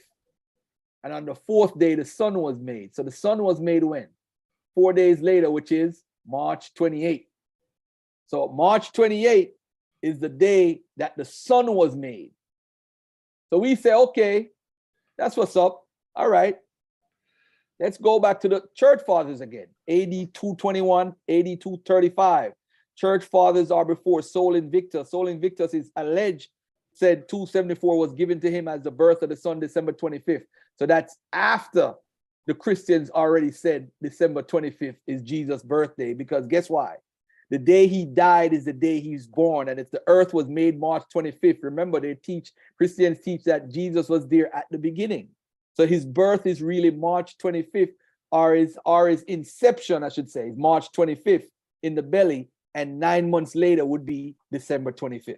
And on the 4th day, the sun was made. So the sun was made when? 4 days later, which is March 28th. So March 28th is the day that the sun was made. So we say, okay, that's what's up. All right. Let's go back to the church fathers again. AD 221, AD 235. Church fathers are before Sol Invictus. Sol Invictus is alleged, said 274 was given to him as the birth of the sun, December 25th. So that's after the Christians already said December 25th is Jesus' birthday, because guess why? The day he died is the day he's born. And if the earth was made March 25th, remember Christians teach that Jesus was there at the beginning. So his birth is really March 25th, or his inception, I should say, is March 25th in the belly, and 9 months later would be December 25th.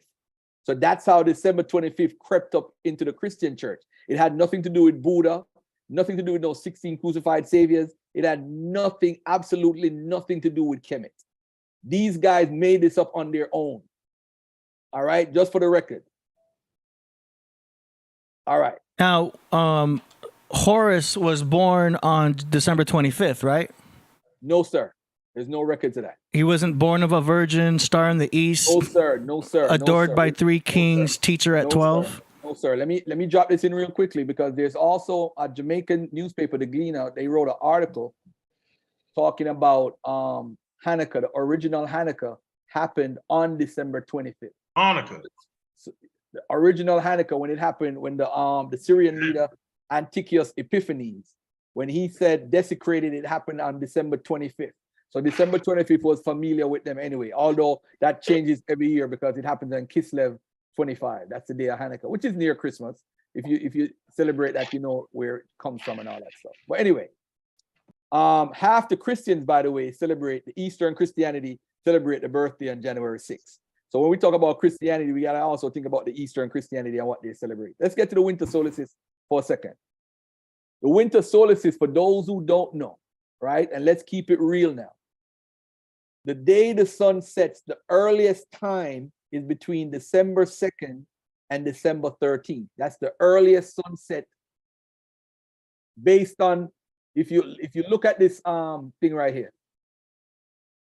So that's how December 25th crept up into the Christian church. It had nothing to do with Buddha, nothing to do with those 16 crucified saviors. It had nothing, absolutely nothing to do with Kemet. These guys made this up on their own. All right, just for the record. All right. Now, Horus was born on December 25th, right? No, sir. There's no record to that. He wasn't born of a virgin, star in the east. No, sir. No, sir. Adored no, sir. by 3 kings, teacher at 12. Sir. No, sir. Let me drop this in real quickly, because there's also a Jamaican newspaper, the Gleaner. They wrote an article talking about Hanukkah. The original Hanukkah happened on December 25th. Hanukkah. So the original Hanukkah, when it happened, when the Syrian leader Antiochus Epiphanes, when he said desecrated, it happened on December 25th. So December 25th was familiar with them anyway, although that changes every year because it happens on Kislev 25. That's the day of Hanukkah, which is near Christmas. If you celebrate that, you know where it comes from and all that stuff. But anyway, half the Christians, by the way, celebrate the Eastern Christianity, celebrate the birthday on January 6th. So when we talk about Christianity, we gotta also think about the Eastern Christianity and what they celebrate. Let's get to the winter solstice for a second. The winter solstice, for those who don't know, right? And let's keep it real now. The day the sun sets, the earliest time is between December 2nd and December 13th. That's the earliest sunset based on, if you look at this thing right here,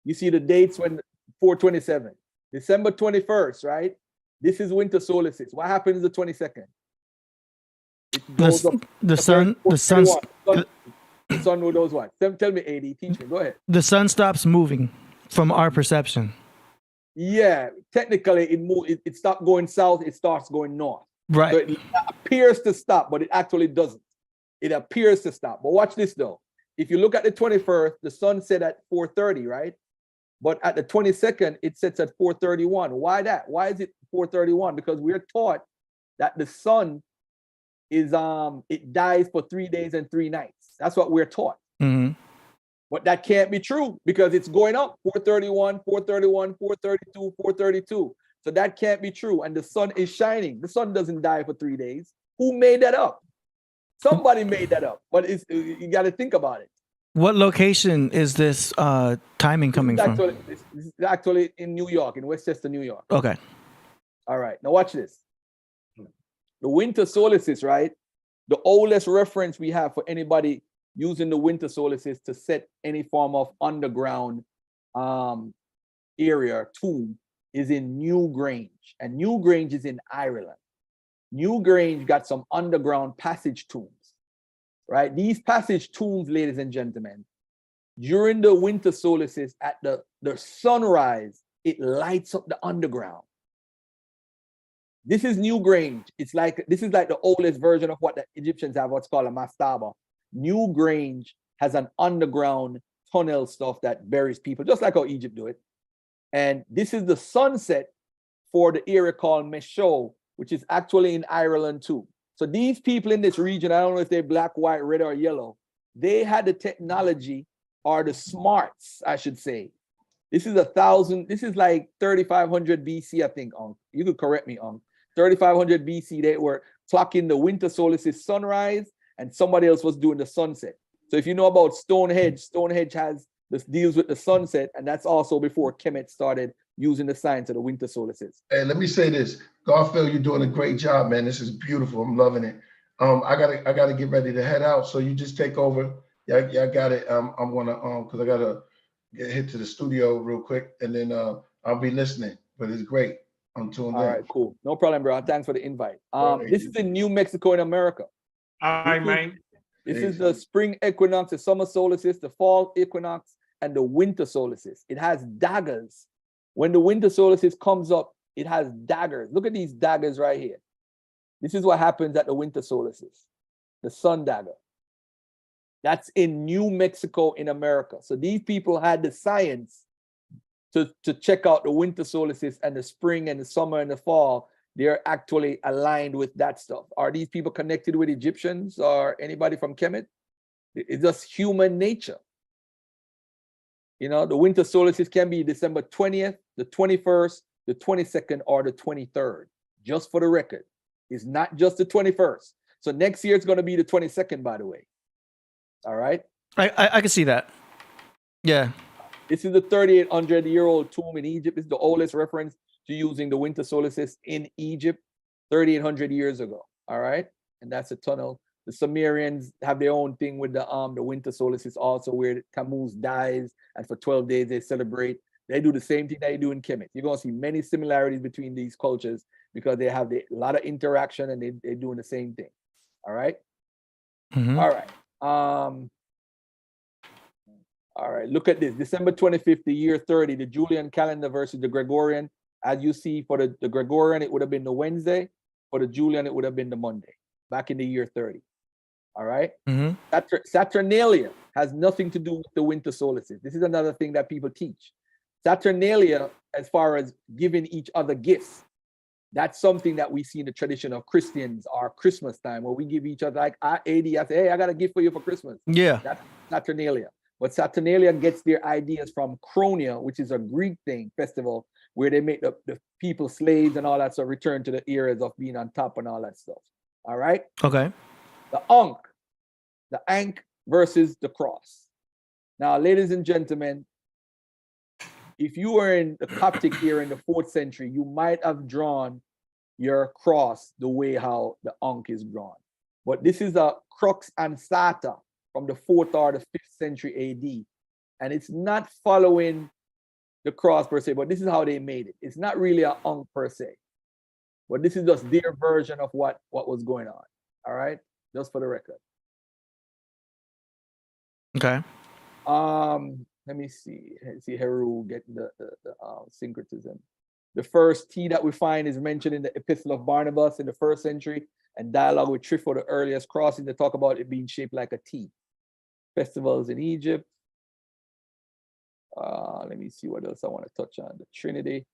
you see the dates when 427, December 21st, right? This is winter solstice. What happens the 22nd? It goes up. The sun will those what? Tell me, AD, teach me. Go ahead. The sun stops moving from our perception. Yeah, technically it stopped going south, it starts going north. Right. So it appears to stop, but it actually doesn't. It appears to stop. But watch this though. If you look at the 21st, the sun set at 4:30, right? But at the 22nd, it sets at 4:31. Why that? Why is it 4:31? Because we're taught that the sun is it dies for 3 days and 3 nights. That's what we're taught. Mm-hmm. But that can't be true because it's going up 4:31, 4:31, 4:32, 4:32. So that can't be true. And the sun is shining. The sun doesn't die for 3 days. Who made that up? Somebody made that up. But you got to think about it. What location is this timing coming from? This is actually in New York, in Westchester, New York. Okay. All right, now watch this. The winter solstice, right? The oldest reference we have for anybody using the winter solstice to set any form of underground area tomb is in Newgrange, and Newgrange is in Ireland. Newgrange got some underground passage tombs, right? These passage tombs, ladies and gentlemen, during the winter solstice at the sunrise, it lights up the underground. This is Newgrange. This is like the oldest version of what the Egyptians have, what's called a mastaba. Newgrange has an underground tunnel stuff that buries people, just like how Egypt do it. And this is the sunset for the area called Myeoshe, which is actually in Ireland too. So these people in this region, I don't know if they're black, white, red, or yellow, they had the technology, or the smarts, I should say. This is like 3500 BC, I think, Ankh. You could correct me, Ankh. 3500 BC, they were clocking the winter solstice sunrise, and somebody else was doing the sunset. So if you know about Stonehenge, Stonehenge deals with the sunset, and that's also before Kemet started using the science of the winter solstice. Hey, let me say this, Garfield, you're doing a great job, man. This is beautiful. I'm loving it. I gotta get ready to head out. So you just take over. Yeah, I got it. I'm gonna because I gotta hit to the studio real quick, and then I'll be listening. But it's great. I'm tuned in. All right, cool. No problem, bro. Thanks for the invite. This is in New Mexico in America. All right, man. This is the spring equinox, the summer solstice, the fall equinox, and the winter solstice. It has daggers. When the winter solstice comes up, it has daggers. Look at these daggers right here. This is what happens at the winter solstice, the sun dagger. That's in New Mexico in America. So these people had the science to check out the winter solstice and the spring and the summer and the fall. They're actually aligned with that stuff. Are these people connected with Egyptians or anybody from Kemet? It's just human nature. You know, the winter solstice can be December 20th, the 21st, the 22nd, or the 23rd, just for the record. It's not just the 21st. So next year it's going to be the 22nd, by the way. All right? I can see that. Yeah. This is the 3,800-year-old tomb in Egypt. It's the oldest reference to using the winter solstice in Egypt 3,800 years ago. All right? And that's a tunnel. The Sumerians have their own thing with the winter solstice also, where Tammuz dies, and for 12 days they celebrate. They do the same thing they do in Kemet. You're going to see many similarities between these cultures because they have a lot of interaction and they're doing the same thing. All right? Mm-hmm. All right. All right, look at this. December 25th, the year 30, the Julian calendar versus the Gregorian. As you see, for the Gregorian, it would have been the Wednesday. For the Julian, it would have been the Monday, back in the year 30. All right? Mm-hmm. Saturnalia has nothing to do with the winter solstice. This is another thing that people teach. Saturnalia, as far as giving each other gifts, that's something that we see in the tradition of Christians or Christmas time, where we give each other, like AD, I say, hey, I got a gift for you for Christmas. Yeah. That's Saturnalia. But Saturnalia gets their ideas from Chronia, which is a Greek festival, where they make the people slaves and all that, so return to the eras of being on top and all that stuff. All right? Okay. The Ankh versus the cross. Now, ladies and gentlemen, if you were in the Coptic era in the 4th century, you might have drawn your cross the way how the Ankh is drawn. But this is a crux ansata from the 4th or the 5th century AD. And it's not following the cross per se, but this is how they made it. It's not really an Ankh per se, but this is just their version of what was going on. All right? Just for the record. Okay. Let me see. See Heru getting the syncretism. The first T that we find is mentioned in the Epistle of Barnabas in the 1st century, and dialogue with Trypho, the earliest crossing, they talk about it being shaped like a T. Festivals in Egypt. Let me see what else I want to touch on. The Trinity.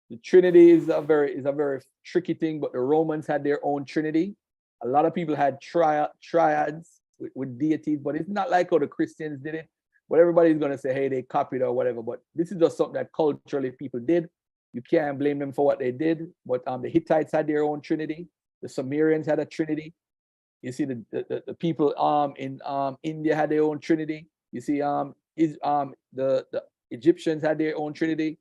The Trinity is a very tricky thing, but the Romans had their own Trinity. A lot of people had triads with deities, but it's not like how the Christians did it. But everybody's going to say, hey, they copied or whatever. But this is just something that culturally people did. You can't blame them for what they did. But the Hittites had their own Trinity. The Sumerians had a Trinity. You see the people in India had their own trinity. You see the Egyptians had their own trinity.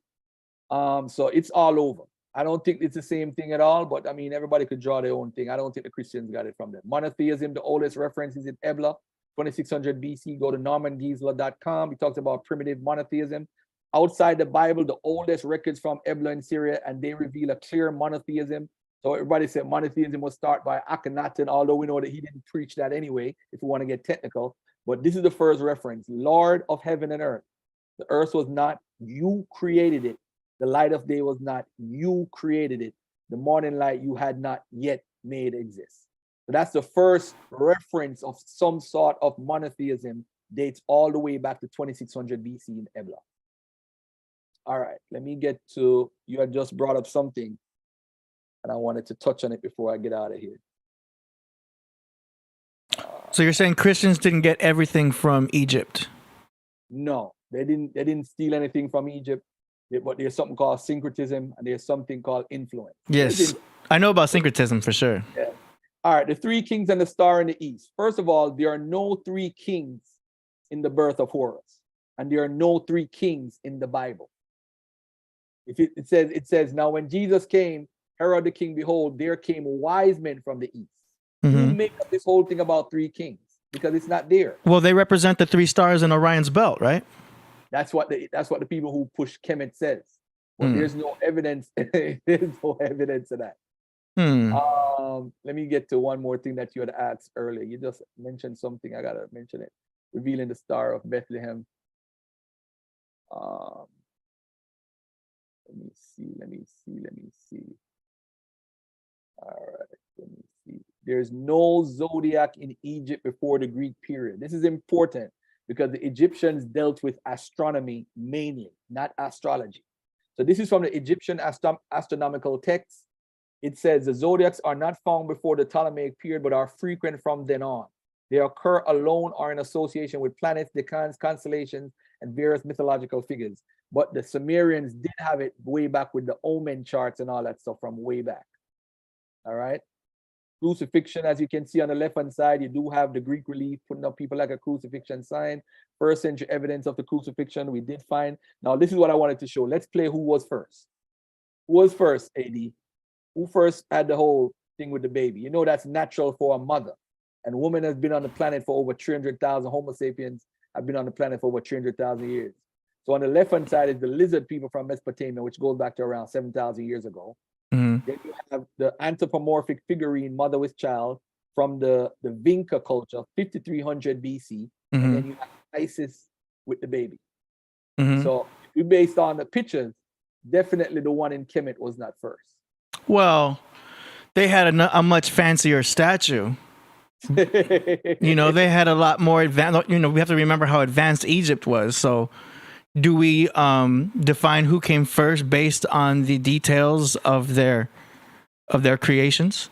So it's all over. I don't think it's the same thing at all, but I mean, everybody could draw their own thing. I don't think the Christians got it from them. Monotheism, the oldest reference is in Ebla, 2600 BC. Go to normangeisler.com. He talks about primitive monotheism. Outside the Bible, the oldest records from Ebla in Syria, and they reveal a clear monotheism. So everybody said monotheism was started by Akhenaten, although we know that he didn't preach that anyway, if we want to get technical. But this is the first reference. Lord of heaven and earth. The earth was not, you created it. The light of day was not, you created it. The morning light you had not yet made exist. So that's the first reference of some sort of monotheism, dates all the way back to 2600 BC in Ebla. All right, let me get to, you had just brought up something and I wanted to touch on it before I get out of here. So you're saying Christians didn't get everything from Egypt? No, they didn't steal anything from Egypt. But there's something called syncretism and there's something called influence. Yes, I know about syncretism for sure. Yeah. All right, the three kings and the star in the east. First of all, there are no three kings in the birth of Horus, and there are no three kings in the Bible. If it says, now when Jesus came, Herod the king, behold, there came wise men from the east. Who make up this whole thing about three kings? Because it's not there. Well, they represent the three stars in Orion's belt, right? That's what the people who push Kemet says. But there's no evidence. There's no evidence of that. Let me get to one more thing that you had asked earlier. You just mentioned something. I gotta mention it. Revealing the star of Bethlehem. Let me see. All right, let me see. There's no zodiac in Egypt before the Greek period. This is important because the Egyptians dealt with astronomy mainly, not astrology. So this is from the Egyptian astronomical text. It says the zodiacs are not found before the Ptolemaic period, but are frequent from then on. They occur alone or in association with planets, decans, constellations, and various mythological figures. But the Sumerians did have it way back with the omen charts and all that stuff from way back. All right. Crucifixion, as you can see on the left-hand side, you do have the Greek relief putting up people like a crucifixion sign. First century evidence of the crucifixion we did find. Now, this is what I wanted to show. Let's play who was first. Who was first, AD? Who first had the whole thing with the baby? You know that's natural for a mother. And woman has been on the planet for over 300,000. Homo sapiens have been on the planet for over 300,000 years. So on the left-hand side is the lizard people from Mesopotamia, which goes back to around 7,000 years ago. Then you have the anthropomorphic figurine, mother with child, from the Vinca culture, 5300 BC. And then you have Isis with the baby. So if you based on the pictures, definitely the one in Kemet was not first. Well, they had a much fancier statue. You know, they had a lot more advanced. You know, we have to remember how advanced Egypt was. So do we define who came first based on the details of their creations?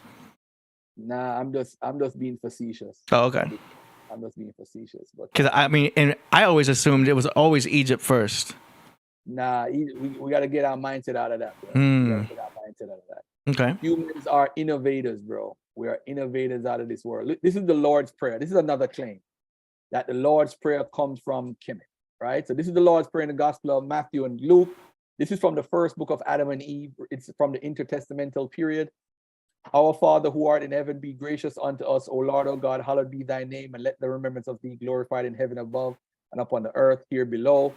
Nah, I'm just being facetious. Oh, okay. I'm just being facetious. Because I mean, and I always assumed it was always Egypt first. Nah, we got to get our mindset out of that. Bro. We got to get our mindset out of that. Okay. Humans are innovators, bro. We are innovators out of this world. This is the Lord's Prayer. This is another claim that the Lord's Prayer comes from Kemet, right? So this is the Lord's Prayer in the Gospel of Matthew and Luke. This is from the first book of Adam and Eve. It's from the intertestamental period. Our Father who art in heaven, be gracious unto us, O Lord, O God, hallowed be thy name, and let the remembrance of thee glorified in heaven above and upon the earth here below.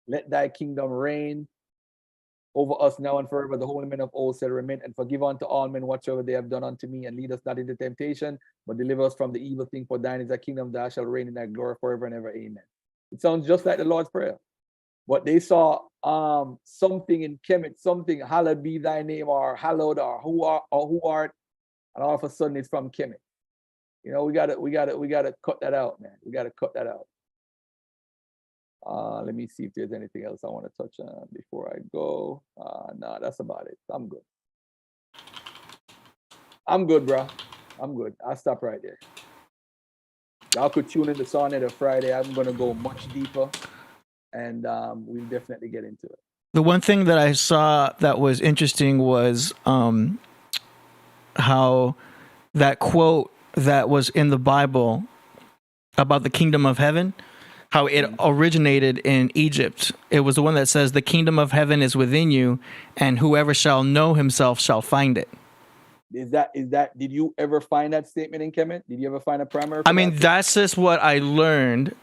Let thy kingdom reign over us now and forever. The holy men of old said, remit and forgive unto all men whatsoever they have done unto me, and lead us not into temptation, but deliver us from the evil thing. For thine is the kingdom, thou shalt reign in thy glory forever and ever. Amen. It sounds just like the Lord's Prayer. But they saw something in Kemet, something, hallowed be thy name, or hallowed, or who art, and all of a sudden it's from Kemet. You know, we gotta cut that out, man. We gotta cut that out. Let me see if there's anything else I want to touch on before I go. No, that's about it. I'm good, bro. I'm good. I'll stop right there. Y'all could tune in to Sonnet or Friday. I'm gonna go much deeper, and we'll definitely get into it. The one thing that I saw that was interesting was how that quote that was in the Bible about the kingdom of heaven, how it originated in Egypt. It was the one that says, "The kingdom of heaven is within you, and whoever shall know himself shall find it." Is that did you ever find that statement in Kemet? Did you ever find a primary? I mean, that's just what I learned.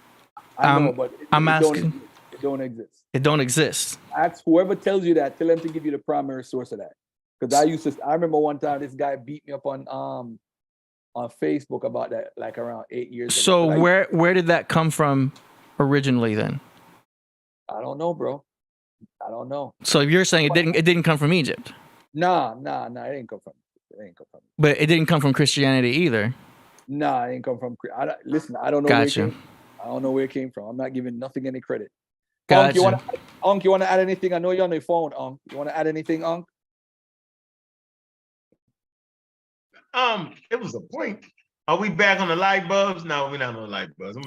I know, but I'm it asking. it don't exist. It don't exist. Ask whoever tells you that, tell them to give you the primary source of that. Because I remember one time this guy beat me up on Facebook about that, like around 8 years ago. So where did that come from originally then? I don't know, bro. I don't know. So you're saying it didn't come from Egypt? Nah, it didn't come from. But it didn't come from Christianity either. Nah, it didn't come from. Listen, I don't know. Gotcha. I don't know where it came from. I'm not giving nothing any credit. Gotcha. Ankh, you want to add anything? I know you're on the phone, Ankh. You want to add anything, Ankh? It was a point. Are we back on the light bulbs? No, we're not on the light bulbs.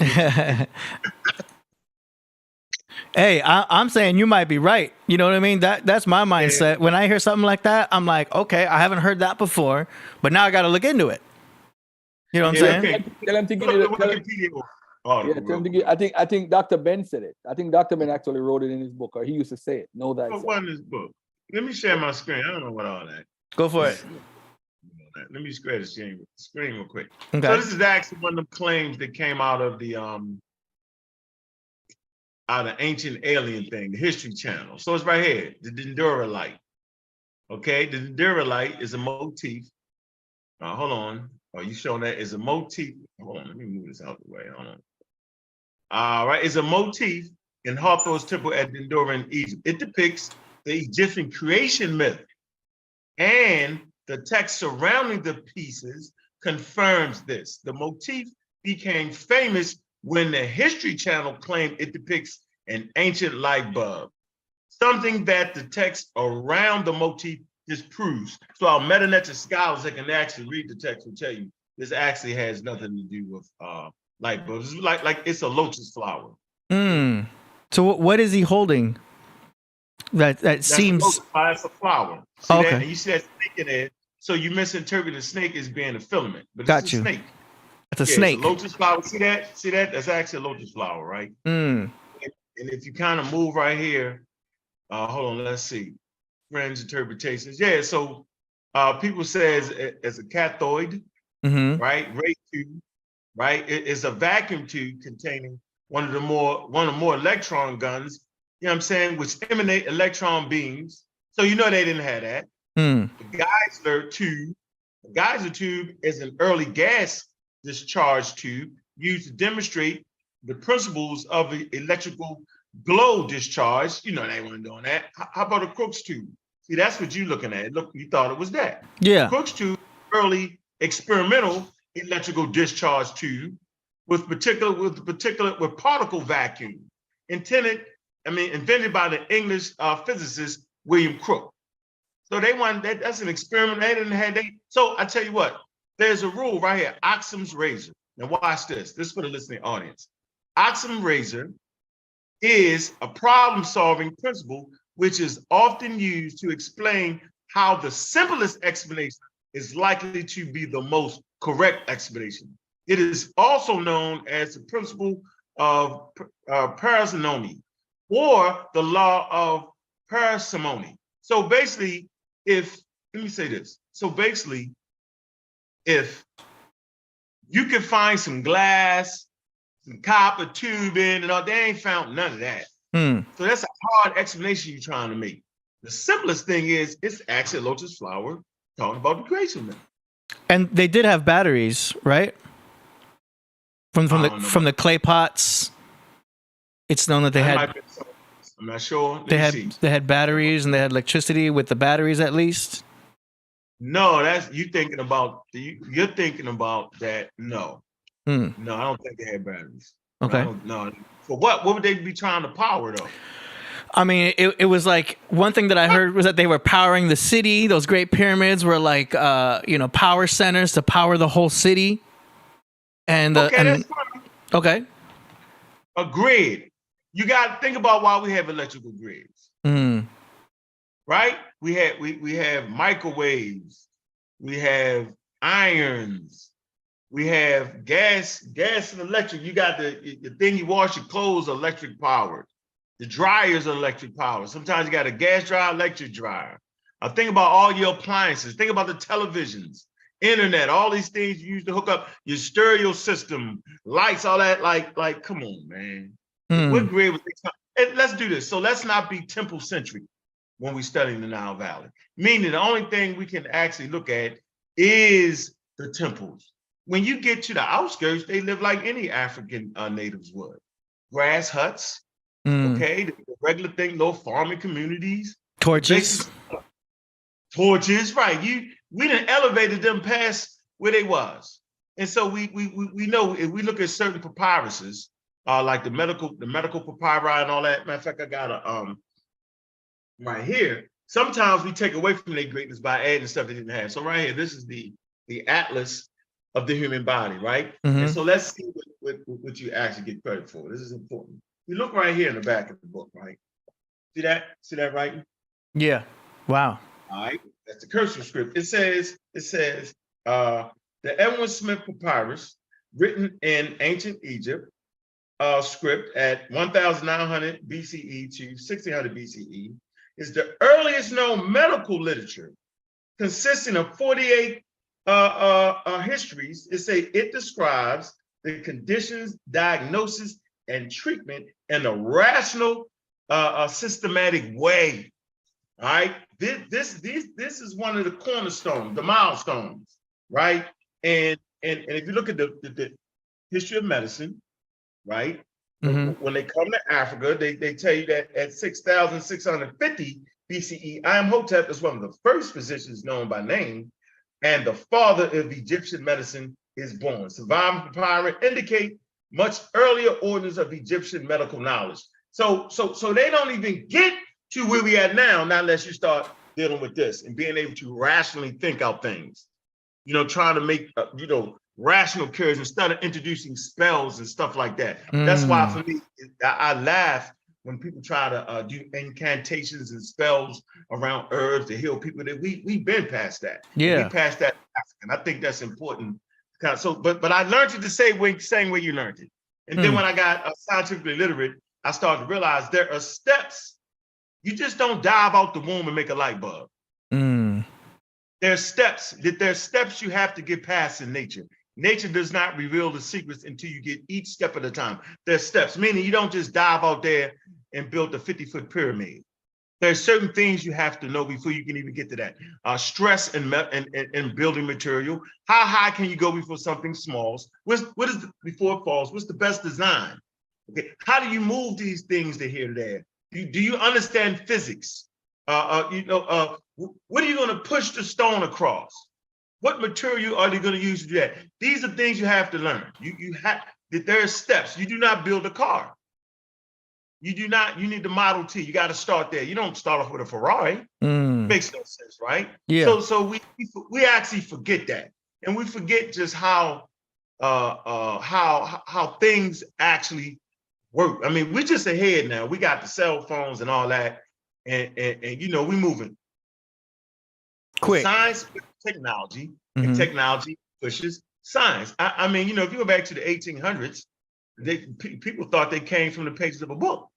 Hey, I'm saying you might be right. You know what I mean? That's my mindset. When I hear something like that, I'm like, okay, I haven't heard that before, but now I got to look into it. You know what I'm saying? Okay. Tell him to give you the I think Dr. Ben said it. I think Dr. Ben actually wrote it in his book, or he used to say it. Know that. What in his book? Let me share my screen. I don't know what all that. Go for it. Let me share the screen real quick. Okay. So this is actually one of the claims that came out of the Ancient Alien thing, the History Channel. So it's right here, the Dendera light. Okay, the Dendera light is a motif. Hold on. Oh, you showing that is a motif? Hold on, let me move this out the way. Hold on. All right, it's a motif in Hathor's temple at Dendera in Egypt. It depicts the Egyptian creation myth, and the text surrounding the pieces confirms this. The motif became famous when the History Channel claimed it depicts an ancient light bulb, something that the text around the motif disproves. So our meta-nature scholars that can actually read the text will tell you this actually has nothing to do with light bulbs. It's like it's a lotus flower. So what is he holding? That seems. It's a flower. See okay. that? And you see that snake in there. So you misinterpret the snake as being a filament, but Got it's you. a snake. It's a snake. It's a lotus flower. See that? See that? That's actually a lotus flower, right? And if you kind of move right here, hold on, let's see. Friends' interpretations. Yeah, so people say as a cathode, right? Ray tube, right? It is a vacuum tube containing one or more electron guns, you know what I'm saying, which emanate electron beams. So you know they didn't have that. The geyser tube is an early gas discharge tube used to demonstrate the principles of electrical glow discharge. You know they weren't doing that. How about a Crookes tube? See, that's what you're looking at. Look, you thought it was that. Yeah. Crookes tube, early experimental electrical discharge tube with particle vacuum, invented by the English physicist William Crookes. So they wanted that. That's an experiment. They didn't have they. So I tell you what, there's a rule right here. Occam's razor. Now watch this. This is for the listening audience. Occam's razor is a problem-solving principle which is often used to explain how the simplest explanation is likely to be the most correct explanation. It is also known as the principle of parsimony or the law of parsimony. So basically, if you can find some glass, some copper tubing, and all, they ain't found none of that. So that's a hard explanation you're trying to make. The simplest thing is it's actually a lotus flower talking about the creation myth. And they did have batteries, right? From the clay pots. It's known that they had. I'm not sure. They had batteries and they had electricity with the batteries at least. No, you're thinking about that. No, no, I don't think they had batteries. Okay. No. For what? What would they be trying to power though? I mean, it was like one thing that I heard was that they were powering the city. Those great pyramids were like power centers to power the whole city. And okay. A grid. You got to think about why we have electrical grids. Right? We have microwaves. We have irons. We have gas and electric. You got the thing you wash your clothes, electric powered. The dryers are electric powered. Sometimes you got a gas dryer, electric dryer. Think about all your appliances. Think about the televisions, internet, all these things you use to hook up your stereo system, lights, all that. Like, come on, man. What grade was they? And let's do this. So let's not be temple centric when we study the Nile Valley. Meaning the only thing we can actually look at is the temples. When you get to the outskirts, they live like any African natives would. Grass huts, okay, the regular thing, no farming communities. Torches. Torches, right. We done elevated them past where they was. And so we know if we look at certain papyruses, like the medical papyri and all that. Matter of fact, I got a right here. Sometimes we take away from their greatness by adding stuff they didn't have. So right here, this is the atlas of the human body, right? And so let's see what you actually get credit for. This is important. You look right here in the back of the book, right? See that? See that writing? Yeah. Wow. All right. That's the cursive script. It says the Edwin Smith papyrus, written in ancient Egypt, script at 1900 BCE to 1600 BCE, is the earliest known medical literature, consisting of 48 histories. It describes the conditions, diagnosis, and treatment in a rational, systematic way. All right, this is one of the cornerstones, the milestones, right? And if you look at the history of medicine, right? When they come to Africa, they tell you that at 6,650 BCE, Imhotep is one of the first physicians known by name, and the father of Egyptian medicine is born. Surviving papyri indicate much earlier orders of Egyptian medical knowledge. So they don't even get to where we at now, not unless you start dealing with this and being able to rationally think out things. Trying to make rational cures instead of introducing spells and stuff like that. That's why for me, I laugh when people try to do incantations and spells around herbs to heal people. That we've been past that. Yeah, we passed that, and I think that's important. So, but I learned it the same way you learned it. And then when I got scientifically literate, I started to realize there are steps. You just don't dive out the womb and make a light bulb. There's steps you have to get past in nature. Nature does not reveal the secrets until you get each step at a time. There's steps, meaning you don't just dive out there and build a 50-foot pyramid. There's certain things you have to know before you can even get to that. Stress and building material. How high can you go before something falls? Before it falls? What's the best design? Okay, how do you move these things to here to there? Do you understand physics? What are you going to push the stone across? What material are they going to use to do that? These are things you have to learn. You have that there are steps. You do not build a car. You need the Model T. You got to start there. You don't start off with a Ferrari. Makes no sense, right? Yeah. So we actually forget that. And we forget just how things actually work. I mean, we're just ahead now. We got the cell phones and all that. And we moving quick. Science with technology, and technology pushes science. I mean, if you go back to the 1800s, people thought they came from the pages of a book.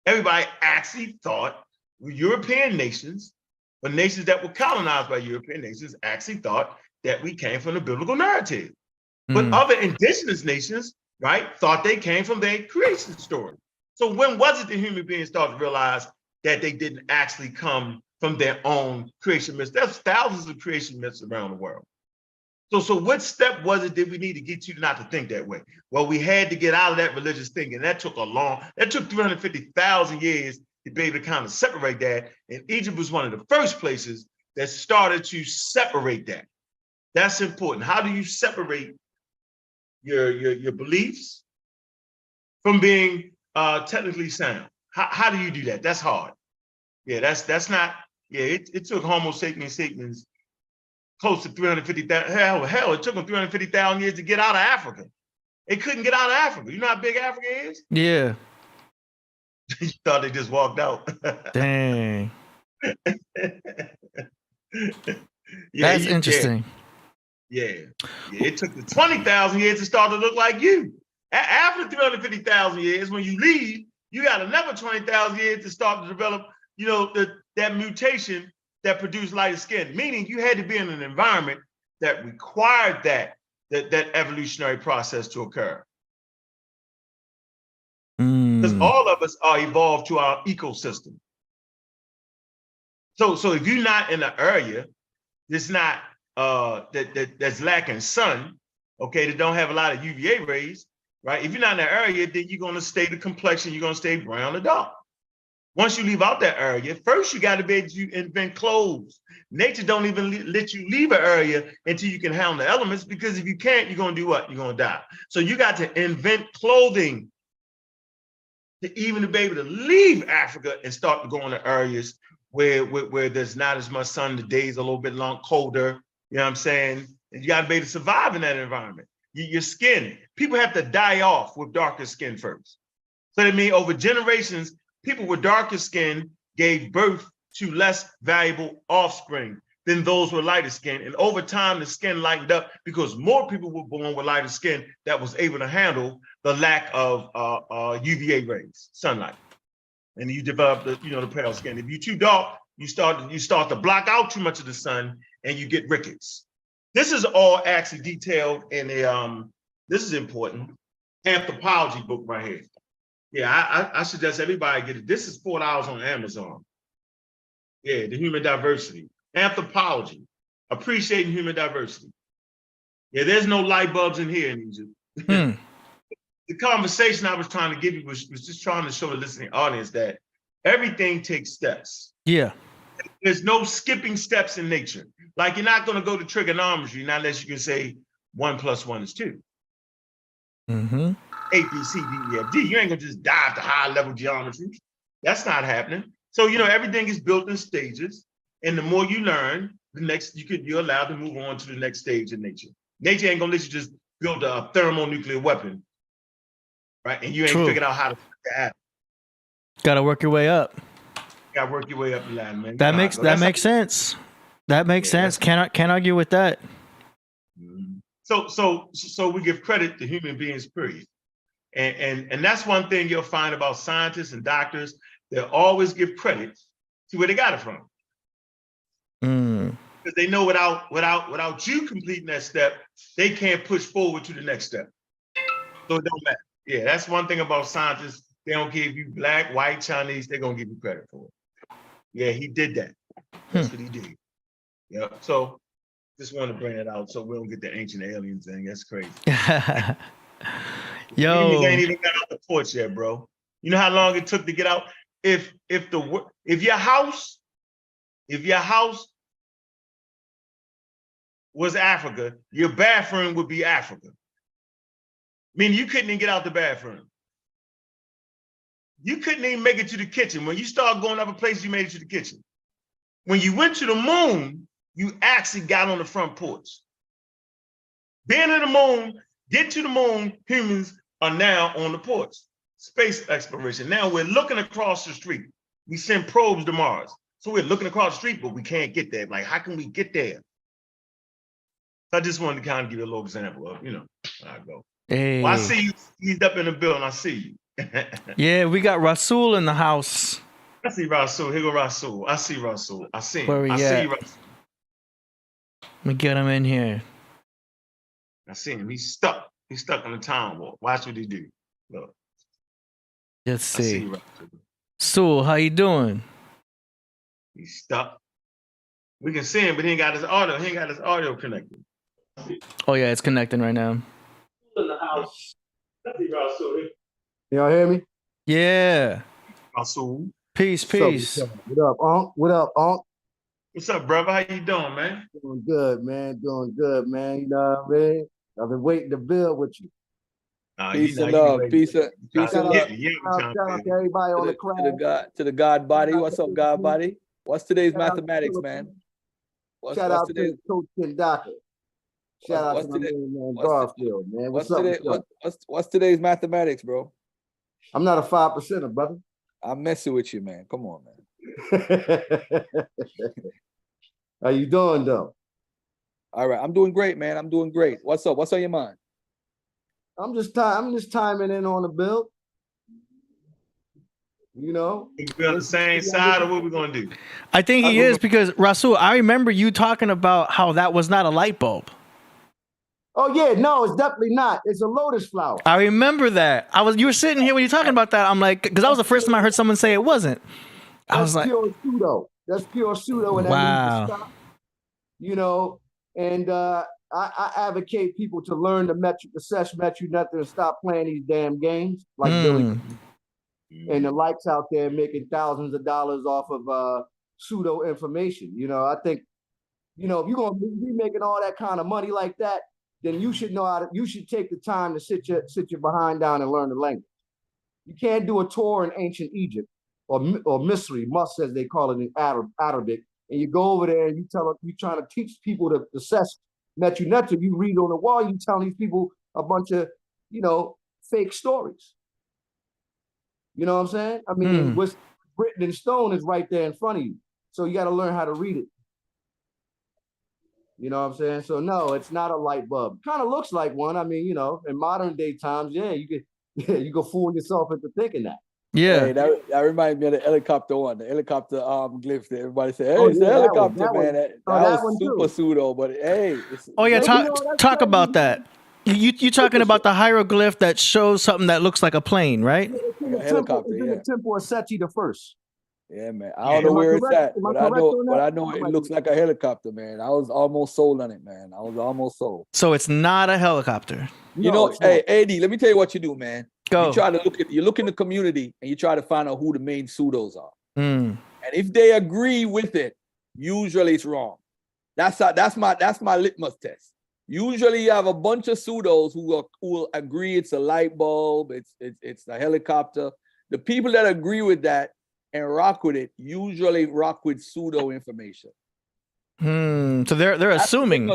Everybody actually thought European nations, but nations that were colonized by European nations, actually thought that we came from the biblical narrative. But other indigenous nations, right, thought they came from their creation story. So when was it that human beings started to realize that they didn't actually come from their own creation myths? There's thousands of creation myths around the world. So what step was it that we need to get you not to think that way? Well, we had to get out of that religious thinking. That took 350,000 years to be able to kind of separate that. And Egypt was one of the first places that started to separate that. That's important. How do you separate your beliefs from being technically sound? How do you do that? That's hard. Yeah, that's not, it took Homo sapiens close to 350,000, hell, it took them 350,000 years to get out of Africa. They couldn't get out of Africa. You know how big Africa is? Yeah. You thought they just walked out. Dang. That's interesting. Yeah. It took the 20,000 years to start to look like you. After 350,000 years, when you leave, you got another 20,000 years to start to develop, that mutation that produced lighter skin. Meaning you had to be in an environment that required that evolutionary process to occur. Because all of us are evolved to our ecosystem. So if you're not in an area that's not that's lacking sun, okay, that don't have a lot of UVA rays, right? If you're not in that area, then you're going to stay the complexion, you're going to stay brown or dark. Once you leave out that area, first you got to be able to invent clothes. Nature don't even let you leave an area until you can handle the elements, because if you can't, you're going to do what? You're going to die. So you got to invent clothing to even be able to leave Africa and start to go into areas where there's not as much sun, the days are a little bit colder, you know what I'm saying? And you got to be able to survive in that environment. Your skin, people have to die off with darker skin first. So that means over generations, people with darker skin gave birth to less valuable offspring than those with lighter skin. And over time, the skin lightened up because more people were born with lighter skin that was able to handle the lack of UVA rays, sunlight. And you develop the pale skin. If you're too dark, you start to block out too much of the sun and you get rickets. This is all actually detailed in this is important, anthropology book right here. Yeah, I suggest everybody get it. This is $4 on Amazon. Yeah, the human diversity. Anthropology, appreciating human diversity. Yeah, there's no light bulbs in here in Egypt. The conversation I was trying to give you was just trying to show the listening audience that everything takes steps. Yeah. There's no skipping steps in nature. Like you're not going to go to trigonometry not unless you can say 1 + 1 is 2. A, B, C, D, E, F, D. You ain't gonna just dive to high level geometry. That's not happening. So everything is built in stages, and the more you learn, you're allowed to move on to the next stage in nature. Nature ain't gonna let you just build a thermonuclear weapon, right? And you ain't figured out how to happen. Gotta work your way up. Gotta work your way up the ladder, man. That makes sense. That makes sense. Can't argue with that. So we give credit to human beings, period. And that's one thing you'll find about scientists and doctors. They'll always give credit to where they got it from. Because they know without you completing that step, they can't push forward to the next step. So it don't matter. Yeah, that's one thing about scientists. They don't give you black, white, Chinese. They're going to give you credit for it. Yeah, he did that. That's what he did. Yeah, so just want to bring it out so we don't get the ancient alien thing. That's crazy. Yo, Humans ain't even got out the porch yet, bro. You know how long it took to get out? If your house was Africa, your bathroom would be Africa. Meaning you couldn't even get out the bathroom. You couldn't even make it to the kitchen. When you start going other places, you made it to the kitchen. When you went to the moon, you actually got on the front porch. Being in the moon, get to the moon, humans are now on the porch. Space exploration. Now we're looking across the street. We send probes to Mars. So we're looking across the street, but we can't get there. Like, how can we get there? I just wanted to kind of give you a little example of, how I go. Hey. Well, I see you eased up in the building. I see you. Yeah, we got Rasul in the house. I see Rasul. Here go Rasul. I see Rasul. I see him. Where we I at? see Rasul. Let me get him in here. I see him. He's stuck. He's stuck on the town wall. Watch what he do. Look. Let's I see. see Rasul. Sul, how you doing? He's stuck. We can see him, but he ain't got his audio. He ain't got his audio connected. Oh yeah, it's connecting right now. In the house. I see Rasul. Y'all hear me? Yeah. Rasul. Peace. What up, Ankh? What up, Ankh? What's up, brother? How you doing, man? Doing good, man. Doing good, man. You know what I mean? I've been waiting to build with you. Peace and love. Peace and love. Shout out to everybody on the class. To the God body. What's up, God body? What's today's Shout out to mathematics, Killah man? Shout out to Coach Kendaka. Shout out to my man Garfield, man. What's up? What's today's mathematics, bro? I'm not a 5%er, brother. I'm messing with you, man. Come on, man. How you doing, though? All right, I'm doing great, man. I'm doing great. What's up? What's on your mind? I'm just timing in on the build. You know, We on the same side, or what we gonna do? I think he is because Rasul, I remember you talking about how that was not a light bulb. Oh yeah, no, it's definitely not. It's a lotus flower. I remember that. You were sitting here when you're talking about that. I'm like, because that was the first time I heard someone say it wasn't. I was like, pure pseudo. That's pure pseudo, and that needs to stop. You know, and I advocate people to learn the sesh metric method and stop playing these damn games like Billy and the likes out there making thousands of dollars off of pseudo information. You know, I think, you know, if you're gonna be making all that kind of money like that, then you should know how to. You should take the time to sit your behind down and learn the language. You can't do a tour in ancient Egypt or Misri, as they call it in Arabic, and you go over there and you trying to teach people the sesh metric method. You read on the wall, you telling these people a bunch of, you know, fake stories. You know what I'm saying? I mean, what's written in stone is right there in front of you. So you got to learn how to read it. You know what I'm saying? So no, it's not a light bulb. Kind of looks like one. I mean, you know, in modern day times, yeah, you can fool yourself into thinking that. Yeah. Hey, that reminds me of the helicopter one, the helicopter glyph that everybody said, hey, it's the helicopter, man. That was super pseudo, but hey. Talk about that. You talking about the hieroglyph that shows something that looks like a plane, right? It's a helicopter, in the temple of Seti the First. Yeah, man. I don't know where it's at, but I know it looks like a helicopter, man. I was almost sold on it, man. I was almost sold. So it's not a helicopter. You know, hey, AD, let me tell you what you do, man. Go. You look in the community and you try to find out who the main pseudos are. And if they agree with it, usually it's wrong. That's my litmus test. Usually you have a bunch of pseudos who will agree it's a light bulb, it's a helicopter. The people that agree with that and rock with it usually rock with pseudo information. So they're assuming.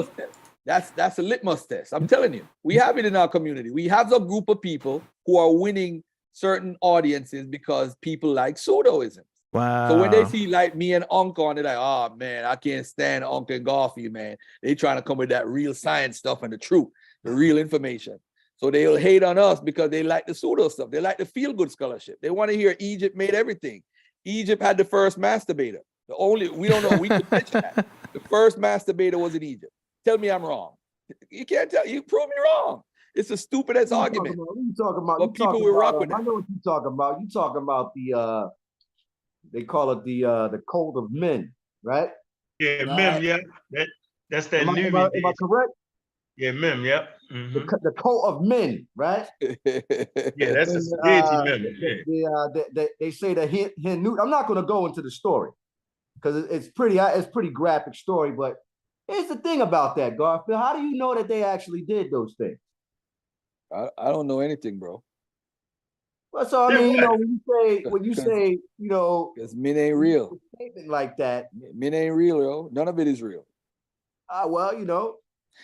That's a litmus test. I'm telling you, we have it in our community. We have a group of people who are winning certain audiences because people like pseudoisms. Wow. So when they see like me and Ankh on, they're like, oh man, I can't stand Ankh and Garfield, man. They trying to come with that real science stuff and the truth, the real information. So they'll hate on us because they like the pseudo stuff. They like the feel-good scholarship. They want to hear Egypt made everything. Egypt had the first masturbator. We don't know, we can mention that. The first masturbator was in Egypt. Tell me I'm wrong. You can't tell, you prove me wrong. It's the stupidest argument. What are you talking about? But people will rock with that. I know what you're talking about. You're talking about the they call it the code of men, right? Yeah, Mem, yeah. That's that new. Am I correct? Yeah, Mem, yeah. The code of men, right? Yeah, that's a spiritual Mem. They say that Hindu. I'm not going to go into the story because it's pretty graphic story. But here's the thing about that, Garfield. How do you know that they actually did those things? I don't know anything, bro. Well, so I mean, you know, when you say, you know, because men ain't real. A statement like that. Men ain't real, yo. None of it is real. Well, you know.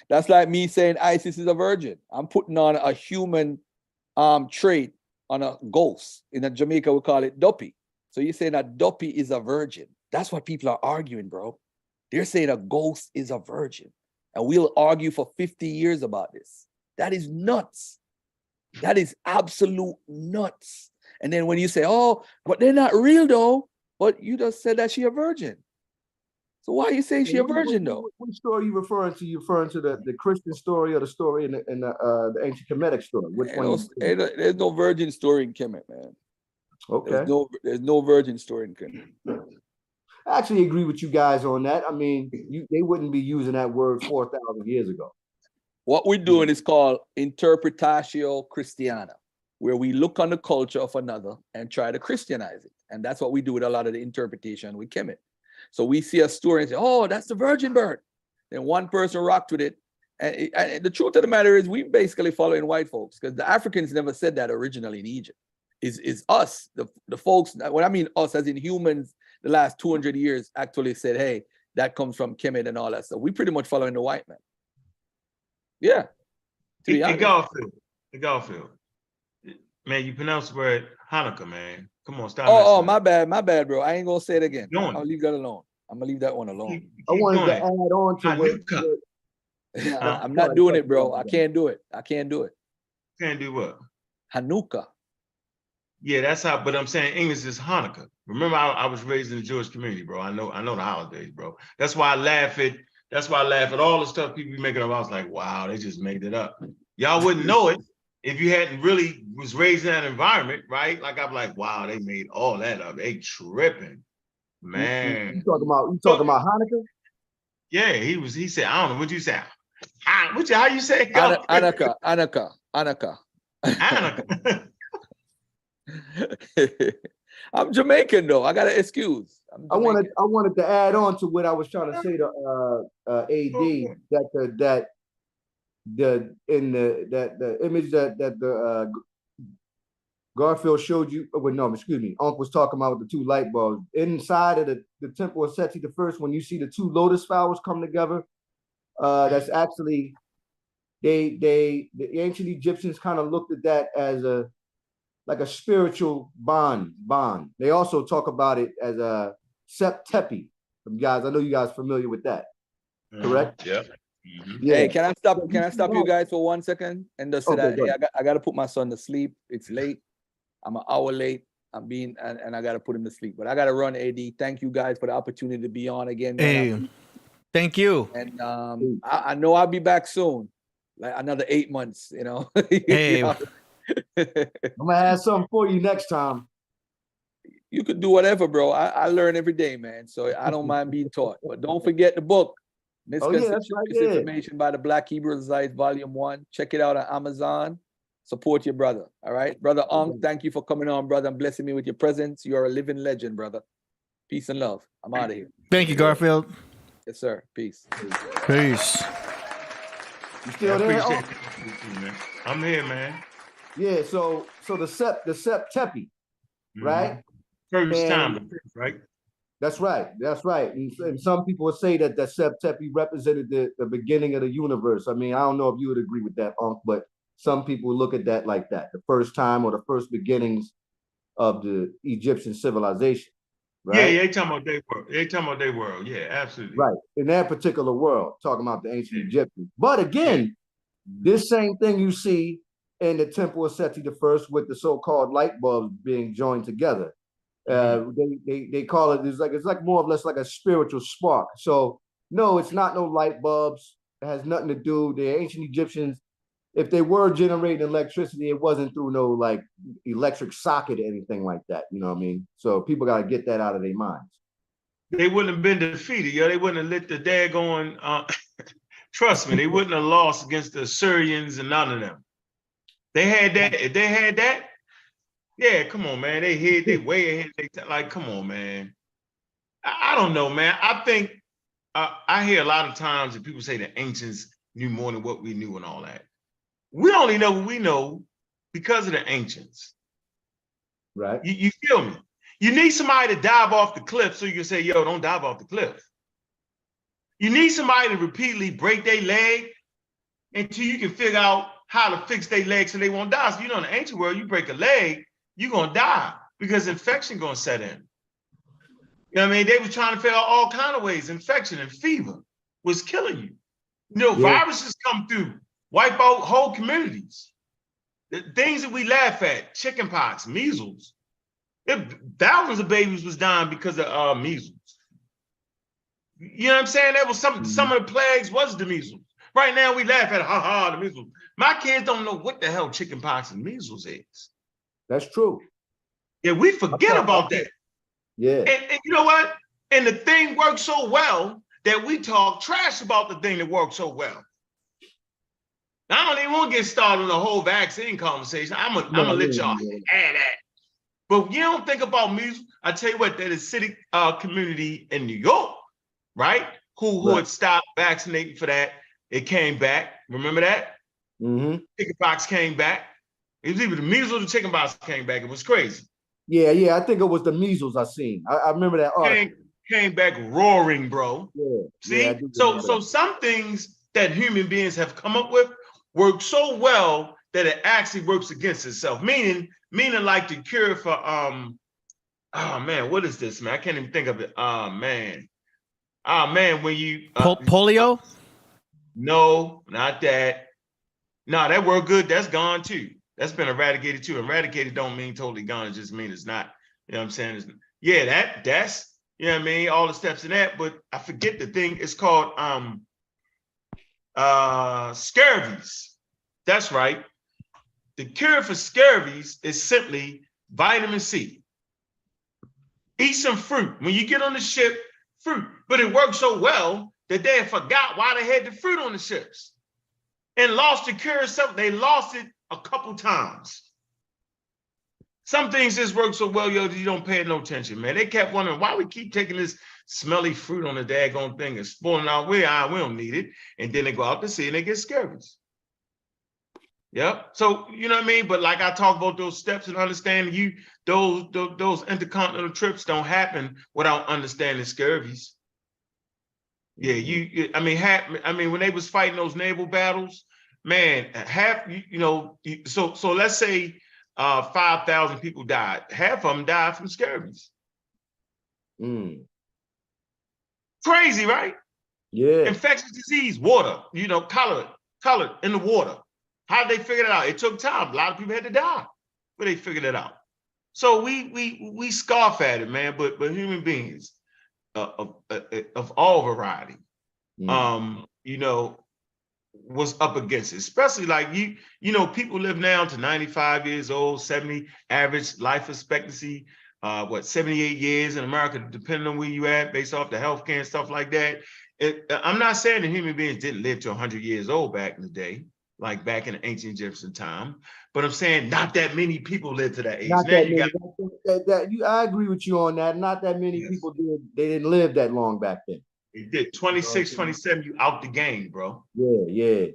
That's like me saying ISIS is a virgin. I'm putting on a human trait on a ghost. In Jamaica, we call it duppy. So you're saying a duppy is a virgin. That's what people are arguing, bro. They're saying a ghost is a virgin. And we'll argue for 50 years about this. That is nuts. That is absolute nuts. And then when you say, oh, but they're not real though, but you just said that she a virgin. So why are you saying she a virgin though? What story are you referring to? You referring to the Christian story or the story in the ancient Kemetic story? Which one? There's no virgin story in Kemet, man. Okay. There's no virgin story in Kemet. I actually agree with you guys on that. I mean, they wouldn't be using that word 4,000 years ago. What we're doing is called interpretatio Christiana, where we look on the culture of another and try to Christianize it. And that's what we do with a lot of the interpretation with Kemet. So we see a story and say, oh, that's the virgin birth. Then one person rocked with it. And the truth of the matter is we basically following white folks because the Africans never said that originally in Egypt. Is us, the folks, when I mean us as in humans, the last 200 years actually said, hey, that comes from Kemet and all that stuff. We pretty much following the white man. Yeah. The Garfield. Man, you pronounce the word Hanukkah, man. Come on, stop. Oh, my bad, bro. I ain't gonna say it again. I'll leave that alone. I'm gonna leave that one alone. I wanted to add on to what I'm not doing it, bro. I can't do it. Can't do what? Hanukkah. Yeah, that's how. But I'm saying English is Hanukkah. Remember, I was raised in the Jewish community, bro. I know the holidays, bro. That's why I laugh at all the stuff people be making up. I was like, wow, they just made it up. Y'all wouldn't know it if you hadn't really was raised in that environment, right? Like I'm like, wow, they made all that up. They tripping, man. You talking about Hanukkah? Yeah, he said, I don't know what you say. How you say it? Hanukkah. I'm Jamaican though. I got an excuse. I wanted to add on to what I was trying to say to AD that the image that the Garfield showed you. Well, no, excuse me. Ankh was talking about with the two light bulbs inside of the temple of Seti the First. When you see the two lotus flowers come together, that's actually the ancient Egyptians kind of looked at that as like a spiritual bond. They also talk about it as a Sep Tepi. Guys, I know you guys are familiar with that. Correct? Yeah. Yeah. Hey, can I stop you guys for 1 second and just say that I got to put my son to sleep. It's late. I'm an hour late. And I got to put him to sleep. But I got to run, AD. Thank you guys for the opportunity to be on again. Hey, thank you. And I know I'll be back soon, like another 8 months. You know. Hey, I'm gonna have something for you next time. You could do whatever, bro. I learn every day, man. So I don't mind being taught. But don't forget the book. Misinformation by the Black Hebrew Israelites, Volume 1. Check it out on Amazon. Support your brother. All right, brother Ankh, thank you for coming on, brother, and blessing me with your presence. You are a living legend, brother. Peace and love. I'm out of here. Thank you, Garfield. Yes, sir. Peace. Peace. You still there? I'm here, man. Yeah. So the Sep Tepi, right? First time, right? That's right. And some people would say that Sep Tepi represented the beginning of the universe. I mean, I don't know if you would agree with that, Ankh, but some people look at that like that, the first time or the first beginnings of the Egyptian civilization. Right? Yeah, they talking about their world. Yeah, absolutely. Right. In that particular world, talking about the ancient Egyptians. But again, this same thing you see in the Temple of Seti the First with the so-called light bulbs being joined together. They call it, it's like more or less like a spiritual spark. So no, it's not no light bulbs. It has nothing to do. The ancient Egyptians, if they were generating electricity, it wasn't through no like electric socket or anything like that. You know what I mean? So people got to get that out of their minds. They wouldn't have been defeated, yo. They wouldn't have lit the daggone, trust me, they wouldn't have lost against the Assyrians and none of them. They had that. If they had that, yeah, come on, man. They way ahead. Like, come on, man. I don't know, man. I think I hear a lot of times that people say the ancients knew more than what we knew and all that. We only know what we know because of the ancients. Right. You feel me? You need somebody to dive off the cliff so you can say, yo, don't dive off the cliff. You need somebody to repeatedly break their leg until you can figure out how to fix their leg so they won't die. So you know, in the ancient world, you break a leg, you're gonna die because infection gonna set in. You know what I mean? They were trying to figure out all kind of ways. Infection and fever was killing you. You know, viruses come through, wipe out whole communities. The things that we laugh at, chickenpox, measles. Thousands of babies was dying because of measles. You know what I'm saying? That was some of the plagues was the measles. Right now we laugh at the measles. My kids don't know what the hell chickenpox and measles is. That's true. Yeah, we forget about that. Yeah. And you know what? And the thing works so well that we talk trash about the thing that works so well. I don't even want to get started on the whole vaccine conversation. I'm gonna let y'all add that. But you don't think about measles. I tell you what, that is city community in New York, right? Who had stopped vaccinating for that. It came back. Remember that? Mm-hmm. Chickenpox came back. It was either the measles or the chickenpox came back. It was crazy. Yeah. I think it was the measles I seen. I remember that article. Came back roaring, bro. Yeah. See? Yeah, so some things that human beings have come up with work so well that it actually works against itself. Meaning like the cure for oh man, what is this, man? I can't even think of it. Oh man, when you polio? No, not that. No, that word good, that's gone too. That's been eradicated too. Eradicated don't mean totally gone, it just means it's not, you know what I'm saying? Yeah, that's, you know what I mean, all the steps in that, but I forget the thing, it's called scabies. That's right. The cure for scabies is simply vitamin C. Eat some fruit. When you get on the ship, fruit. But it worked so well that they forgot why they had the fruit on the ships and lost the cure. Something they lost it a couple times. Some things just work so well, yo, that you don't pay no attention, man. They kept wondering why we keep taking this smelly fruit on the daggone thing and spoiling our way. We don't need it. And then they go out to sea and they get scabies. Yep. So, you know what I mean? But like I talk about those steps and understanding those intercontinental trips don't happen without understanding scabies. Yeah, I mean, when they was fighting those naval battles, man, so let's say 5,000 people died. Half of them died from scabies. Crazy, right? Yeah. Infectious disease, water, colored in the water. How did they figure it out? It took time. A lot of people had to die, but they figured it out. So we scoff at it, man. But human beings of all variety, was up against it. Especially like people live now to 95 years old, 70 average life expectancy. 78 years in America, depending on where you at, based off the healthcare and stuff like that. I'm not saying that human beings didn't live to 100 years old back in the day, like back in the ancient Egyptian time, but I'm saying not that many people live to that age. Not that many. I agree with you on that. Not that many people did. They didn't live that long back then. They did. 26, 27, you out the game, bro. Yeah.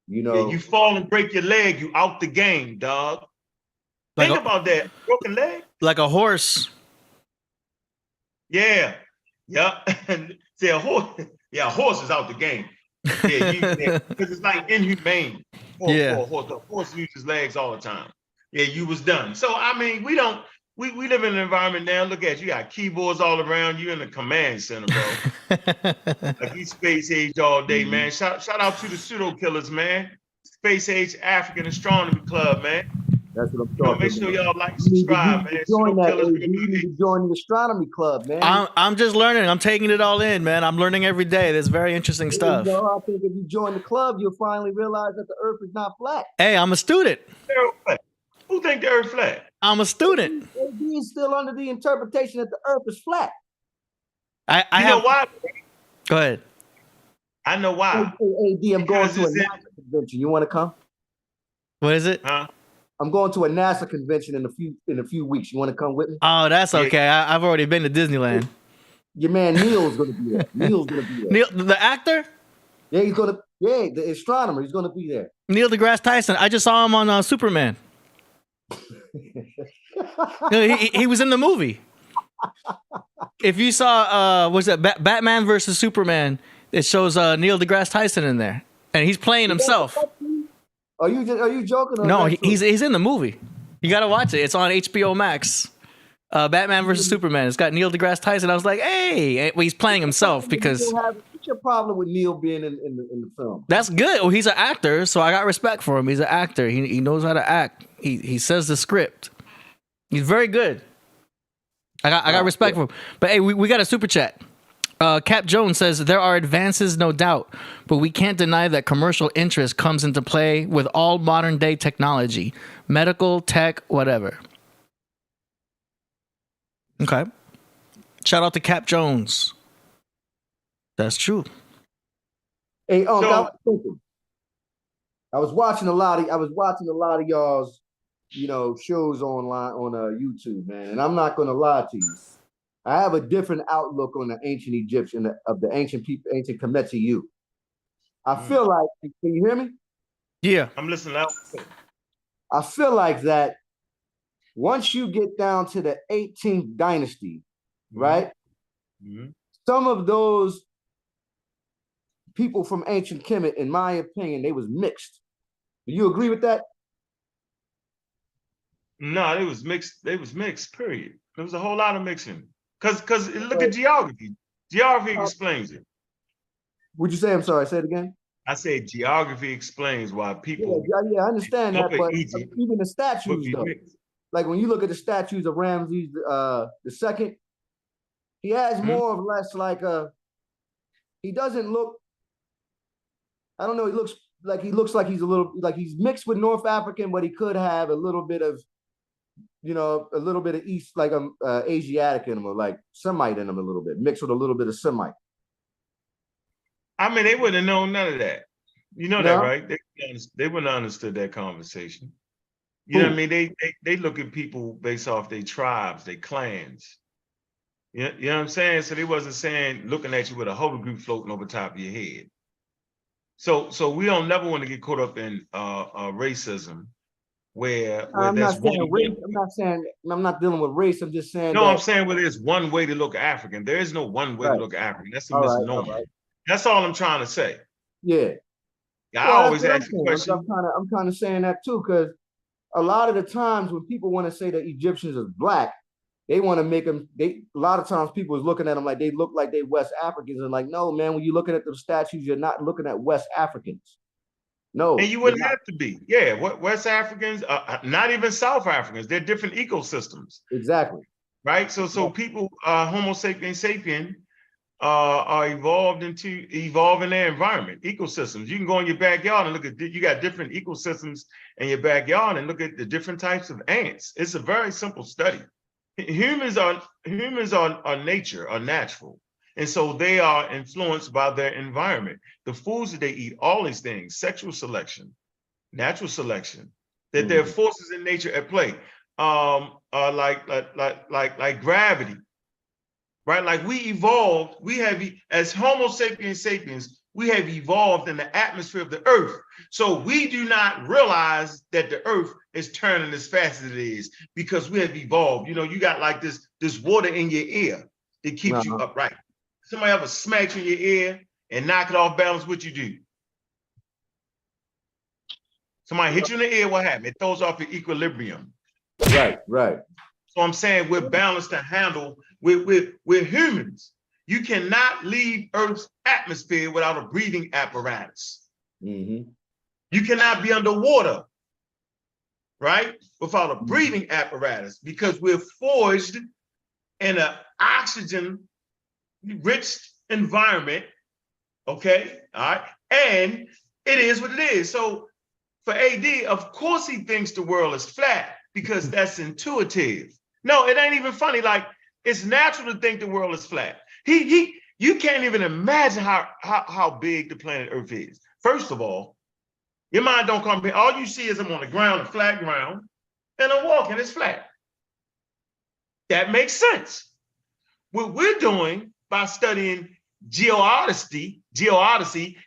You fall and break your leg, you out the game, dog. Think about that. Broken leg. Like a horse. Yeah. See, a horse is out the game. Yeah, because it's like inhumane for a horse. The horse uses legs all the time. Yeah, you was done. So I mean, we live in an environment now. Look at you, got keyboards all around you in the command center, bro. Like you space age all day, man. Shout out to the pseudo killers, man. Space Age African Astronomy Club, man. That's what I'm talking Make sure y'all like, subscribe, man. You need to join the astronomy club, man. I'm just learning. I'm taking it all in, man. I'm learning every day. There's very interesting stuff. I think if you join the club, you'll finally realize that the Earth is not flat. Hey, I'm a student. Who think the Earth flat? I'm a student. AD is still under the interpretation that the Earth is flat. I know why? Go ahead. I know why. AD, I'm going to a NASA convention. You want to come? What is it? Huh? I'm going to a NASA convention in a few weeks. You want to come with me? Oh, that's okay. I've already been to Disneyland. Your man Neil's going to be there. Neil, the actor? Yeah, he's going to. Yeah, the astronomer. He's going to be there. Neil deGrasse Tyson. I just saw him on Superman. he was in the movie. If you saw, was it Batman versus Superman? It shows Neil deGrasse Tyson in there, and he's playing himself. Are you joking? Or no, he's in the movie. You got to watch it. It's on HBO Max. Batman versus Superman. It's got Neil deGrasse Tyson. I was like, hey, well, he's playing himself because. What's your problem with Neil being in the film? That's good. Well, he's an actor, so I got respect for him. He's an actor. He knows how to act. He says the script. He's very good. I got respect for him. But hey, we got a super chat. Cap Jones says there are advances, no doubt, but we can't deny that commercial interest comes into play with all modern day technology, medical, tech, whatever. Okay. Shout out to Cap Jones. That's true. Hey, I was watching a lot of y'all's, shows online on YouTube, man, and I'm not gonna lie to you. I have a different outlook on the ancient Egyptian of the ancient people, ancient Kemet you. I feel like, can you hear me? Yeah, I'm listening out. I feel like that once you get down to the 18th dynasty, right? Mm-hmm. Some of those people from ancient Kemet, in my opinion, they was mixed. Do you agree with that? No, it was mixed. They was mixed, period. There was a whole lot of mixing. Because look at geography. Geography explains it. Would you say, I'm sorry, say it again? I said geography explains why people Yeah, I understand that, Upper but Egypt even the would statues be though, mixed. like when you look at the statues of Ramses the second, he has Hmm? more or less like he doesn't look, I don't know, he looks like he's a little like he's mixed with North African, but he could have a little bit of, a little bit of East, like Asiatic in him, or like Semite in him a little bit, mixed with a little bit of Semite. I mean, they wouldn't have known none of that. You know that, No? right? They wouldn't have understood that conversation. You know what I mean? They look at people based off their tribes, their clans. You know what I'm saying? So they wasn't saying looking at you with a whole group floating over top of your head. So we don't never want to get caught up in racism where I'm there's not saying one. race. I'm not dealing with race. I'm just saying No, I'm that. saying where there's one way to look African. There is no one way to Right. look African. That's a All right, misnomer. all right. That's all I'm trying to say. Yeah. I Well, that's always what I'm ask the saying. question. I'm kind of saying that too, because a lot of the times when people want to say that Egyptians are black, they want to make them. A lot of times people is looking at them like they look like they West Africans, and like, no, man, when you're looking at the statues, you're not looking at West Africans. No, And you wouldn't have to be. Yeah, what West Africans, not even South Africans, they're different ecosystems. Exactly. Right? So people, Homo sapiens sapien, are evolving their environment, ecosystems. You can go in your backyard and look at, you got different ecosystems in your backyard and look at the different types of ants. It's a very simple study. Humans are nature, are natural. And so they are influenced by their environment. The foods that they eat, all these things, sexual selection, natural selection, that there are forces in nature at play. Like gravity. Right? Like we evolved, as Homo sapiens sapiens, we have evolved in the atmosphere of the earth. So we do not realize that the earth is turning as fast as it is because we have evolved. You got like this water in your ear that keeps you upright. Somebody ever smack you in your ear and knock it off balance, what you do? Somebody hit you in the ear, what happened? It throws off your equilibrium. Right. So I'm saying we're balanced to handle, we're humans. You cannot leave Earth's atmosphere without a breathing apparatus. You cannot be underwater, right? Without a breathing apparatus, because we're forged in an oxygen-rich environment, okay? All right, and it is what it is. So for AD, of course he thinks the world is flat because that's intuitive. No, it ain't even funny. Like, it's natural to think the world is flat. You can't even imagine how big the planet Earth is. First of all, your mind don't comprehend. All you see is I'm on the ground, a flat ground, and I'm walking, it's flat. That makes sense. What we're doing by studying geodesy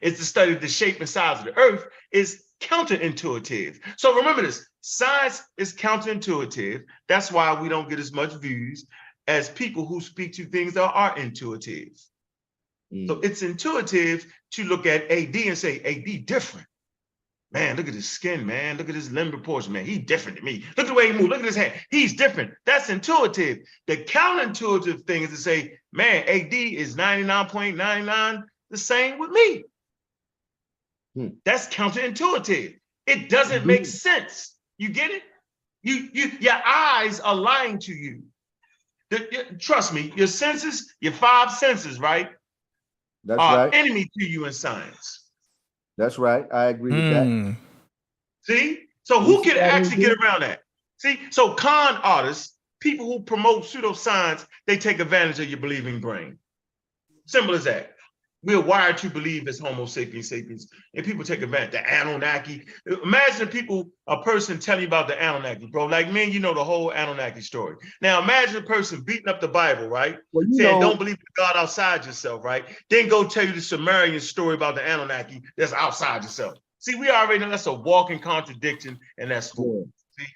is to study the shape and size of the Earth, is counterintuitive. So remember this, science is counterintuitive. That's why we don't get as much views as people who speak to things that are intuitive. So it's intuitive to look at AD and say, AD different. Man, look at his skin, man. Look at his limb proportion, man. He's different than me. Look at the way he moves. Look at his hand. He's different. That's intuitive. The counterintuitive thing is to say, man, AD is 99.99 the same with me. That's counterintuitive. It doesn't make sense. You get it? Your eyes are lying to you. Trust me, your senses, your 5 senses, right? That's are right. enemy to you in science. That's right. I agree with that. See? So who can actually get around that? See? So con artists, people who promote pseudoscience, they take advantage of your believing brain. Simple as that. We're wired to believe as Homo sapiens sapiens, and people take advantage. The Anunnaki. Imagine a person telling you about the Anunnaki, bro. Like me, you know the whole Anunnaki story. Now imagine a person beating up the Bible, right? Well, saying don't believe in God outside yourself, right? Then go tell you the Sumerian story about the Anunnaki that's outside yourself. See, we already know that's a walking contradiction, and that's fool. See?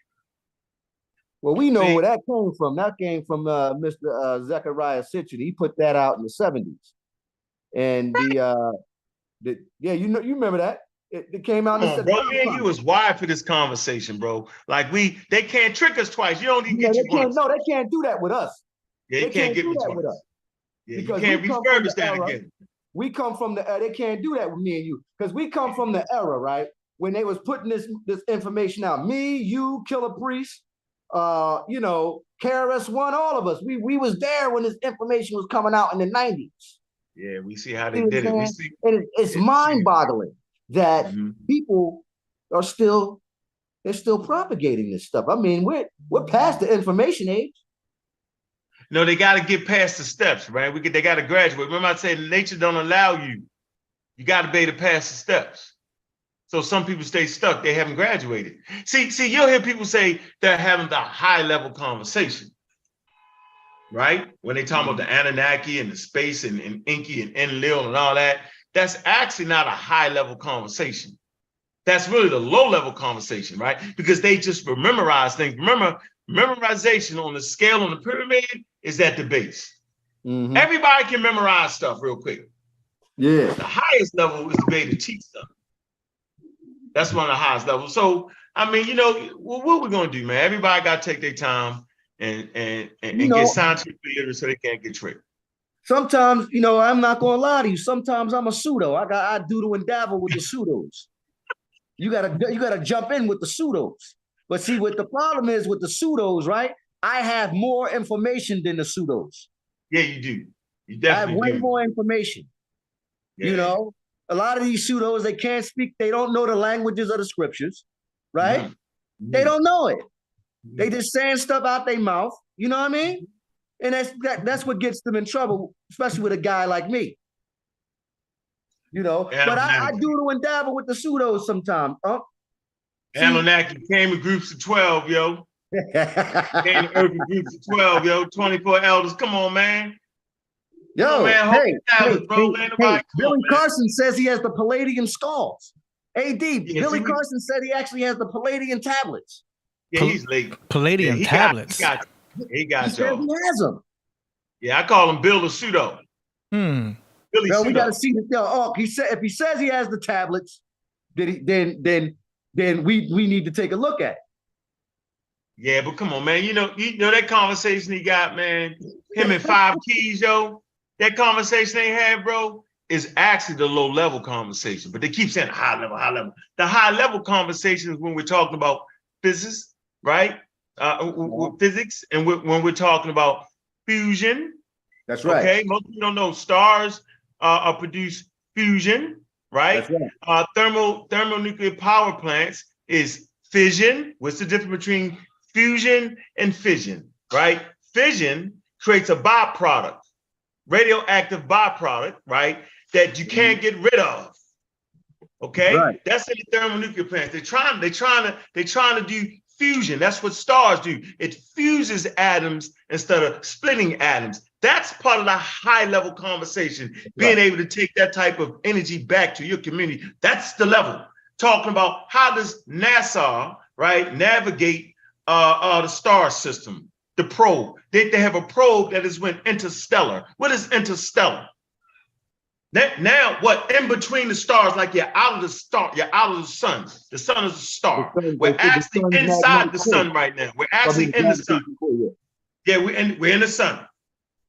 Well, we know where that came from. That came from Mr. Zechariah Sitchin. He put that out in the 70s. And you remember that it came out. Come on, bro, me and you was wired for this conversation, bro. Like they can't trick us twice. You don't even get you once. No, they can't do that with us. Yeah, you can't get me twice. Yeah, you can't refurbish that again. We come from the they can't do that with me and you because we come from the era, right? When they was putting this information out. Me, you, Killah Priest, you know, KRS-One, all of us. We was there when this information was coming out in the 90s. Yeah, we see how they did it. We see, and it's mind-boggling that people are still propagating this stuff. I mean, we're past the information age. No, they got to get past the steps, right? They got to graduate. Remember I said nature don't allow you. You got to be able to pass the steps. So some people stay stuck. They haven't graduated. See, you'll hear people say they're having the high level conversation, right? When they talk about the Anunnaki and the space and Enki and Enlil and all that, that's actually not a high level conversation. That's really the low level conversation, right? Because they just memorize things. Remember, memorization on the scale on the pyramid is at the base. Everybody can memorize stuff real quick. Yeah. The highest level is to be able to teach stuff. That's one of the highest levels. So, I mean, you know, what we're going to do, man? Everybody got to take their time and get scientifically literate so they can't get tricked. Sometimes, you know, I'm not going to lie to you. Sometimes I'm a pseudo. I doodle and dabble with the pseudos. You gotta jump in with the pseudos. But see, what the problem is with the pseudos, right? I have more information than the pseudos. Yeah, you do. You definitely I have way more information. Yeah. You know, a lot of these pseudos, they can't speak, they don't know the languages of the scriptures, right? They don't know it. They just saying stuff out their mouth, you know what I mean? And that's what gets them in trouble, especially with a guy like me. You know, but I doodle and dabble with the pseudos sometimes. Anunnaki came in groups of 12, yo. Came in urban groups of 12, yo. 24 elders. Come on, man. Yo, man, Billy Carson says he has the Palladium skulls. Billy Carson said he actually has the Palladium tablets. Yeah, he's late. Palladium tablets. He got y'all. He has them. Yeah, I call him Bill the Pseudo. Billy Pseudo. We got to see that. He said if he says he has the tablets, then we need to take a look at it. Yeah, but come on, man. You know that conversation he got, man. Him and 5 Keys, yo. That conversation they had, bro, is actually the low level conversation. But they keep saying high level, high level. The high level conversation is when we're talking about physics, right? Physics, and when we're talking about fusion. That's right. Okay, most people don't know stars produce fusion, right? That's right. Thermonuclear power plants is fission. What's the difference between fusion and fission, right? Fission creates a byproduct, radioactive byproduct, right? That you can't get rid of. Okay, right. That's in the thermonuclear plants. They're trying to do fusion. That's what stars do. It fuses atoms instead of splitting atoms. That's part of the high level conversation, being able to take that type of energy back to your community. That's the level. Talking about how does NASA, right, navigate the star system, the probe. They have a probe that went interstellar. What is interstellar? Now, what in between the stars, like you're out of the star, you're out of the sun. The sun is a star. We're actually inside the sun right now. We're actually in the sun. Yeah, we're in the sun,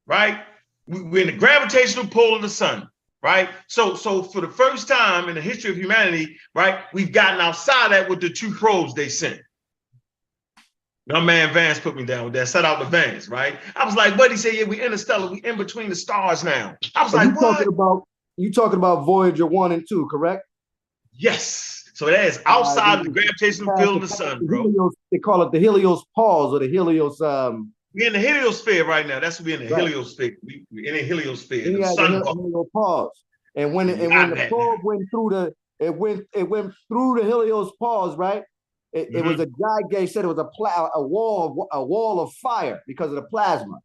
right? We're in the gravitational pull of the sun, right? So for the first time in the history of humanity, right, we've gotten outside that with the 2 probes they sent. My man Vance put me down with that. Set out the Vance, right? I was like, what? He said, yeah, we interstellar. We in between the stars now. I was like, what? You talking about Voyager 1 and 2, correct? Yes. So that is outside of the gravitational field of the sun, bro. They call it the Helios pause or the Helios. We're in the heliosphere right now. That's what we're in the heliosphere. We're in the heliosphere. The sun pause. And when the probe went through it went through the Helios pause, right? It was a guy said it was a wall of fire because of the plasma.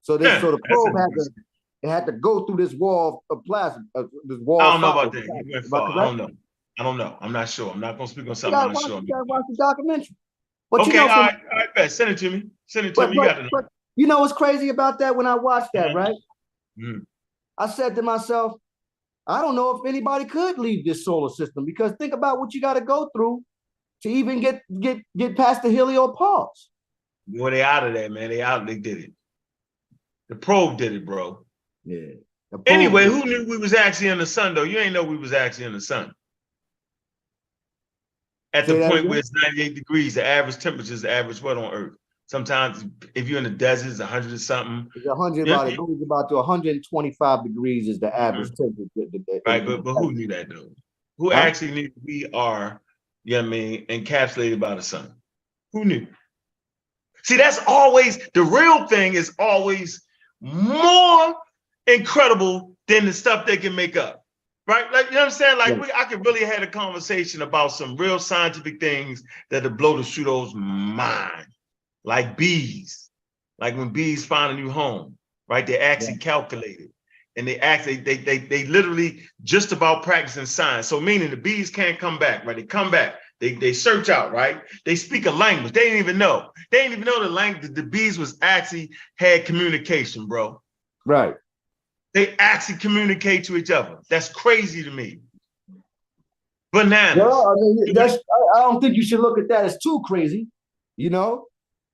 So the probe had to go through this wall of plasma. This wall. I don't know about that. I don't know. I'm not sure. I'm not going to speak on something I'm not sure. You got to watch the documentary. But okay, all right. Send it to me. Send it to me. You got to know. But you know what's crazy about that? When I watched that, right? I said to myself, I don't know if anybody could leave this solar system because think about what you got to go through to even get past the heliopause. Well, they out of there, man. They did it. The probe did it, bro. Yeah. Anyway, who knew we was actually in the sun, though? You ain't know we was actually in the sun. At the point where it's 98 degrees, the average temperature is the average what on Earth? Sometimes if you're in the desert, it's 100 or something. It's 100 about it goes about to 125 degrees is the average temperature. Right, but who knew that though? Who actually knew we are, you know what I mean, encapsulated by the sun? Who knew? See, that's always the real thing is always more incredible than the stuff they can make up. Right? Like, you know what I'm saying? Like, I could really have a conversation about some real scientific things that'll blow the pseudo's mind. Like bees. Like when bees find a new home, right? They actually calculate it. And they literally just about practicing science. So meaning the bees can't come back, right? They come back. They search out, right? They speak a language. They didn't even know. They didn't even know the language. The bees was actually had communication, bro. Right. They actually communicate to each other. That's crazy to me. Bananas. Well, I mean, I don't think you should look at that as too crazy, you know,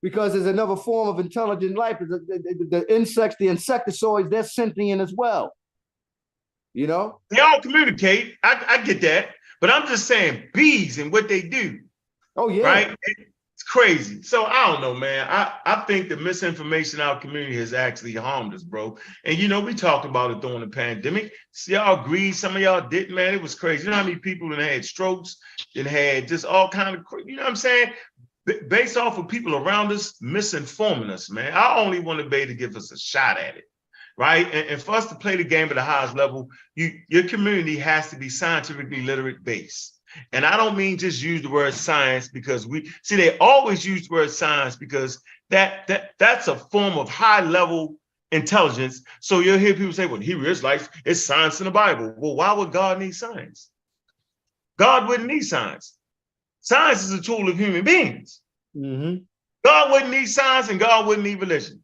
because there's another form of intelligent life. The insects, the insectoids, they're sentient as well. You know? They all communicate. I get that. But I'm just saying bees and what they do. Oh, yeah. Right? It's crazy. So I don't know, man. I think the misinformation in our community has actually harmed us, bro. And you know, we talked about it during the pandemic. See, y'all agreed, some of y'all didn't, man. It was crazy. You know how many people that had strokes and had just all kind of, you know what I'm saying? Based off of people around us misinforming us, man. I only want to be able to give us a shot at it. Right? And for us to play the game at the highest level, your community has to be scientifically literate based. And I don't mean just use the word science because they always use the word science because that's a form of high level intelligence. So you'll hear people say, well, Hebrew Israelites, it's science in the Bible. Well, why would God need science? God wouldn't need science. Science is a tool of human beings. Mm-hmm. God wouldn't need science and God wouldn't need religion.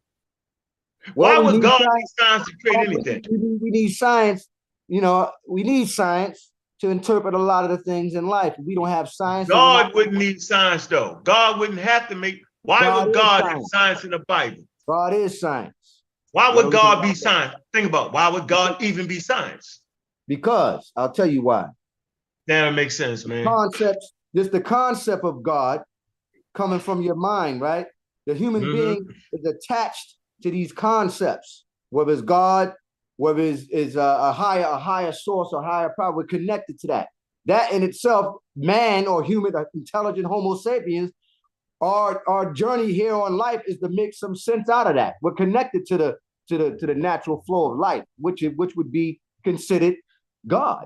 Why would God need science to create anything? We need science, you know, we need science to interpret a lot of the things in life. If we don't have science. God wouldn't need science, though. God wouldn't have to make. Why would God have science in the Bible? God is science. Why would God be science? Think about it. Why would God even be science? Because I'll tell you why. That makes sense, man. The concept of God coming from your mind, right? The human being is attached to these concepts, whether it's God, whether it's a higher source or higher power, we're connected to that. That in itself, man or human, intelligent Homo sapiens, our journey here on life is to make some sense out of that. We're connected to the natural flow of life, which would be considered God.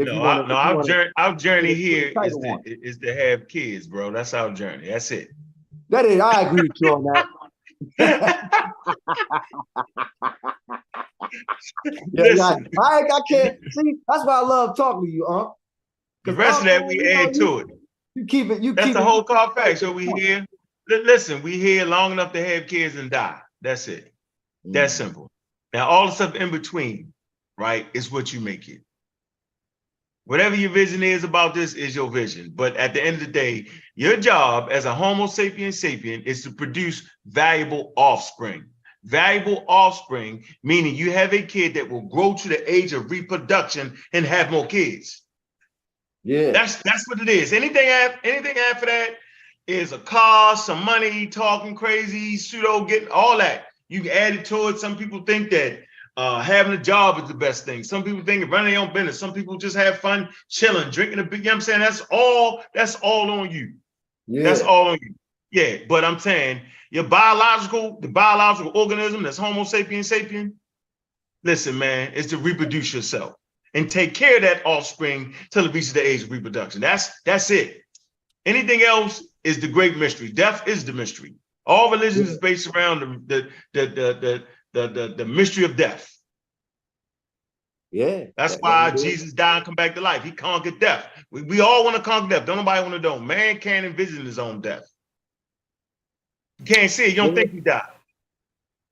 Our journey here is to have kids, bro. That's our journey. That's it. That is, I agree with you on that. I can't see. That's why I love talking to you, huh? The rest of that we add to it. You keep it. That's the whole car fact. So we here. Listen, we here long enough to have kids and die. That's it. That's simple. Now all the stuff in between, right, is what you make it. Whatever your vision is about this is your vision. But at the end of the day, your job as a Homo sapien is to produce valuable offspring. Valuable offspring, meaning you have a kid that will grow to the age of reproduction and have more kids. Yeah. That's what it is. Anything after that is a car, some money, talking crazy, pseudo, getting all that. You can add it to it. Some people think that having a job is the best thing. Some people think running their own business. Some people just have fun chilling, drinking a big, you know what I'm saying? That's all on you. Yeah. That's all on you. Yeah, but I'm saying the biological organism that's Homo sapien, listen, man, is to reproduce yourself and take care of that offspring till it reaches the age of reproduction. That's it. Anything else is the great mystery. Death is the mystery. All religions is based around the mystery of death. Yeah. That's why Jesus died and come back to life. He conquered death. We all want to conquer death. Don't nobody want to know. Man can't envision his own death. You can't see it. You don't think you die.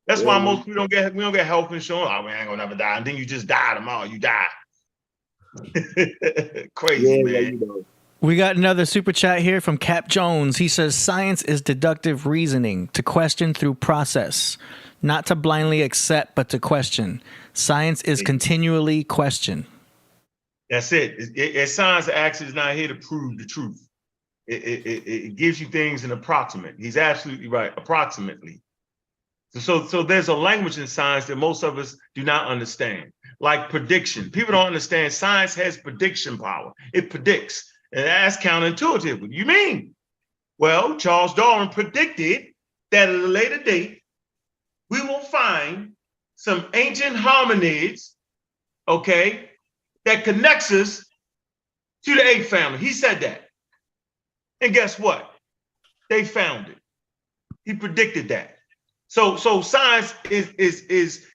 That's why most people don't get health insurance. Oh, man, I ain't gonna never die. And then you just die tomorrow. You die. Crazy, man. We got another super chat here from Cap Jones. He says, science is deductive reasoning, to question through process, not to blindly accept, but to question. Science is continually questioned. That's it. Science actually is not here to prove the truth. It gives you things in approximate. He's absolutely right, approximately. So there's a language in science that most of us do not understand, like prediction. People don't understand science has prediction power. It predicts, and that's counterintuitive. What do you mean? Well, Charles Darwin predicted that at a later date, we will find some ancient hominids, okay, that connects us to the ape family. He said that. And guess what? They found it. He predicted that. So science is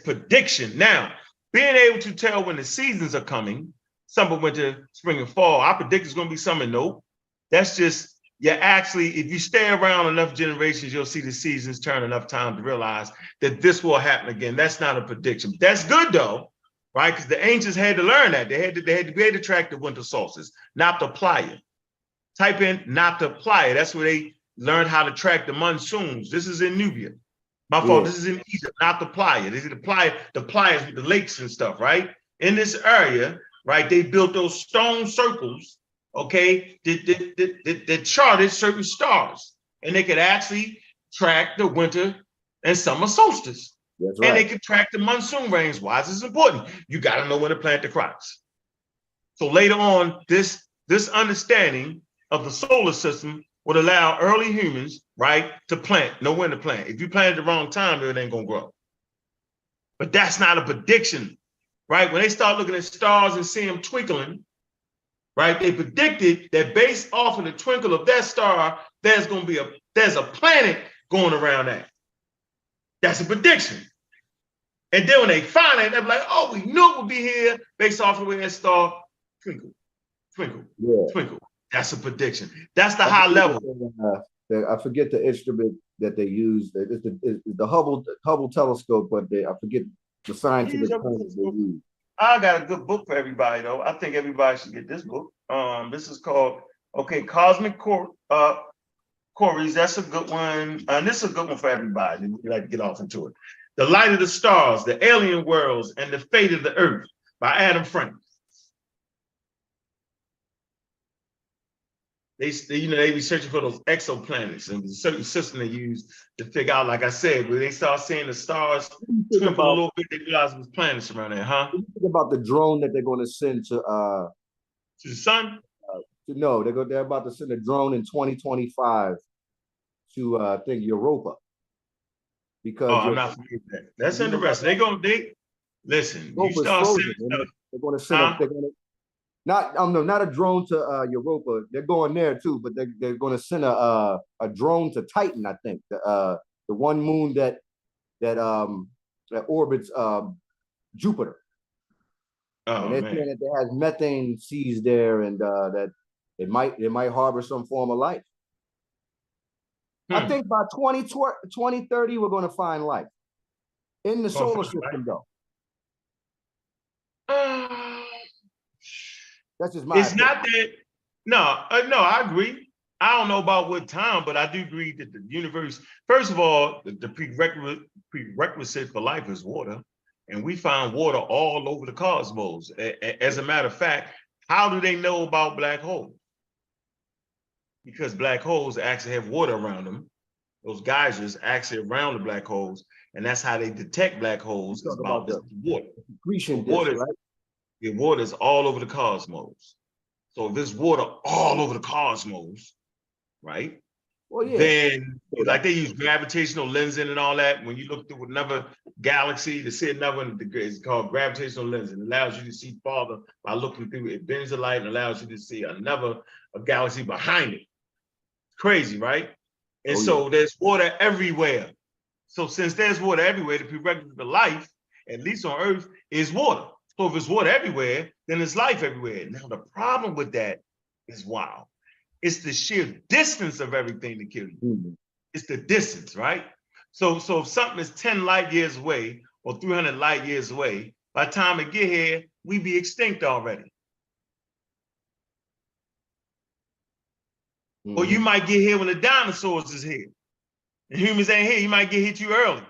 prediction. Now, being able to tell when the seasons are coming, summer, winter, spring, and fall, I predict it's going to be summer. No, that's just, if you stay around enough generations, you'll see the seasons turn enough time to realize that this will happen again. That's not a prediction. That's good though, right? Because the ancients had to learn that. They had to be able to track the winter solstice, not to apply it. Type in not to apply it. That's where they learned how to track the monsoons. This is in Nubia. My fault. This is in Egypt, not the playa. This is the playas with the lakes and stuff, right? In this area, right, they built those stone circles, okay, that charted certain stars. And they could actually track the winter and summer solstice. That's right. And they could track the monsoon rains. Why is this important? You got to know when to plant the crops. So later on, this understanding of the solar system would allow early humans, right, to know when to plant. If you plant at the wrong time, it ain't gonna grow. But that's not a prediction, right? When they start looking at stars and see them twinkling, right, they predicted that based off of the twinkle of that star, there's a planet going around that. That's a prediction. And then when they find it, they're like, oh, we knew it would be here based off of the way that star twinkle, twinkle. That's a prediction. That's the high level. I forget the instrument that they use. It's the Hubble telescope, but I forget the scientific term that they use. I got a good book for everybody, though. I think everybody should get this book. This is called, Cosmic Quarries. That's a good one. And this is a good one for everybody. We like to get off into it. The Light of the Stars, the Alien Worlds, and the Fate of the Earth by Adam Frank. They be searching for those exoplanets, and there's a certain system they use to figure out, like I said, when they start seeing the stars twinkle a little bit, they realize there's planets around there, huh? What do you think about the drone that they're going to send to the sun? They're about to send a drone in 2025 to Europa. Because I'm not familiar with that. That's interesting. Listen. You start sending stuff. They're going to send not a drone to Europa. They're going there too, but they're going to send a drone to Titan, I think, the one moon that orbits Jupiter. And they're saying that it has methane seas there, and that it might harbor some form of life. I think by 2030 we're going to find life in the solar system, though. That's just my It's opinion. Not that. No, I agree. I don't know about what time, but I do agree that the universe, first of all, the prerequisite for life is water. And we find water all over the cosmos. As a matter of fact, how do they know about black holes? Because black holes actually have water around them. Those geysers actually around the black holes. And that's how they detect black holes. It's about the water. Water, right? The water is all over the cosmos. So if there's water all over the cosmos, right? Well, yeah. Then, like they use gravitational lensing and all that. When you look through another galaxy to see another, it's called gravitational lensing. It allows you to see farther by looking through it. It bends the light and allows you to see a galaxy behind it. Crazy, right? And so there's water everywhere. So since there's water everywhere, the prerequisite for life, at least on Earth, is water. So if it's water everywhere, then there's life everywhere. Now the problem with that is wow. It's the sheer distance of everything to kill you. Mm-hmm. It's the distance, right? So if something is 10 light years away or 300 light years away, by the time it get here, we be extinct already. Mm-hmm. Or you might get here when the dinosaurs is here. And humans ain't here, you might get here too early.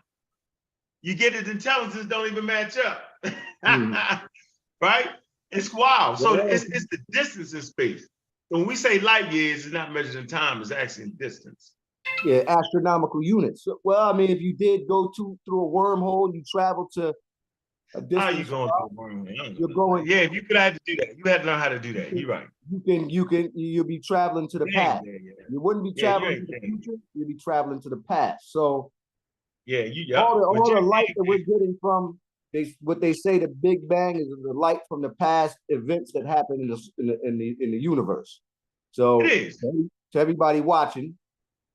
you get it, intelligence don't even match up. Mhm. Right? It's wild. So Yeah. it's the distance in space. So when we say light years, it's not measured in time, it's actually in distance. Yeah, astronomical units. Well, I mean, if you did go through a wormhole, you travel to a How are you distance going far, through a wormhole? you're going. Yeah, if you could have to do that, you had to learn how to do that. You're right. You'll be traveling to the You ain't past. there yet. You wouldn't be Yeah, you traveling ain't to the there. future. You'll be traveling to the past. So Yeah, you all but the you light that we're getting from what they say the Big Bang is the light from the past events that happen in the universe. So it is. to everybody watching,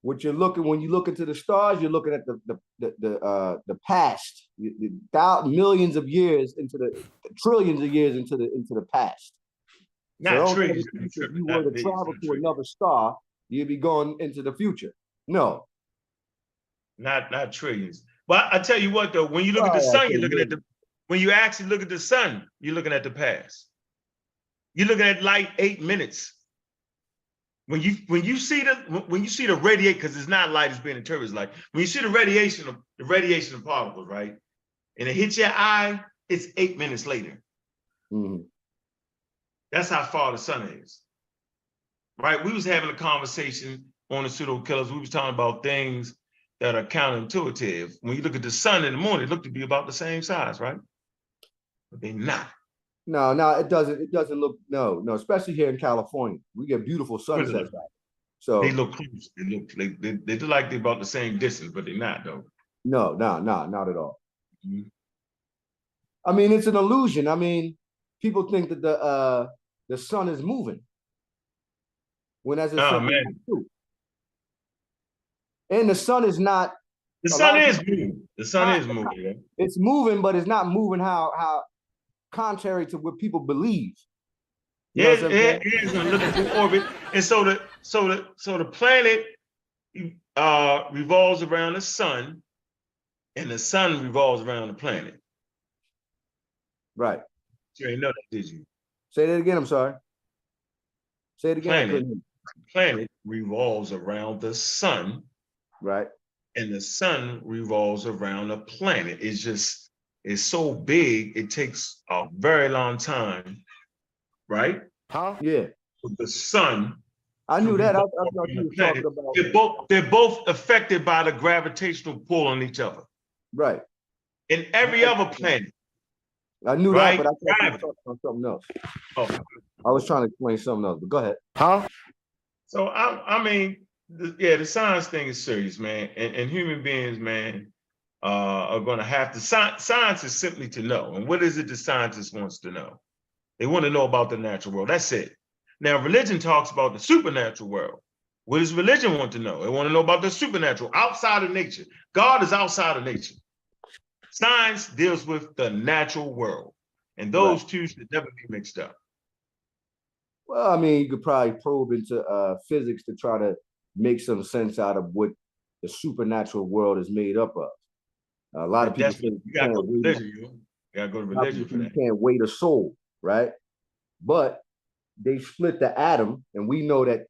what you're looking when you look into the stars, you're looking at the past, millions of years into the trillions of years into the past. So Not don't trillions. think if you were to travel to another star, you'd be going into the future. No. Not trillions. But I tell you what, though, when you look at the sun, you're looking at when you actually look at the sun, you're looking at the past. You're looking at light 8 minutes. When you see the radiate, because it's not light, it's being interpreted as light. When you see the radiation of particles, right, and it hits your eye, it's 8 minutes later. Mm-hmm. That's how far the sun is. Right? We was having a conversation on the pseudo killers. We was talking about things that are counterintuitive. When you look at the sun in the morning, it looked to be about the same size, right? But they're not. No, it doesn't. It doesn't look. No, especially here in California, we get beautiful sunsets. So they look close. They look like they're about the same distance, but they're not, though. No, not at all. Mm-hmm. I mean, it's an illusion. I mean, people think that the sun is moving when as it's simply not true. And the sun is not. The sun is moving. The sun is moving. Yeah? It's moving, but it's not moving how contrary to what people believe. It is in elliptical orbit, and so the planet revolves around the sun, and the sun revolves around the planet. Right. You ain't know that, did you? Say that again. I'm sorry. Say it again. Planet revolves around the sun. Right. And the sun revolves around the planet. It's so big, it takes a very long time, right? Huh? Yeah. With the sun. I knew that. I thought you were talking about. They're both affected by the gravitational pull on each other. Right. And every other planet. I knew that, but I thought you were talking about something else. Oh. I was trying to explain something else, but go ahead. Huh? So I mean, the science thing is serious, man. And human beings, man, are going to have to. Science is simply to know. And what is it the scientist wants to know? They want to know about the natural world. That's it. Now, religion talks about the supernatural world. What does religion want to know? They want to know about the supernatural, outside of nature. God is outside of nature. Science deals with the natural world. And those two should never be mixed up. Well, I mean, you could probably probe into physics to try to make some sense out of what the supernatural world is made up of. A lot of people think you gotta go to religion. You gotta go to religion for that. You can't weight a soul, right? But they split the atom, and we know that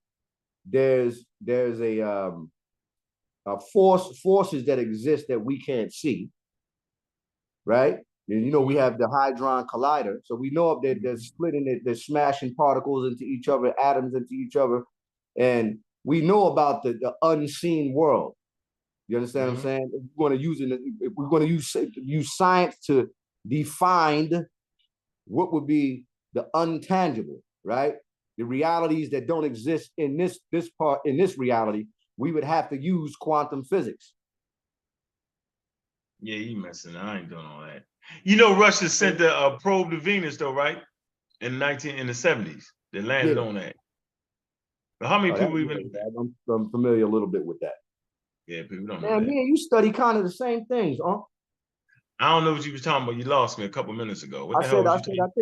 there's a forces that exist that we can't see, right? And you know, we have the Hadron Collider, so we know that they're splitting it, they're smashing particles into each other, atoms into each other, and we know about the unseen world. You understand what I'm saying? If we're going to use science to define what would be the untangible, right? The realities that don't exist in this reality, we would have to use quantum physics. Yeah, you messing. I ain't doing all that. You know, Russia sent a probe to Venus, though, right? In the 70s, they landed on that. But how many people even? I'm familiar a little bit with that. Yeah, people don't know. Man, me and you study kind of the same things, huh? I don't know what you was talking about. You lost me a couple minutes ago. I think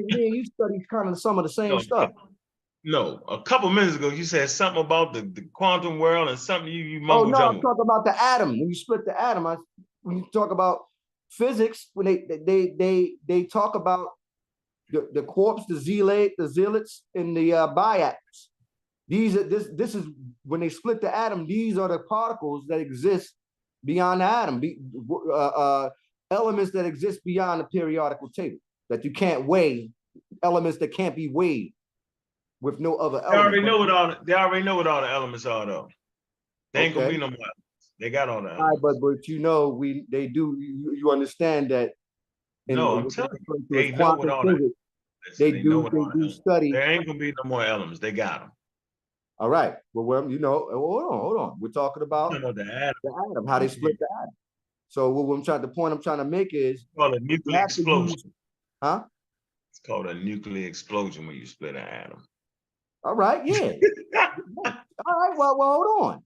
me and you study kind of some of the same stuff. No, a couple minutes ago you said something about the quantum world and something you mumble jumble. I'm talking about the atom. When you split the atom, when you talk about physics, when they talk about the quarks, the zealots, and the biatoms. This is when they split the atom. These are the particles that exist beyond the atom. elements that exist beyond the periodical table, that you can't weigh, elements that can't be weighed with no other They already element. know what all the elements are though. They ain't gonna be no more elements. They got all the All right, elements. but you know, they do, you understand that No, I'm what telling refer you, to as they know what quantum all that. physics, Listen, they know do what all the elements. study. There ain't gonna be no more elements. They got them. All right, well, you know, hold on. We're talking about You know the atom. the atom, how they split the atom. So the point I'm trying to make is, It's called a nuclear explosion. huh? It's called a nuclear explosion when you split an atom. All right, yeah. All right, well, hold on.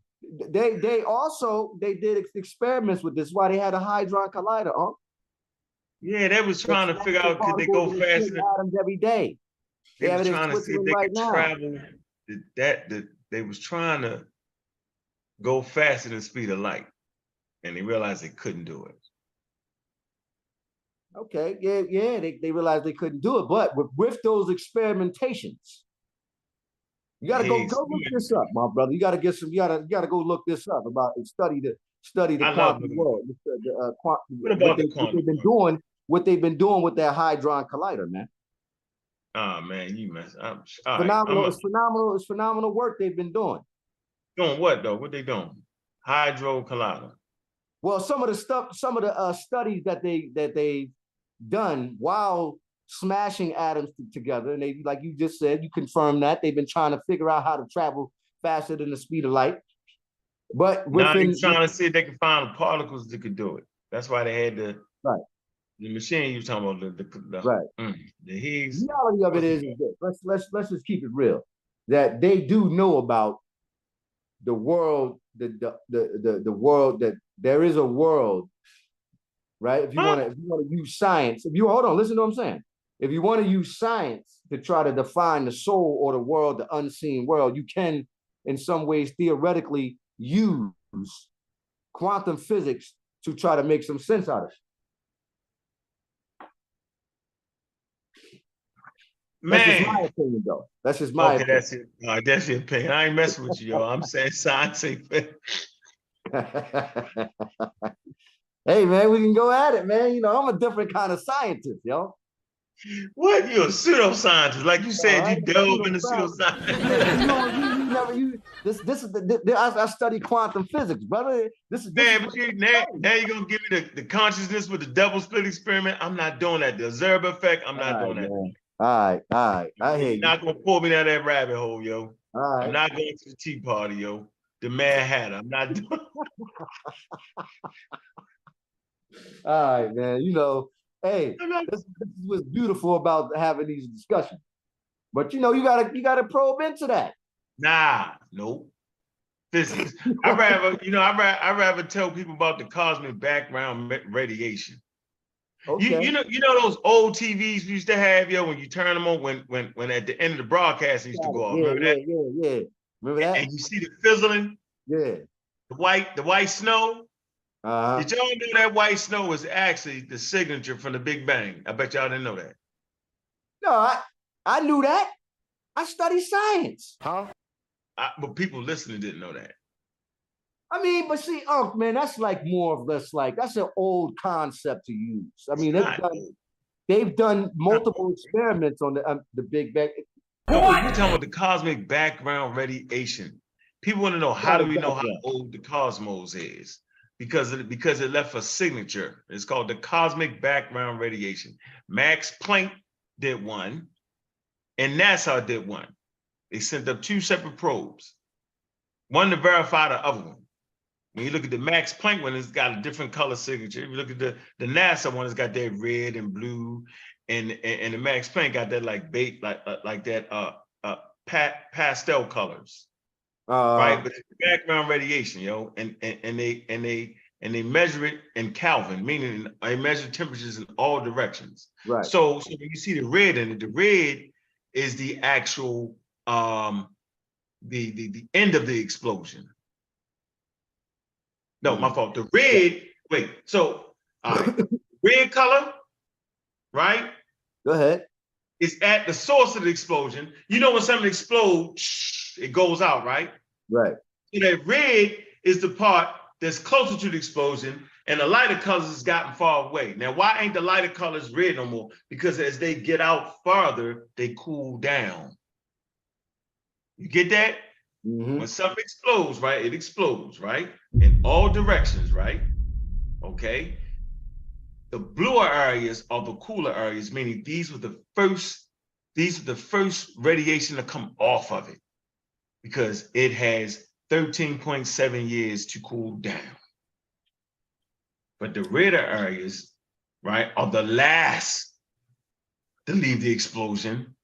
They also did experiments with this. Why they had a hadron collider, huh? Yeah, they was trying to figure out could they go faster. Atoms every day. They have was it in trying to see if Switzerland they right could now. travel. They was trying to go faster than the speed of light, and they realized they couldn't do it. Okay, yeah, they realized they couldn't do it, but with those experimentations, you gotta go look this up, my brother. You gotta get some. You gotta go look this up about and study the quantum world. What about the quantum? What they've been doing with that hadron collider, man. Oh man, you mess. Phenomenal. It's phenomenal work they've been doing. Doing what though? What they doing? Hydro collider. Well, some of the studies that they've done while smashing atoms together, and they, like you just said, you confirmed that they've been trying to figure out how to travel faster than the speed of light. But now they're trying to see if they can find the particles that could do it. That's why they had the machine you were talking about. The Higgs. The reality of it is this. Let's just keep it real. That they do know about the world, the world, that there is a world, right? If you want to use science, hold on, listen to what I'm saying. If you want to use science to try to define the soul or the world, the unseen world, you can, in some ways, theoretically use quantum physics to try to make some sense out of it. Man. That's just my opinion, though. That's just my opinion. That's it. That's your opinion. I ain't messing with you, yo. I'm saying science ain't fit. Hey, man, we can go at it, man. You know, I'm a different kind of scientist, yo. What? You're a pseudoscientist. Like you said, you delve into pseudoscience. I study quantum physics, brother. But now you're going to give me the consciousness with the double split experiment. I'm not doing that. The observer effect, I'm not doing that. Man. All right. I hear you. You're not going to pull me down that rabbit hole, yo. All right. I'm not going to the Tea Party, yo. The Mad Hatter. I'm not doing All right, man. You know, hey, this is what's beautiful about having these discussions. But you know, you gotta probe into that. Nah, nope. Physics. I'd rather tell people about the cosmic background radiation. Okay. You know those old TVs we used to have, yo, when you turn them on when at the end of the broadcast it used to go off. Remember that? Yeah. Remember that? And you see the fizzling? Yeah. The white snow. Uh-huh. Did y'all know that white snow was actually the signature from the Big Bang? I bet y'all didn't know that. No, I knew that. I studied science. Huh? But people listening didn't know that. I mean, but see, man, that's like more or less like, that's an old concept to use. I mean, they've done multiple experiments on the Big Bang. No, you're talking about the cosmic background radiation. People want to know, how do we know how old the cosmos is? Because it left a signature. It's called the cosmic background radiation. Max Planck did one, and NASA did one. They sent up two separate probes, one to verify the other one. When you look at the Max Planck one, it's got a different color signature. If you look at the NASA one, it's got that red and blue, and the Max Planck got that like that pastel colors. Right, but it's background radiation, yo, and they measure it in Kelvin, meaning they measure temperatures in all directions. Right. So when you see the red in it, the red is the actual the end of the explosion. No, my fault. The red. Wait. So red color, right? Go ahead. It's at the source of the explosion. You know when something explodes, it goes out, right? Right. So that red is the part that's closer to the explosion, and the lighter colors has gotten far away. Now, why ain't the lighter colors red no more? Because as they get out farther, they cool down. You get that? Mm-hmm. When something explodes, right? It explodes, right? In all directions, right? Okay. The bluer areas are the cooler areas, meaning these are the first radiation to come off of it, because it has 13.7 years to cool down. But the redder areas, right, are the last to leave the explosion.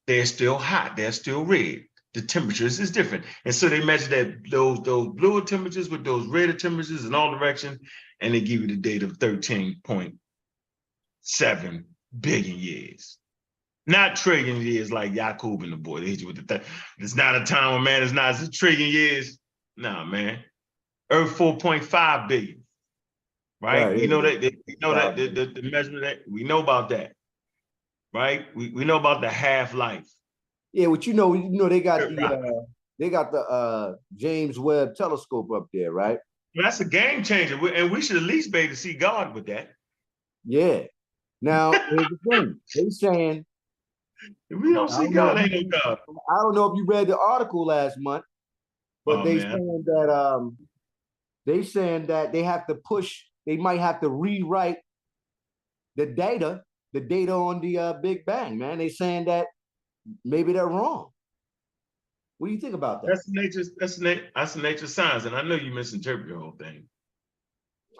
They're still hot, they're still red. The temperatures is different. And so they measure that those bluer temperatures with those redder temperatures in all directions, and they give you the date of 13.7 billion years. Not trillion years like Yakub and the boy. They hit you with the it's not a time where man is not as a trillion years. Nah, man. Earth 4.5 billion. Right? We know that the measurement that we know about that. Right? We know about the half-life. Yeah, but you know they got the James Webb telescope up there, right? That's a game changer, and we should at least be able to see God with that. Yeah. Now here's the thing. They saying if we don't see God, ain't no God. I don't know if you read the article last month, but saying that they have to push. They might have to rewrite the data on the Big Bang. Man, they saying that maybe they're wrong. What do you think about that? That's nature science, and I know you misinterpret the whole thing.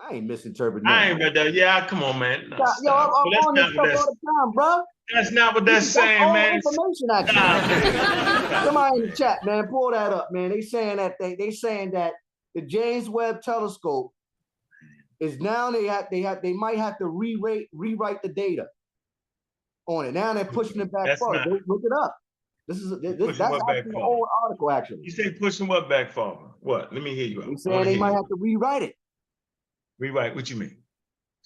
I ain't misinterpreting. I ain't read that. Yeah, come on, man. No, I'm on this stuff all the time, bro. That's not what that's saying, man. Information, actually. Somebody in the chat, man, pull that up, man. They saying that the James Webb telescope is now they might have to rewrite the data on it. Now they're pushing it back forward. Look it up. That's actually an old article, actually. You say pushing what back forward? What? Let me hear you out. They saying they might have to rewrite it. Rewrite? What you mean?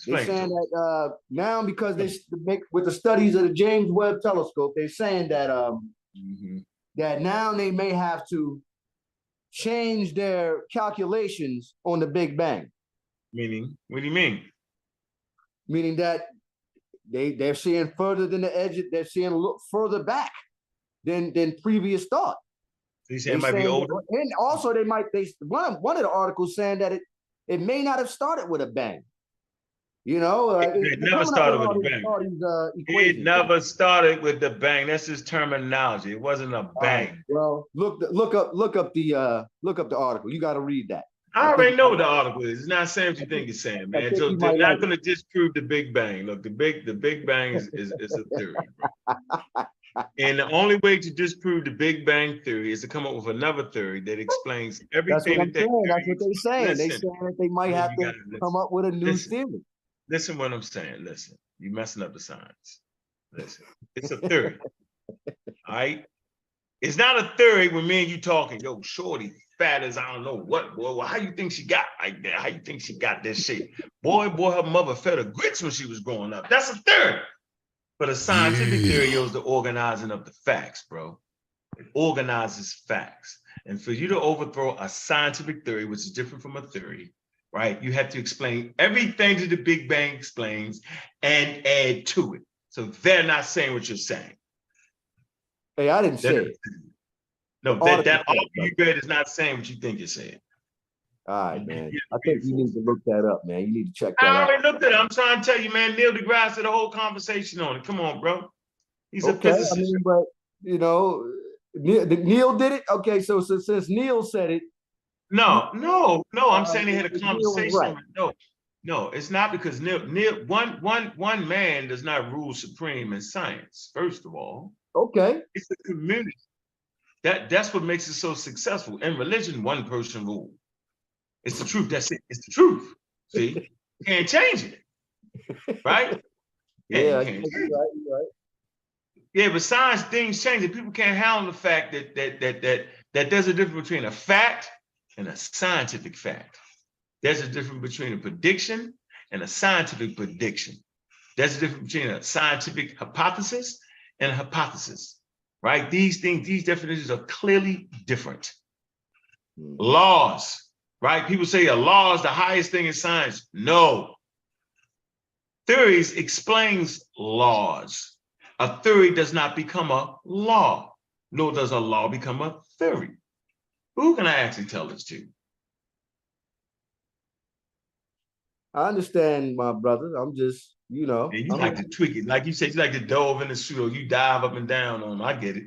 They're saying that now because they make with the studies of the James Webb telescope, they're saying that that now they may have to change their calculations on the Big Bang. Meaning, what do you mean? Meaning that they're seeing further than the edge. They're seeing a look further back than previous thought. So you saying it might be older? And also one of the articles saying that it may not have started with a bang. You know, it never started with a bang. It never started with the bang. That's his terminology. It wasn't a bang. Well, look up the article. You got to read that. I already know what the article is. It's not saying what you think it's saying, man. So they're not going to disprove the Big Bang. Look, the Big Bang is a theory. And the only way to disprove the Big Bang theory is to come up with another theory that explains everything. That's what they're saying. They're saying that they might have to come up with a new theory. Listen what I'm saying. Listen, you're messing up the science. Listen, it's a theory. All right? It's not a theory when me and you talking, yo, shorty, fat as I don't know what, boy. Well, how you think she got like that? How you think she got this shape? Boy, her mother fed her grits when she was growing up. That's a theory. But a scientific theory is the organizing of the facts, bro. It organizes facts. And for you to overthrow a scientific theory, which is different from a theory, right? You have to explain everything that the Big Bang explains and add to it. So they're not saying what you're saying. Hey, I didn't say it. No, that article you read is not saying what you think you're saying. All right, man. I think you need to look that up, man. You need to check that out. I already looked at it. I'm trying to tell you, man. Neil deGrasse did a whole conversation on it. Come on, bro. He's a physicist. I mean, but you know, Neil did it. Okay, so since Neil said it. No. I'm saying they had a conversation. Right. No, it's not because Neil one man does not rule supreme in science. First of all, okay, it's the community. That's what makes it so successful. In religion, one person rules. It's the truth. That's it. It's the truth. See, you can't change it, right? Yeah, right. Yeah, but science, things change. And people can't handle the fact that there's a difference between a fact and a scientific fact. There's a difference between a prediction and a scientific prediction. There's a difference between a scientific hypothesis and a hypothesis, right? These definitions are clearly different. Laws right? People say a law is the highest thing in science. No. Theories explains laws. A theory does not become a law, nor does a law become a theory. Who can I actually tell this to? I understand, my brother. I'm just, you know. And you like to tweak it. Like you said, you like to dove in the pseudo. You dive up and down on them. I get it.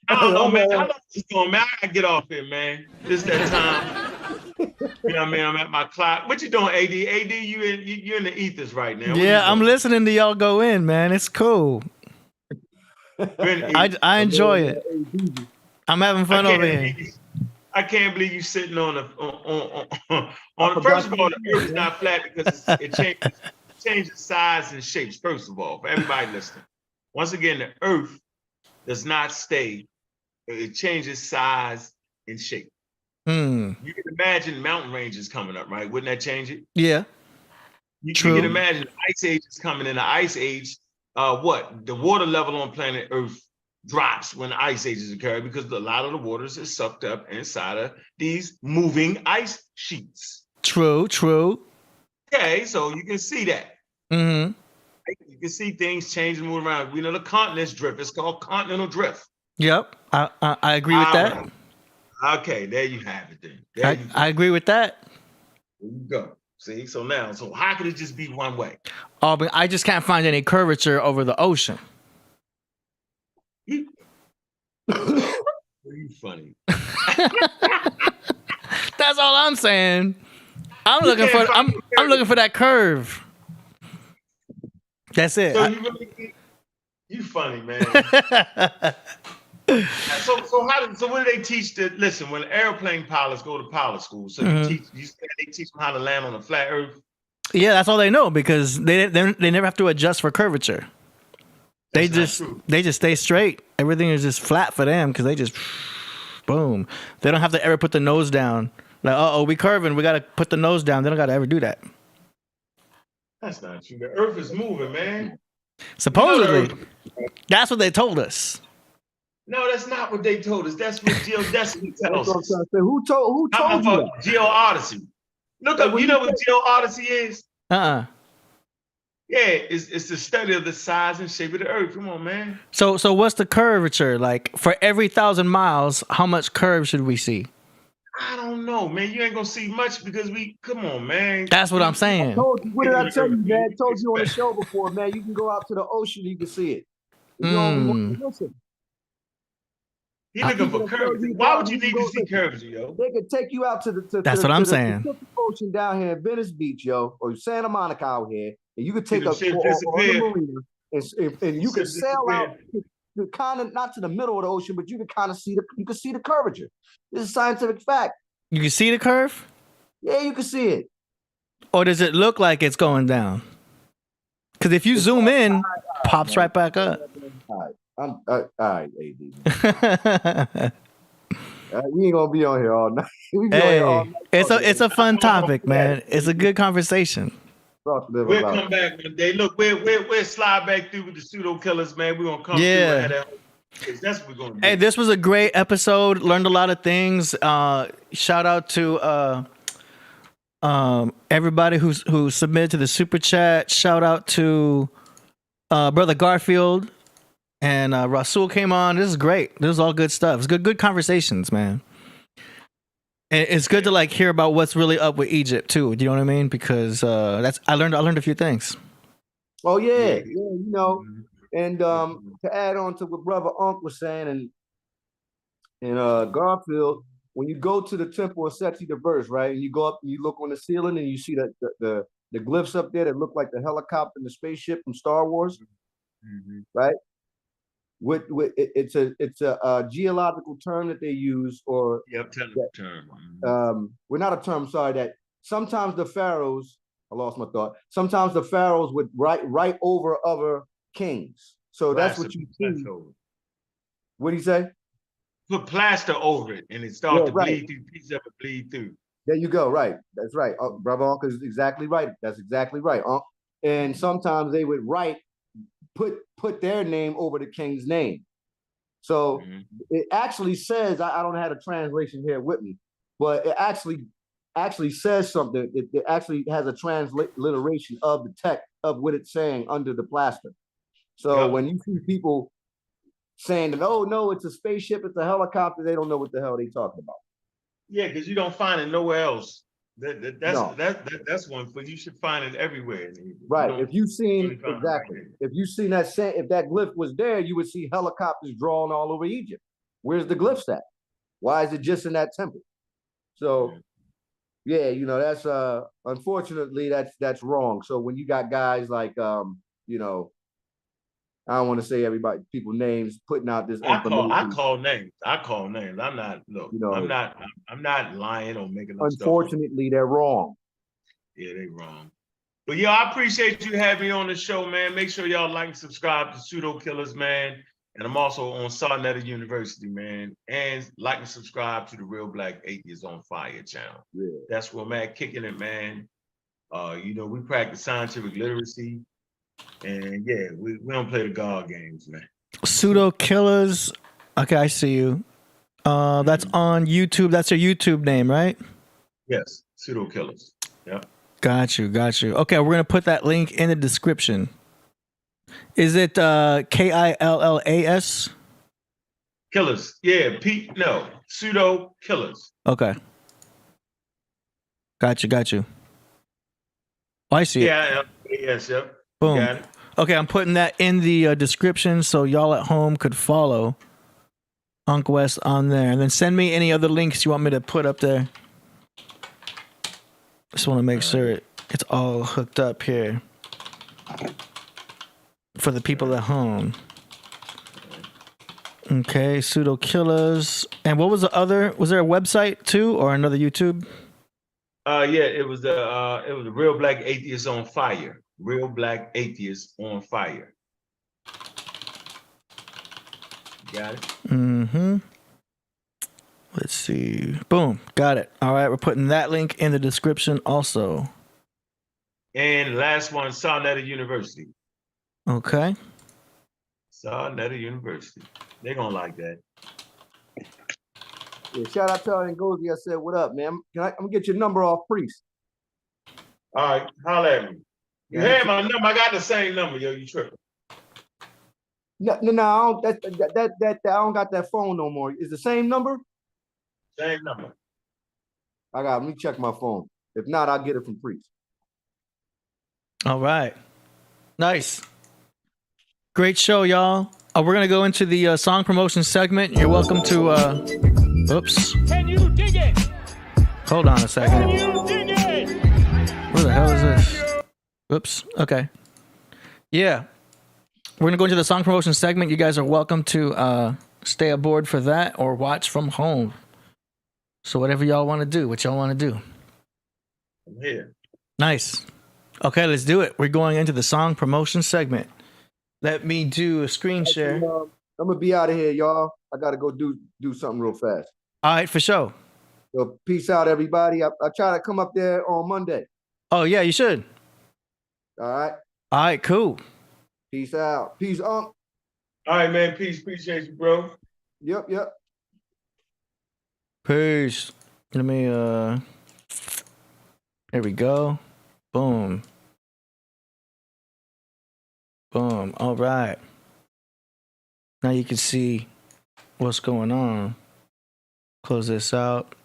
I don't know, man. How long is going, man? I gotta get off here, man. This that time. You know what I mean? I'm at my clock. What you doing, AD? AD, you in the ethers right now. Yeah, I'm listening to y'all go in, man. It's cool. I enjoy it. I'm having fun over here. I can't believe you sitting on first of all, the earth is not flat because it changes size and shapes, first of all, for everybody listening. Once again, the earth does not stay. It changes size and shape. You can imagine mountain ranges coming up, right? Wouldn't that change it? Yeah. You can imagine ice age is coming in. The ice age, what? The water level on planet Earth drops when the ice ages occur because a lot of the waters is sucked up inside of these moving ice sheets. True. Okay, so you can see that. You can see things changing, moving around. We know the continents drift. It's called continental drift. Yep, I agree with that. Okay, there you have it then. I agree with that. There you go. See, so how could it just be one way? Oh, but I just can't find any curvature over the ocean. You funny. That's all I'm saying. I'm looking for that curve. That's it. So you funny, man. So what do they teach? Listen, when airplane pilots go to pilot school, so they teach them how to land on a flat Earth. Yeah, that's all they know because they never have to adjust for curvature. They just stay straight. Everything is just flat for them because they just boom. They don't have to ever put the nose down. Like, we curving, we got to put the nose down. They don't got to ever do that. That's not true. The Earth is moving, man. Supposedly, that's what they told us. No, that's not what they told us. That's what geodesy tells us. Who told you that? Geo-Odyssey. Look up. You know what Geo-Odyssey is? Yeah, it's the study of the size and shape of the Earth. Come on, man. So what's the curvature? Like for every 1,000 miles, how much curve should we see? I don't know, man. You ain't gonna see much because come on, man. That's what I'm saying. What did I tell you, man? I told you on the show before, man. You can go out to the ocean, you can see it. You don't listen. He's looking for curvature. Why would you need to see curvature, yo? They could take you out to the That's what I'm saying. Pacific Ocean down here in Venice Beach, yo, or Santa Monica out here, and you could take on the marina, and you could sail out to kind of not to the middle of the ocean, but you could kind of see the curvature. This is a scientific fact. You can see the curve? Yeah, you can see it. Or does it look like it's going down? Because if you zoom in, pops right back up. All right, AD. We ain't gonna be on here all night. It's a fun topic, man. It's a good conversation. We'll come back one day. Look, we'll slide back through with the pseudo killers, man. We're gonna come through. That's what we're gonna do. Hey, this was a great episode. Learned a lot of things. Shout out to everybody who submitted to the super chat. Shout out to brother Garfield. And Rasul came on. This is great. This is all good stuff. It's good conversations, man. And it's good to like hear about what's really up with Egypt too. Do you know what I mean? Because I learned a few things. Oh yeah, you know. And to add on to what Brother Ankh was saying, and Garfield, when you go to the temple of Seti the verse, right, and you go up and you look on the ceiling and you see the glyphs up there that look like the helicopter and the spaceship from Star Wars, right? It's a geological term that they use, or term. We're not a term. Sorry, that sometimes the pharaohs. I lost my thought. Sometimes the pharaohs would write over other kings. So that's what you see. What do you say? Put plaster over it, and it starts to bleed through. Pieces of it bleed through. There you go. Right. That's right. Brother Ankh is exactly right. That's exactly right. And sometimes they would put their name over the king's name. So it actually says, I don't have a translation here with me, but it actually says something. It actually has a transliteration of the text of what it's saying under the plaster. So when you see people saying that, oh no, it's a spaceship, it's a helicopter, they don't know what the hell they talking about. Yeah, because you don't find it nowhere else. No. That's one, but you should find it everywhere. Right. If you've seen really find it exactly, right if you've seen that, if that glyph was there, you would see helicopters drawn all over Egypt. Where's the glyphs at? Why is it just in that temple? So, yeah, you know, that's unfortunately that's wrong. So when you got guys like you know, I don't want to say people names putting out this information. I call names. I'm not, look, You know, I'm not lying or making up stuff. Unfortunately, they're wrong. Yeah, they wrong. But yeah, I appreciate you having me on the show, man. Make sure y'all like and subscribe to Pseudo Killers, man. And I'm also on Sarnetta University, man. And like and subscribe to the Real Black Atheists on Fire channel. Yeah. That's where I'm kicking it, man. You know, we practice scientific literacy. And yeah, we don't play the God games, man. Pseudo Killers. Okay, I see you. That's on YouTube. That's your YouTube name, right? Yes, Pseudo Killers. Yeah. Got you. Okay, we're gonna put that link in the description. Is it KILLAS? Killers. Yeah, no. Pseudo Killers. Okay. Got you. Oh, I see it. Yeah, yes, yep. Boom. Got it. Okay, I'm putting that in the description so y'all at home could follow Ankh West on there. And then send me any other links you want me to put up there. Just want to make sure it's all hooked up here for the people at home. Okay, Pseudo Killers. And what was the other? Was there a website too, or another YouTube? Yeah, it was the Real Black Atheists on Fire. Real Black Atheists on Fire. Got it? Mm-hmm. Let's see. Boom. Got it. All right, we're putting that link in the description also. And last one, Sarnetta University. Okay. Sarnetta University. They're gonna like that. Yeah, shout out to Ngozi. I said, what up, man? I'm gonna get your number off Priest. All right, holla at me. You had my number. I got the same number, yo. You tripping? No, I don't got that phone no more. Is the same number? Same number. Let me check my phone. If not, I'll get it from Priest. All right. Nice. Great show, y'all. We're gonna go into the song promotion segment. You're welcome to oops. Can you dig it? Hold on a second. Can you dig it? Where the hell is this? Oops. Okay. Yeah. We're gonna go into the song promotion segment. You guys are welcome to stay aboard for that or watch from home. So whatever y'all want to do, what y'all want to do. I'm here. Nice. Okay, let's do it. We're going into the song promotion segment. Let me do a screen share. I'm gonna be out of here, y'all. I gotta go do something real fast. All right, for sure. So peace out, everybody. I try to come up there on Monday. Oh yeah, you should. All right. All right, cool. Peace out. Peace, Unc. All right, man. Peace. Appreciate you, bro. Yep. Peace. Let me there we go. Boom. Boom. All right. Now you can see what's going on. Close this out.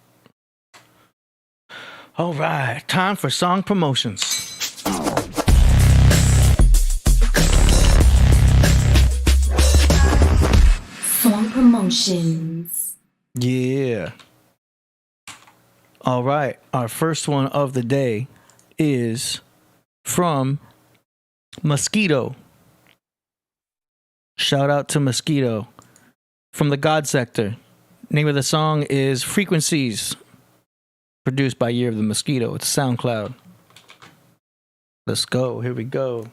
All right. Time for song promotions. Song promotions. Yeah. All right. Our first one of the day is from Mosquito. Shout out to Mosquito from the God Sector. Name of the song is Frequencies. Produced by Year of the Mosquito. It's SoundCloud. Let's go. Here we go.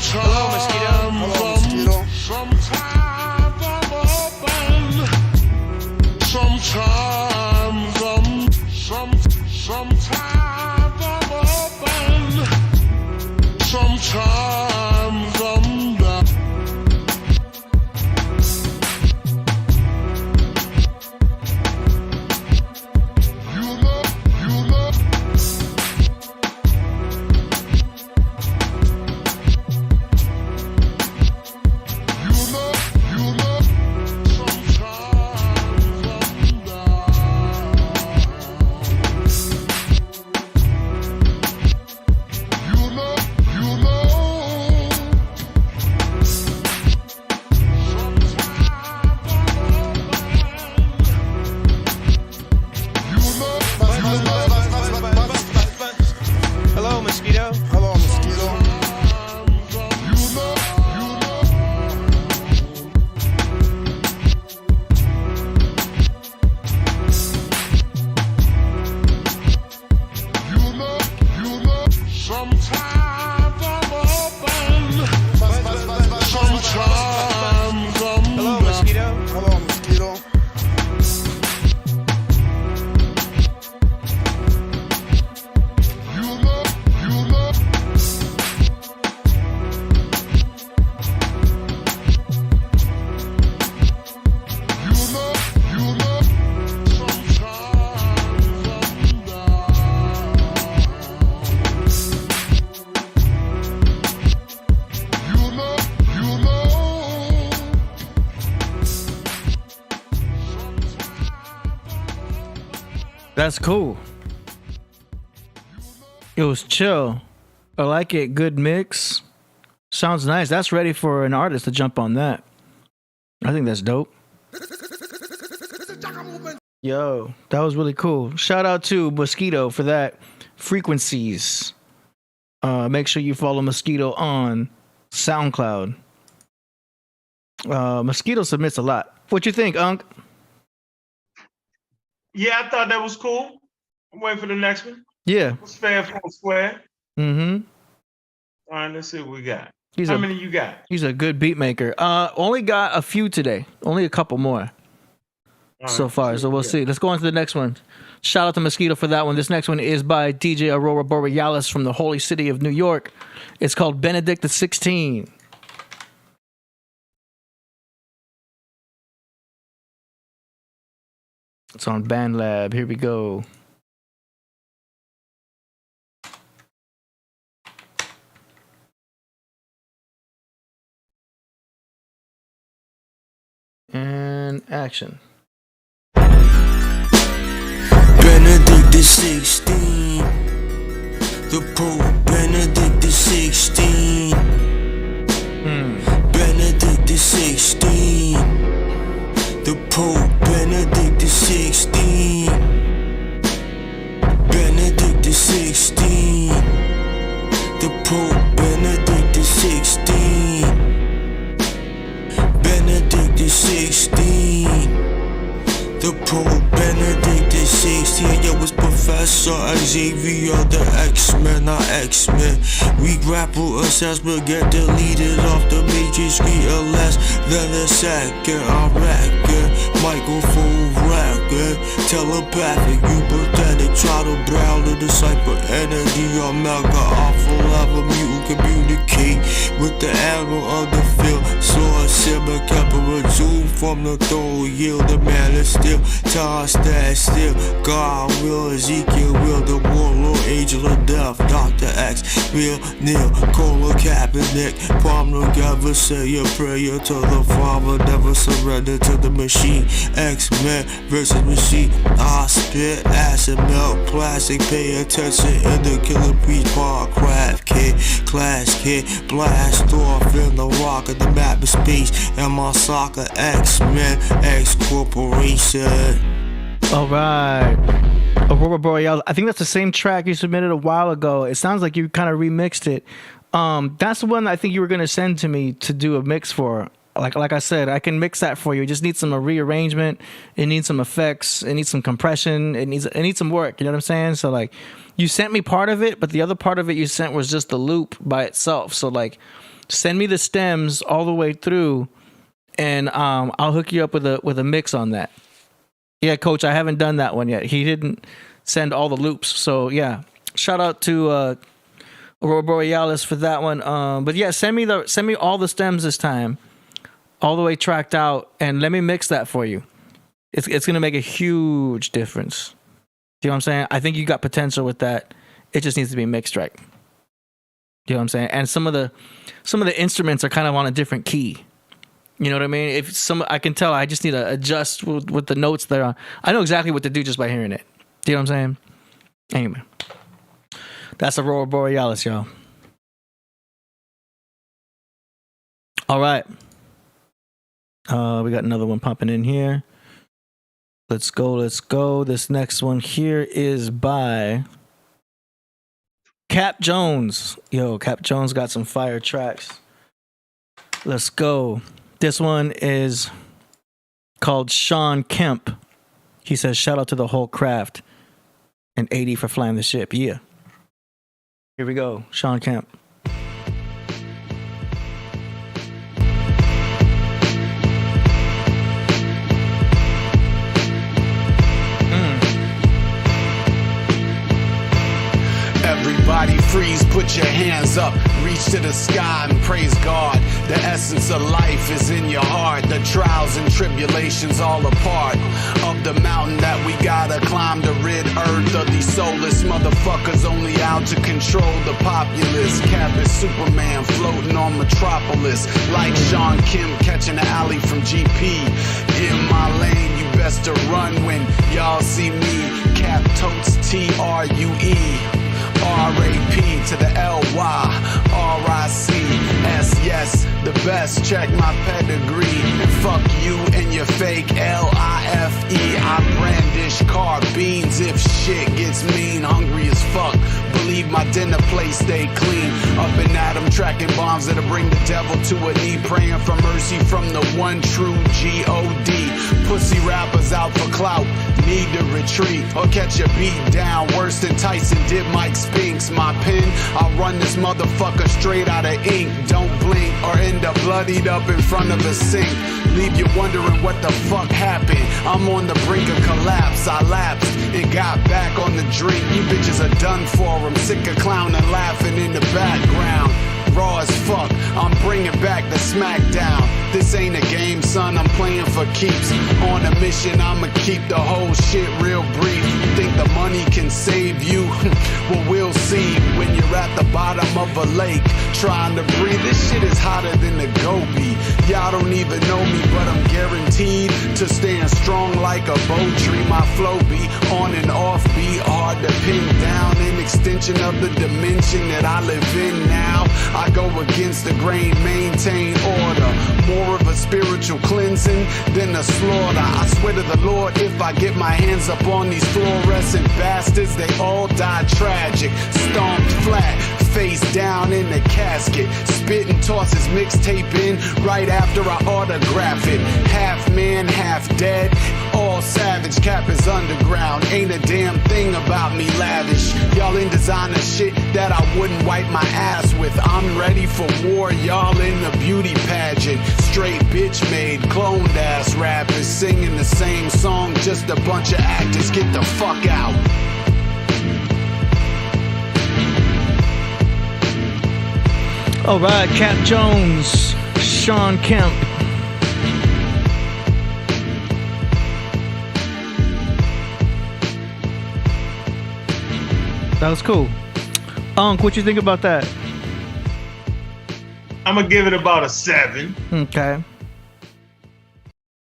Hello, Mosquito. Sometimes I'm open, sometimes I'm down. You know, you know. You know, sometimes I'm down. You know, Hello, Mosquito. Hello, Mosquito. Sometimes I'm open, sometimes I'm Hello, down. Mosquito. Hello, Mosquito. You know, sometimes I'm down. You know. That's cool. It was chill. I like it. Good mix. Sounds nice. That's ready for an artist to jump on that. I think that's dope. Yo, that was really cool. Shout out to Mosquito for that. Frequencies. Make sure you follow Mosquito on SoundCloud. Mosquito submits a lot. What you think, Ankh? Yeah, I thought that was cool. I'm waiting for the next one. Yeah. It's fair for square. Mm-hmm. All right, let's see what we got. He's How a- many you got? He's a good beat maker. Only got a few today. Only a couple more All so right, far. let's So we'll what we see. Let's go on to the next one. Shout out to Mosquito for that one. This next one is by DJ Aurora Borealis from the holy city of New York. It's called Benedict the 16. It's on BandLab. Here we go. And action. Benedict the 16, the Pope Benedict the 16, Benedict the 16, the Pope Benedict the 16, Benedict the 16, the Pope Benedict the 16, Benedict the 16. The Pope Benedict the 16, yo, it's Professor Xavier, the X-Men, not X-Men. We grapple assessment, get deleted off the matrix, less than a second. I'm record, microphone record, telepathic, you pathetic, try to brown the disciple energy, omega, awful level, mutant communicate with the animal of the field. Source, simmer, emperor, zoom from the throne, yield the man is still. Time stand still, God will, Ezekiel will, the warlord, angel of death, Dr. X, real Neil, Cola Kaepernick, palm together, say your prayer to the Father, never surrender to the machine. X-Men versus machine, I spit acid, melt plastic, pay attention in the Killah Priest, Podcraft kid, class kid, blast off in the rock of the map of space, and my soccer X-Men, X-Corporation. All right. Aurora Borealis. I think that's the same track you submitted a while ago. It sounds like you kind of remixed it. That's the one I think you were going to send to me to do a mix for. Like I said, I can mix that for you. It just needs some rearrangement. It needs some effects. It needs some compression. It needs some work. You know what I'm saying? So like, you sent me part of it, but the other part of it you sent was just the loop by itself. So like, send me the stems all the way through, and I'll hook you up with a mix on that. Yeah, Coach, I haven't done that one yet. He didn't send all the loops. So yeah, shout out to Aurora Borealis for that one. But yeah, send me all the stems this time, all the way tracked out, and let me mix that for you. It's gonna make a huge difference. Do you know what I'm saying? I think you got potential with that. It just needs to be mixed right. Do you know what I'm saying? And some of the instruments are kind of on a different key. You know what I mean? I can tell I just need to adjust with the notes there. I know exactly what to do just by hearing it. Do you know what I'm saying? Anyway, that's Aurora Borealis, y'all. All right. We got another one popping in here. Let's go. This next one here is by Cap Jones. Yo, Cap Jones got some fire tracks. Let's go. This one is called Sean Kemp. He says, shout out to the whole craft. And 80 for flying the ship. Yeah. Here we go. Sean Kemp. Everybody freeze, put your hands up, reach to the sky and praise God. The essence of life is in your heart. The trials and tribulations all a part of the mountain that we gotta climb to rid earth of these soulless motherfuckers only out to control the populace. Cap is Superman floating on Metropolis like Sean Kim catching an alley from GP. In my lane, you best to run when y'all see me. Cap totes TRUE. R-A-P to the L-Y-R-I-C-S, yes, the best, check my pedigree, and fuck you and your fake L-I-F-E, I brandish carbines if shit gets mean, hungry as fuck, believe my dinner plate stay clean, up and at 'em, tracking bombs that'll bring the devil to a knee, praying for mercy from the one true G-O-D, pussy rappers out for clout, need to retreat, or catch a beat down, worse than Tyson did Mike Spinks, my pen, I'll run this motherfucker straight out of ink, don't blink, or end up bloodied up in front of a sink, leave you wondering what the fuck happened, I'm on the brink of collapse, I lapsed, and got back on the drink, you bitches are done for, I'm sick of clowning, laughing in the background, raw as fuck, I'm bringing back the smackdown, this ain't a game, son, I'm playing for keeps, on a mission, I'ma keep the whole shit real brief, think the money can save you, well we'll see, when you're at the bottom of a lake, trying to breathe, this shit is hotter than the Gobi, y'all don't even know me, but I'm guaranteed to stand strong like a bow tree, my flow be on and off beat, hard to pin down, an extension of the dimension that I live in now, I go against the grain, maintain order, more of a spiritual cleansing than a slaughter, I swear to the Lord, if I get my hands up on these fluorescent bastards, they all die tragic, stomped flat, face down in the casket, spit and toss his mixtape in right after I autograph it, half man, half dead, all savage, Cap is underground, ain't a damn thing about me lavish, y'all in designer shit that I wouldn't wipe my ass with, I'm ready for war, y'all in a beauty pageant, straight bitch made, cloned ass rappers, singing the same song, just a bunch of actors, get the fuck out. All right, Cap Jones, Sean Kemp. That was cool. Ankh, what you think about that? I'm gonna give it about a 7. Okay.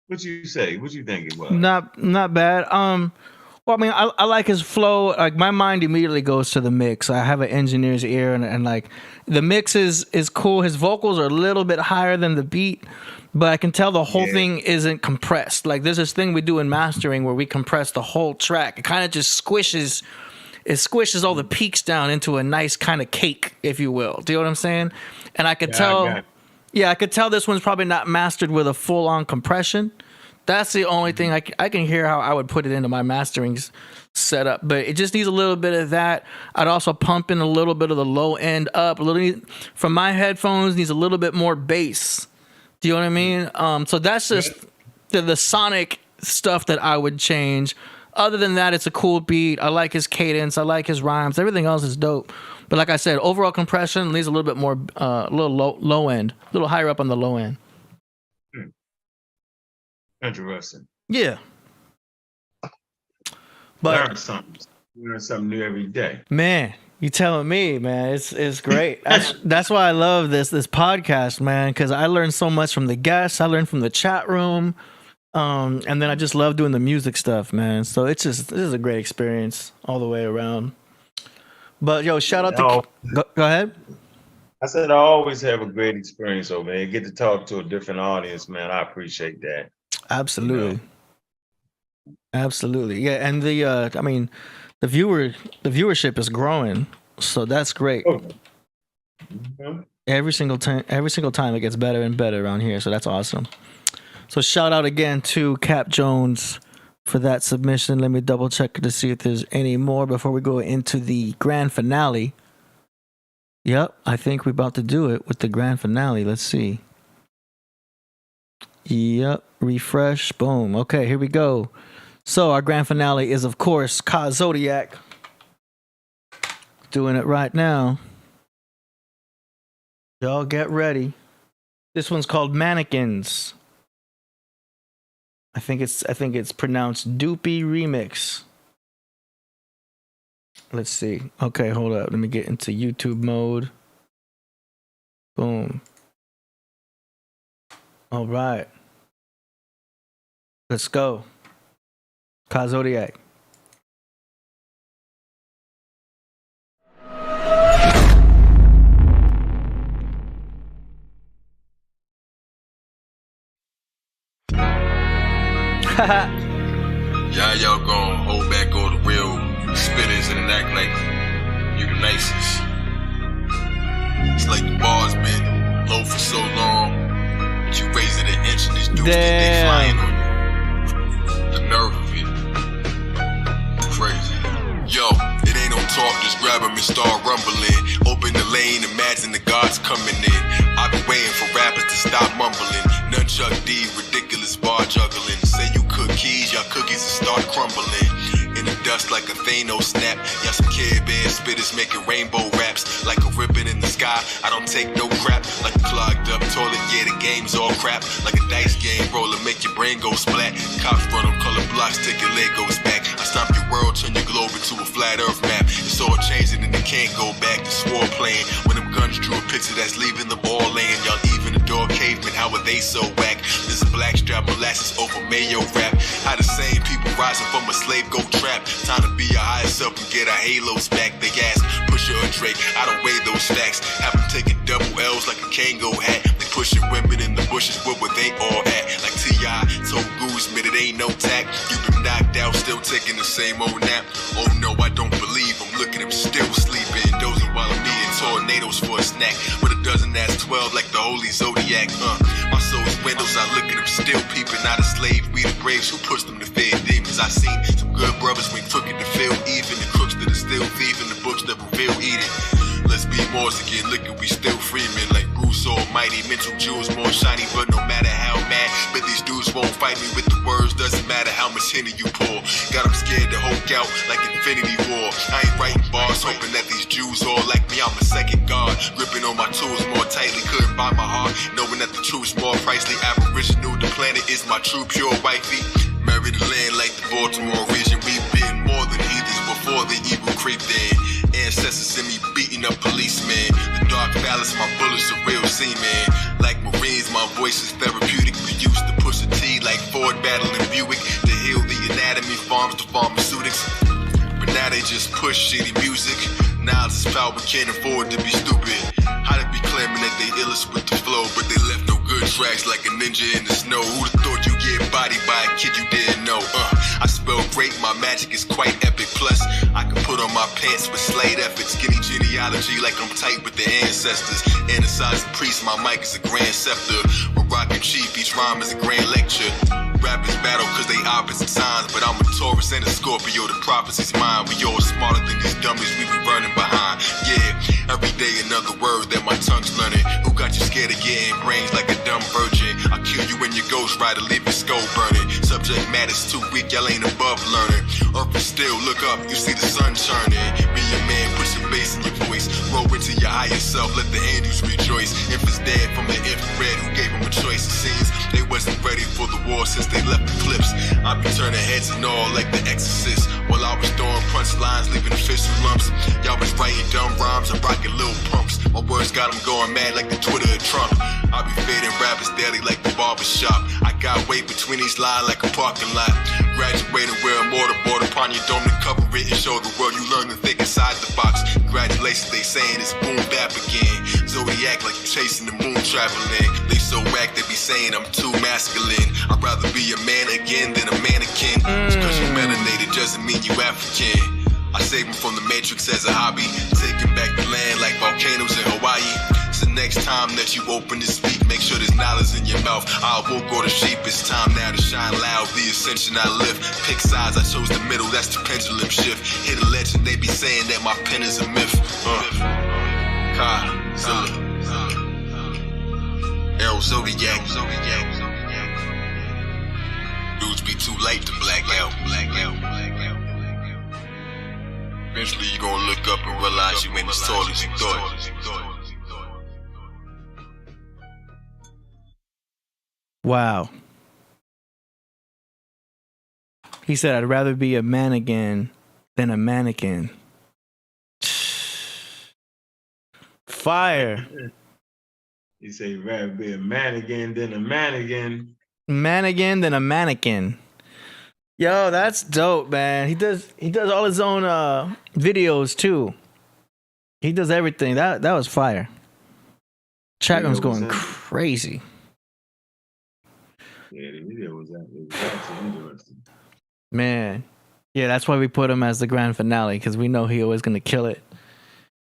What you say? What you think it was? Not bad. Well, I mean, I like his flow. Like my mind immediately goes to the mix. I have an engineer's ear, and like the mix is cool. His vocals are a little bit higher than the beat, but I can tell the whole thing isn't compressed. Like there's this thing we do in mastering where we compress the whole track. It kind of just squishes all the peaks down into a nice kind of cake, if you will. Do you know what I'm saying? And I could tell, I could tell this one's probably not mastered with a full-on compression. That's the only thing I can hear how I would put it into my mastering setup, but it just needs a little bit of that. I'd also pump in a little bit of the low end up, a little from my headphones. Needs a little bit more bass. Do you know what I mean? So that's just the sonic stuff that I would change. Other than that, it's a cool beat. I like his cadence. I like his rhymes. Everything else is dope. But like I said, overall compression leaves a little bit more, a little low end, a little higher up on the low end. Interesting. Yeah. But learn something new every day. Man, you telling me, man, it's great. That's why I love this podcast, man, because I learned so much from the guests. I learned from the chat room. And then I just love doing the music stuff, man. So this is a great experience all the way around. But yo, shout out to go ahead. I said I always have a great experience over there. Get to talk to a different audience, man. I appreciate that. Absolutely. Absolutely. Yeah, and the viewership is growing, so that's great. Every single time it gets better and better around here, so that's awesome. So shout out again to Cap Jones for that submission. Let me double check to see if there's any more before we go into the grand finale. Yep, I think we're about to do it with the grand finale. Let's see. Yep, refresh, boom. Okay, here we go. So our grand finale is, of course, Ka Zodiac. Doing it right now. Y'all get ready. This one's called Mannequins. I think it's pronounced Doopy Remix. Let's see. Okay, hold up. Let me get into YouTube mode. Boom. All right. Let's go. Ka Zodiac. Y'all gon' hold back all the real spitters and act like you the nicest. It's like the bar's been low for so long that you raise it an inch and these dudes think they flying on you. The nerve of it. Crazy. Yo, it ain't no talk, just grab 'em and start rumbling. Open the lane, imagine the gods coming in. I've been waiting for rappers to stop mumbling. Nunchuck D, ridiculous bar juggling. Say you cook keys, y'all cookies will start crumbling. In the dust like a Thanos snap. Y'all some Kid Bear spitters making rainbow raps. Like a ribbon in the sky, I don't take no crap. Like a clogged up toilet, yeah, the game's all crap. Like a dice game roller, make your brain go splat. Cops run on color blocks, take your Legos back. I stomp your world, turn your globe into a flat earth map. It's all changing and it can't go back. It's war playing. When them guns drew a picture that's leaving them all laying. Y'all even the door cavemen, how are they so whack? This is blackstrap molasses over mayo rap. How the same people rising from a slave go trap. Time to be your highest up and get our halos back. They ask, Pusher or Drake, I don't weigh those facts. Have them taking double L's like a Kango hat. They pushing women in the bushes, where were they all at? Like T.I. told Guzman, it ain't no tack. You been knocked out, still taking the same old nap. Oh no, I don't believe I'm looking at him still sleeping. Dozing while I'm eating tornadoes for a snack. With a dozen that's 12 like the holy Zodiac. My soul's windows, I look at them still peeping. Not a slave, we the braves who pushed them to fear demons. I seen some good brothers when crooked to feel even. The crooks that are still thieving, the books that reveal eating. Let's be Morse again, look at we still freemen. Like Bruce Almighty, mental jewels more shiny. But no matter how mad, but these dudes won't fight me with the words. Doesn't matter how much Henny you pour. Got them scared to Hulk out like Infinity War. I ain't writing bars, hoping that these Jews all like me. I'm a second guard, gripping on my tools more tightly. Couldn't buy my heart, knowing that the truth's more pricely. Aboriginal, the planet is my true pure wifey. Married the land like the Baltimore region. We've been more than heathens before the evil creeped in. Ancestors send me beating up policemen. The dark palace, my bullets are real seamen. Like Marines, my voice is therapeutic. We used to push a T like Ford battling Buick. To heal the anatomy, farms to pharmaceutics. But now they just push shitty music. Knowledge is power, can't afford to be stupid. How to be claiming that they illest with the flow, but they left no good tracks like a ninja in the snow. Who'da thought you get bodied by a kid you didn't know? I spell great, my magic is quite epic. Plus, I can put on my pants with slight effort. Skinny genealogy like I'm tight with the ancestors. Anesthesia priest, my mic is a grand scepter. We're rocking chief, each rhyme is a grand lecture. Rappers battle cause they opposite signs, but I'm a Taurus and a Scorpio, the prophecy's mine. We all smarter than these dummies, we be running behind. Yeah, every day another word that my tongue's learning. Who got you scared of getting brains like a dumb virgin? I'll kill you in your ghost rider, leave your skull burning. subject matter's too weak, y'all ain't above learning. Earth is still, look up, you see the sun shining. Be a man, put some bass in your voice. Grow into your higher self, let the angels rejoice. Infants dead from the infrared, who gave them a choice? It seems they wasn't ready for the war since they left the clips. I be turning heads and all like the Exorcist. While I was throwing punchlines, leaving official lumps. Y'all was writing dumb rhymes and rocking little pumps. My words got them going mad like the Twitter of Trump. I be fading rappers daily like the barbershop. I got weight between these lines like a parking lot. Graduating where a mortarboard upon your dome to cover it and show the world you learn to think inside the box. Congratulations, they saying it's boom bap again. Zodiac like you chasing the moon traveling. They so whack they be saying I'm too masculine. I'd rather be a man again than a mannequin. Just cause you melanated doesn't mean you African. I save them from the Matrix as a hobby. Taking back the land like volcanoes in Hawaii. So next time that you open to speak, make sure there's knowledge in your mouth. I won't go to sheep, it's time now to shine loud. The ascension I live. Pick sides, I chose the middle, that's the pendulum shift. Hit a legend, they be saying that my pen is a myth. Zilla. L Zodiac. Dudes be too late to black out. Eventually you gonna look up and realize you ain't as tall as you thought. Wow. He said, I'd rather be a man again than a mannequin. Fire. He say rather be a mannequin than a mannequin. Mannequin than a mannequin. Yo, that's dope, man. He does all his own videos too. He does everything. That was fire. Chat room's going crazy. Yeah, the video was actually interesting. Man. Yeah, that's why we put him as the grand finale, because we know he always gonna kill it.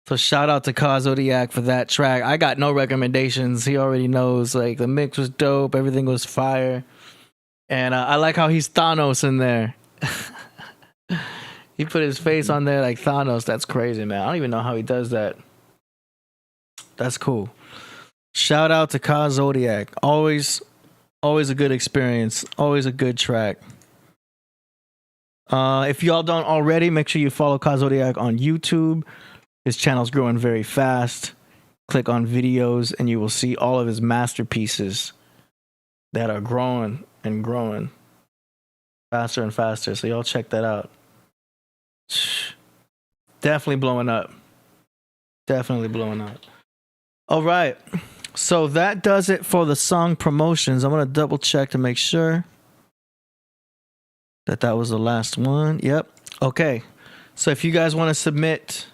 So shout out to Ka Zodiac for that track. I got no recommendations. He already knows. Like, the mix was dope. Everything was fire. And I like how he's Thanos in there. He put his face on there like Thanos. That's crazy, man. I don't even know how he does that. That's cool. Shout out to Ka Zodiac. Always a good experience. Always a good track. If y'all don't already, make sure you follow Ka Zodiac on YouTube. His channel's growing very fast. Click on videos and you will see all of his masterpieces that are growing and growing faster and faster. So y'all check that out. Definitely blowing up. Definitely blowing up. All right. So that does it for the song promotions. I'm going to double check to make sure that was the last one. Yep. Okay. So if you guys want to submit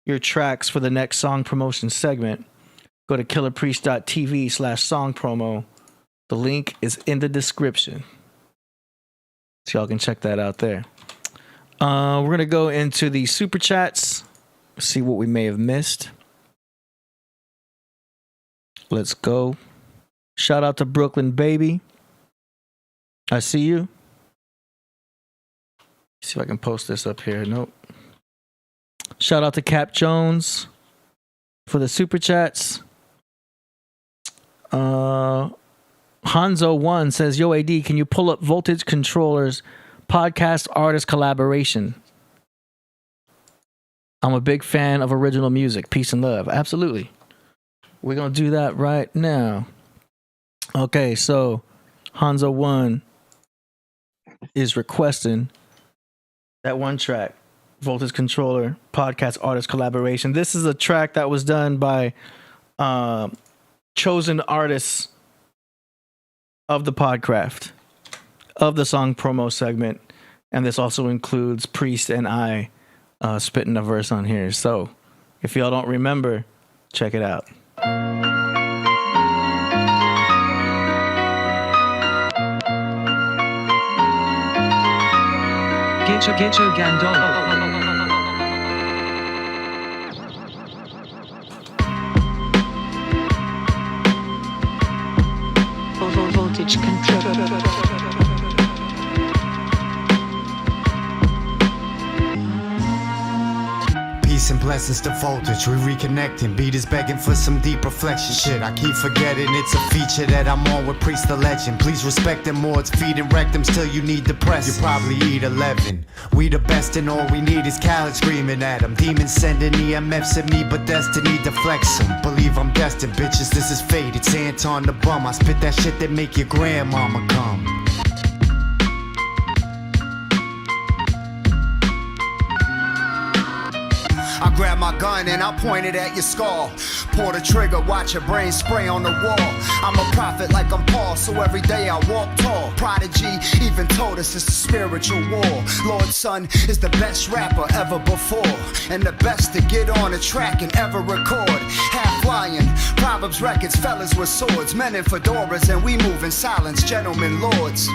your tracks for the next song promotion segment, go to killerpriest.tv/song promo. The link is in the description. So y'all can check that out there. We're going to go into the super chats, see what we may have missed. Let's go. Shout out to Brooklyn Baby. I see you. See if I can post this up here. Nope. Shout out to Cap Jones for the super chats. Hanzo1 says, Yo, AD, can you pull up Voltage Controller's podcast artist collaboration? I'm a big fan of original music. Peace and love. Absolutely. We're going to do that right now. Okay, so Hanzo1 is requesting that one track, Voltage Controller podcast artist collaboration. This is a track that was done by chosen artists of the Podcraft, of the song promo segment, and this also includes Priest and I spitting a verse on here. So if y'all don't remember, check it out. Getcho Gandolo. Voltage control. Peace and blessings to voltage, we reconnecting. Beat is begging for some deep reflection. Shit, I keep forgetting it's a feature that I'm on with Priest the Legend. Please respect them more, it's feeding rectums till you need the press. You probably eat 11. We the best and all we need is Khaled screaming at them. Demons sending EMFs at me, but destiny deflects them. Believe I'm destined, bitches, this is fate. It's Anton the Bum, I spit that shit that make your grandmama come. I grab my gun and I point it at your skull. Pull the trigger, watch your brain spray on the wall. I'm a prophet like I'm Paul, so every day I walk tall. Prodigy even told us it's a spiritual war. Lord's Son is the best rapper ever before, and the best to get on a track and ever record. Half lion, Proverbs records, fellas with swords, men in fedoras, and we move in silence, gentlemen lords.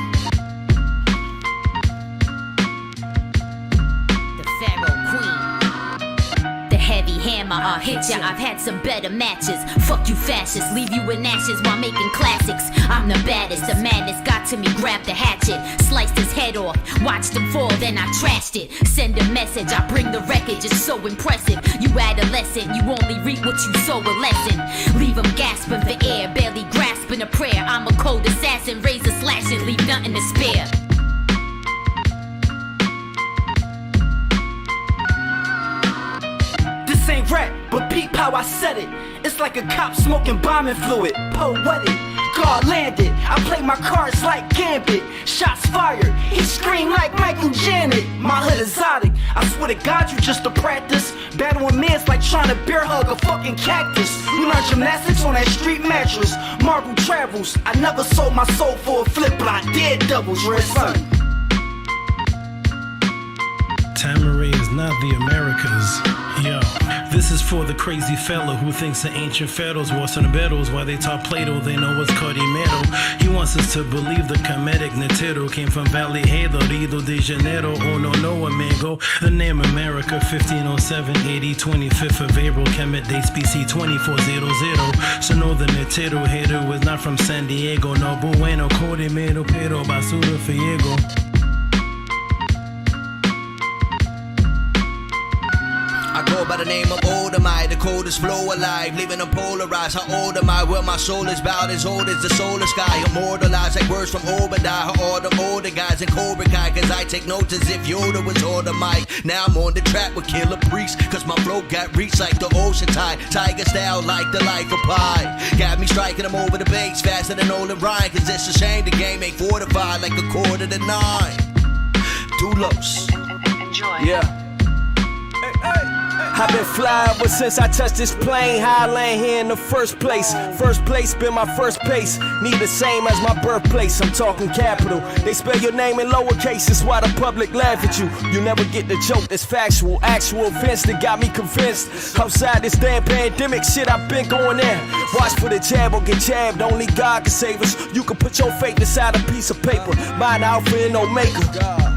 Hammer, I'll hit ya, I've had some better matches. Fuck you fascists, leave you in ashes while making classics. I'm the baddest, the madness got to me, grab the hatchet. Sliced his head off, watched him fall, then I trashed it. Send a message, I bring the wreckage, it's so impressive. You adolescent, you only reap what you sow, a lesson. Leave him gasping for air, barely grasping a prayer. I'm a cold assassin, razor slashing, leave nothing to spare. Ain't rap, but peep how I said it. It's like a cop smoking bombing fluid. Poetic, God landed. I play my cards like Gambit. Shots fired, he screamed like Michael Janet. My hood exotic, I swear to God you just a practice. Battling men like trying to bear hug a fucking cactus. We learn gymnastics on that street mattress. Marble travels, I never sold my soul for a flip, but I did doubles, red son. Tamari is not the Americas. Yo, this is for the crazy fella who thinks the ancient pharaohs wore some battles. While they taught Plato, they know what's Metal. He wants us to believe the Kemetic Netero came from Valley Halo, Rio de Janeiro. Oh no, amigo. The name America, 1507, 80, 25th of April. Kemet dates BC 2400. So no, the Netero Hero is not from San Diego. No bueno, Mero, pero basura fiego. I go by the name of Old Am I, the coldest flow alive, leaving them polarized. How old am I? Well, my soul is about as old as the solar sky. Immortalized like words from Obadiah. All the older guys in Cobra Kai, cause I take notes as if Yoda was on the mic. Now I'm on the track with Killah Priest, cause my flow got reached like the ocean tide. Tiger style like the life of Pi. Got me striking them over the base faster than Nolan Ryan, cause it's a shame the game ain't fortified like a quarter to 9. Doulos. Enjoy. Yeah. I've been flying ever since I touched this plane. How I land here in the first place. First place been my first pace. Need the same as my birthplace. I'm talking capital. They spell your name in lowercase. That's why the public laugh at you. You never get the joke that's factual. Actual offense that got me convinced. Outside this damn pandemic shit, I've been going there. Watch for the jab or get jabbed. Only God can save us. You can put your fate inside a piece of paper. Mine Alpha and Omega.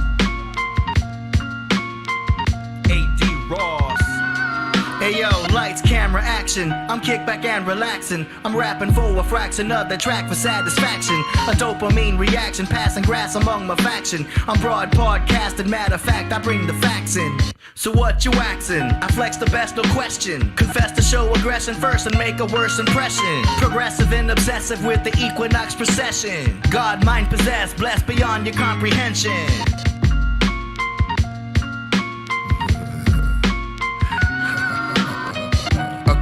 Hey yo, lights, camera, action. I'm kick back and relaxing. I'm rapping for a fraction of the track for satisfaction. A dopamine reaction, passing grass among my faction. I'm broad podcasting, matter of fact, I bring the facts in. So what you waxing? I flex the best, no question. Confess to show aggression first and make a worse impression. Progressive and obsessive with the equinox procession. God, mind possessed, blessed beyond your comprehension.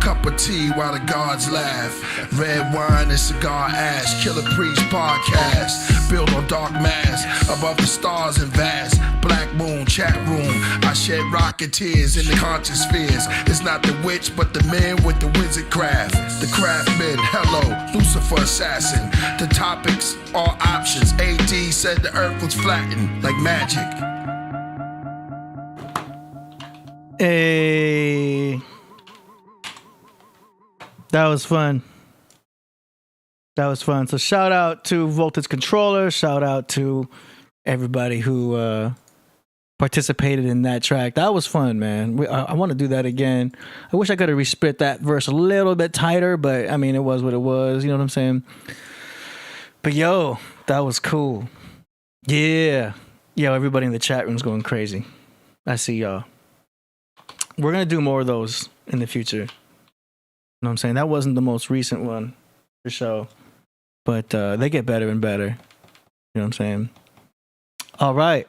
Cup of tea while the gods laugh. Red wine and cigar ash. Killah Priest podcast. Built on dark mass. Above the stars and vast. Black moon, chat room. I shed rocket tears in the conscious spheres. It's not the witch, but the men with the wizard craft. The craftsmen, hello, Lucifer assassin. The topics are options. AD said the earth was flattened like magic. Hey. That was fun. So shout out to Voltage Controller. Shout out to everybody who participated in that track. That was fun, man. I want to do that again. I wish I could have respit that verse a little bit tighter, but I mean, it was what it was. You know what I'm saying? But yo, that was cool. Yeah. Yo, everybody in the chat room's going crazy. I see y'all. We're gonna do more of those in the future. You know what I'm saying? That wasn't the most recent one for sure, but they get better and better. You know what I'm saying? All right.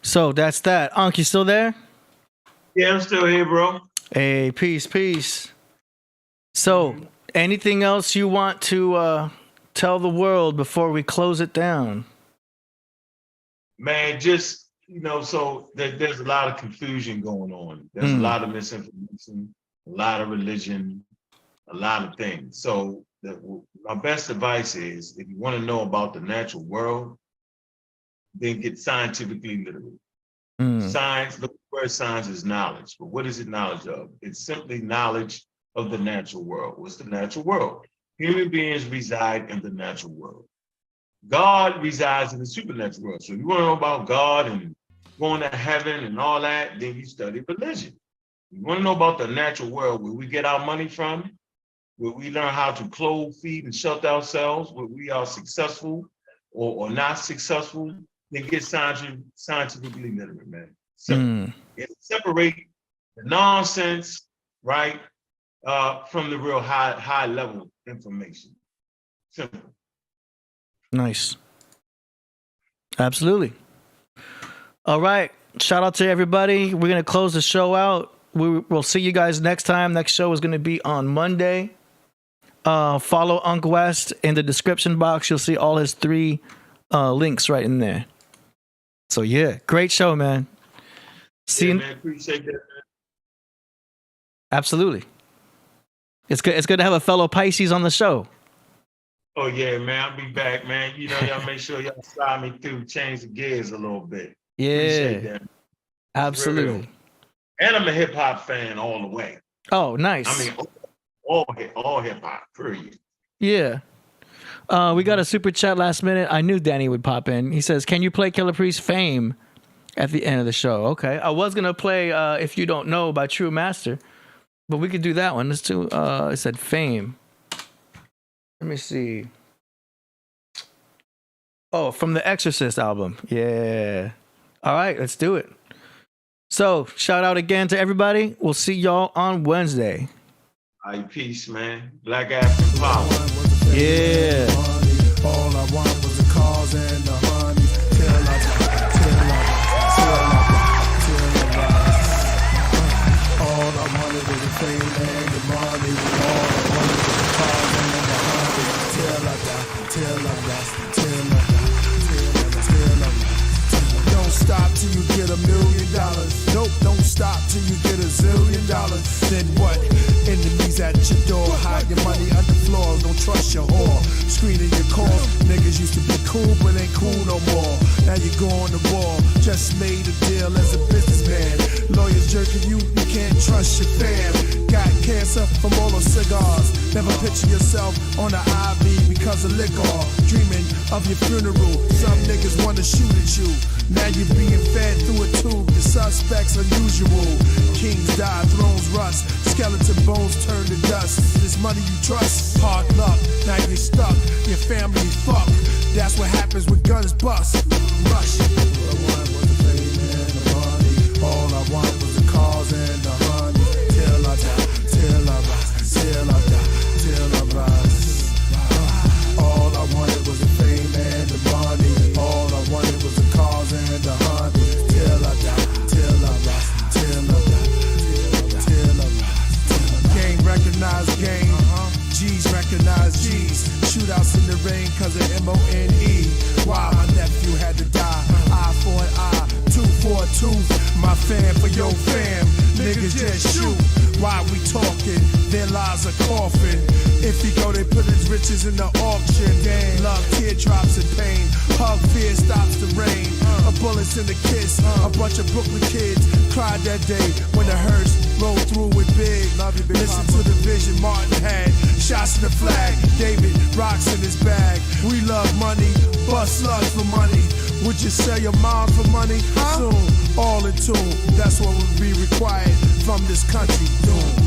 So that's that. Ankh, you still there? Yeah, I'm still here, bro. Hey, peace. So, anything else you want to tell the world before we close it down? Man, just, so there's a lot of confusion going on. There's a lot of misinformation, a lot of religion, a lot of things. So my best advice is, if you want to know about the natural world, then get scientifically literate. Science, the word science is knowledge, but what is it knowledge of? It's simply knowledge of the natural world. What's the natural world? Human beings reside in the natural world. God resides in the supernatural world. So if you want to know about God and going to heaven and all that, then you study religion. You want to know about the natural world, where we get our money from, where we learn how to clothe, feed, and shelter ourselves, where we are successful or not successful, then get scientifically literate, man. So separate the nonsense, right, from the real high level information. Simple. Nice. Absolutely. All right. Shout out to everybody. We're going to close the show out. We'll see you guys next time. Next show is going to be on Monday. Follow Ankh West in the description box. You'll see all his 3 links right in there. So yeah, great show, man. See you. Man, appreciate that, man. Absolutely. It's good. It's good to have a fellow Pisces on the show. Oh yeah, man. I'll be back, man. Y'all make sure y'all slide me through, change the gears a little bit. Yeah. Appreciate that. Absolutely. Real. And I'm a hip hop fan all the way. Oh, nice. I mean, all hip hop, period. Yeah. We got a super chat last minute. I knew Danny would pop in. He says, "Can you play Killah Priest Fame at the end of the show?" Okay. I was gonna play If You Don't Know by True Master, but we could do that one. Let's do it said Fame. Let me see. Oh, from the Exorcist album. Yeah. All right, let's do it. So, shout out again to everybody. We'll see y'all on Wednesday. All right, peace, man. Black African power. Yeah. All I want was the cars and the honey. All I wanted was the fame and the money. All I wanted was the cars and the honey. Till I die, till I die, till I die, till I die. Don't stop till you get $1 million. Nope, don't stop till you get $1 zillion. Then what? Enemies at your door, hide your money under the floor. Don't trust your whore. Screening your calls. Niggas used to be cool, but ain't cool no more. Now you go on the wall. Just made a deal as a businessman. Lawyers jerking you, you can't trust your fam. Got cancer from all those cigars. Never picture yourself on the IV because of liquor. Dreaming of your funeral. Some niggas wanna shoot at you. Now you're being fed through a tube. The suspects unusual. Kings die, thrones rust. Skeleton bones turn to dust. This money you trust, hard luck. Now you're stuck, your family fucked. That's what happens when guns bust. Rush. All I want was the fame and the money. All I want was the cars and the honey. Till I die, till I rise, till I die, till I rise. All I wanted was the fame and the money. All I wanted was the cars and the honey. Till I die, till I rise, till I die, till I rise. Gang recognize gang. G's recognize G's. Shootouts in the rain cause of MONE. Why my nephew had to die. Eye for an eye, tooth for a tooth. My fan for your fam. Niggas just shoot. Why we talking? Their lives are coughing. If he go, they put his riches in the auction. Damn, love, teardrops and pain. Hug, fear stops the rain. A bullet's in the kiss. A bunch of Brooklyn kids cried that day when the hearse rolled through with big. Listen to the vision Martin had. Shots in the flag. David rocks in his bag. We love money. Bust slugs for money. Would you sell your mom for money? Soon, all in tune. That's what would be required from this country. Doom.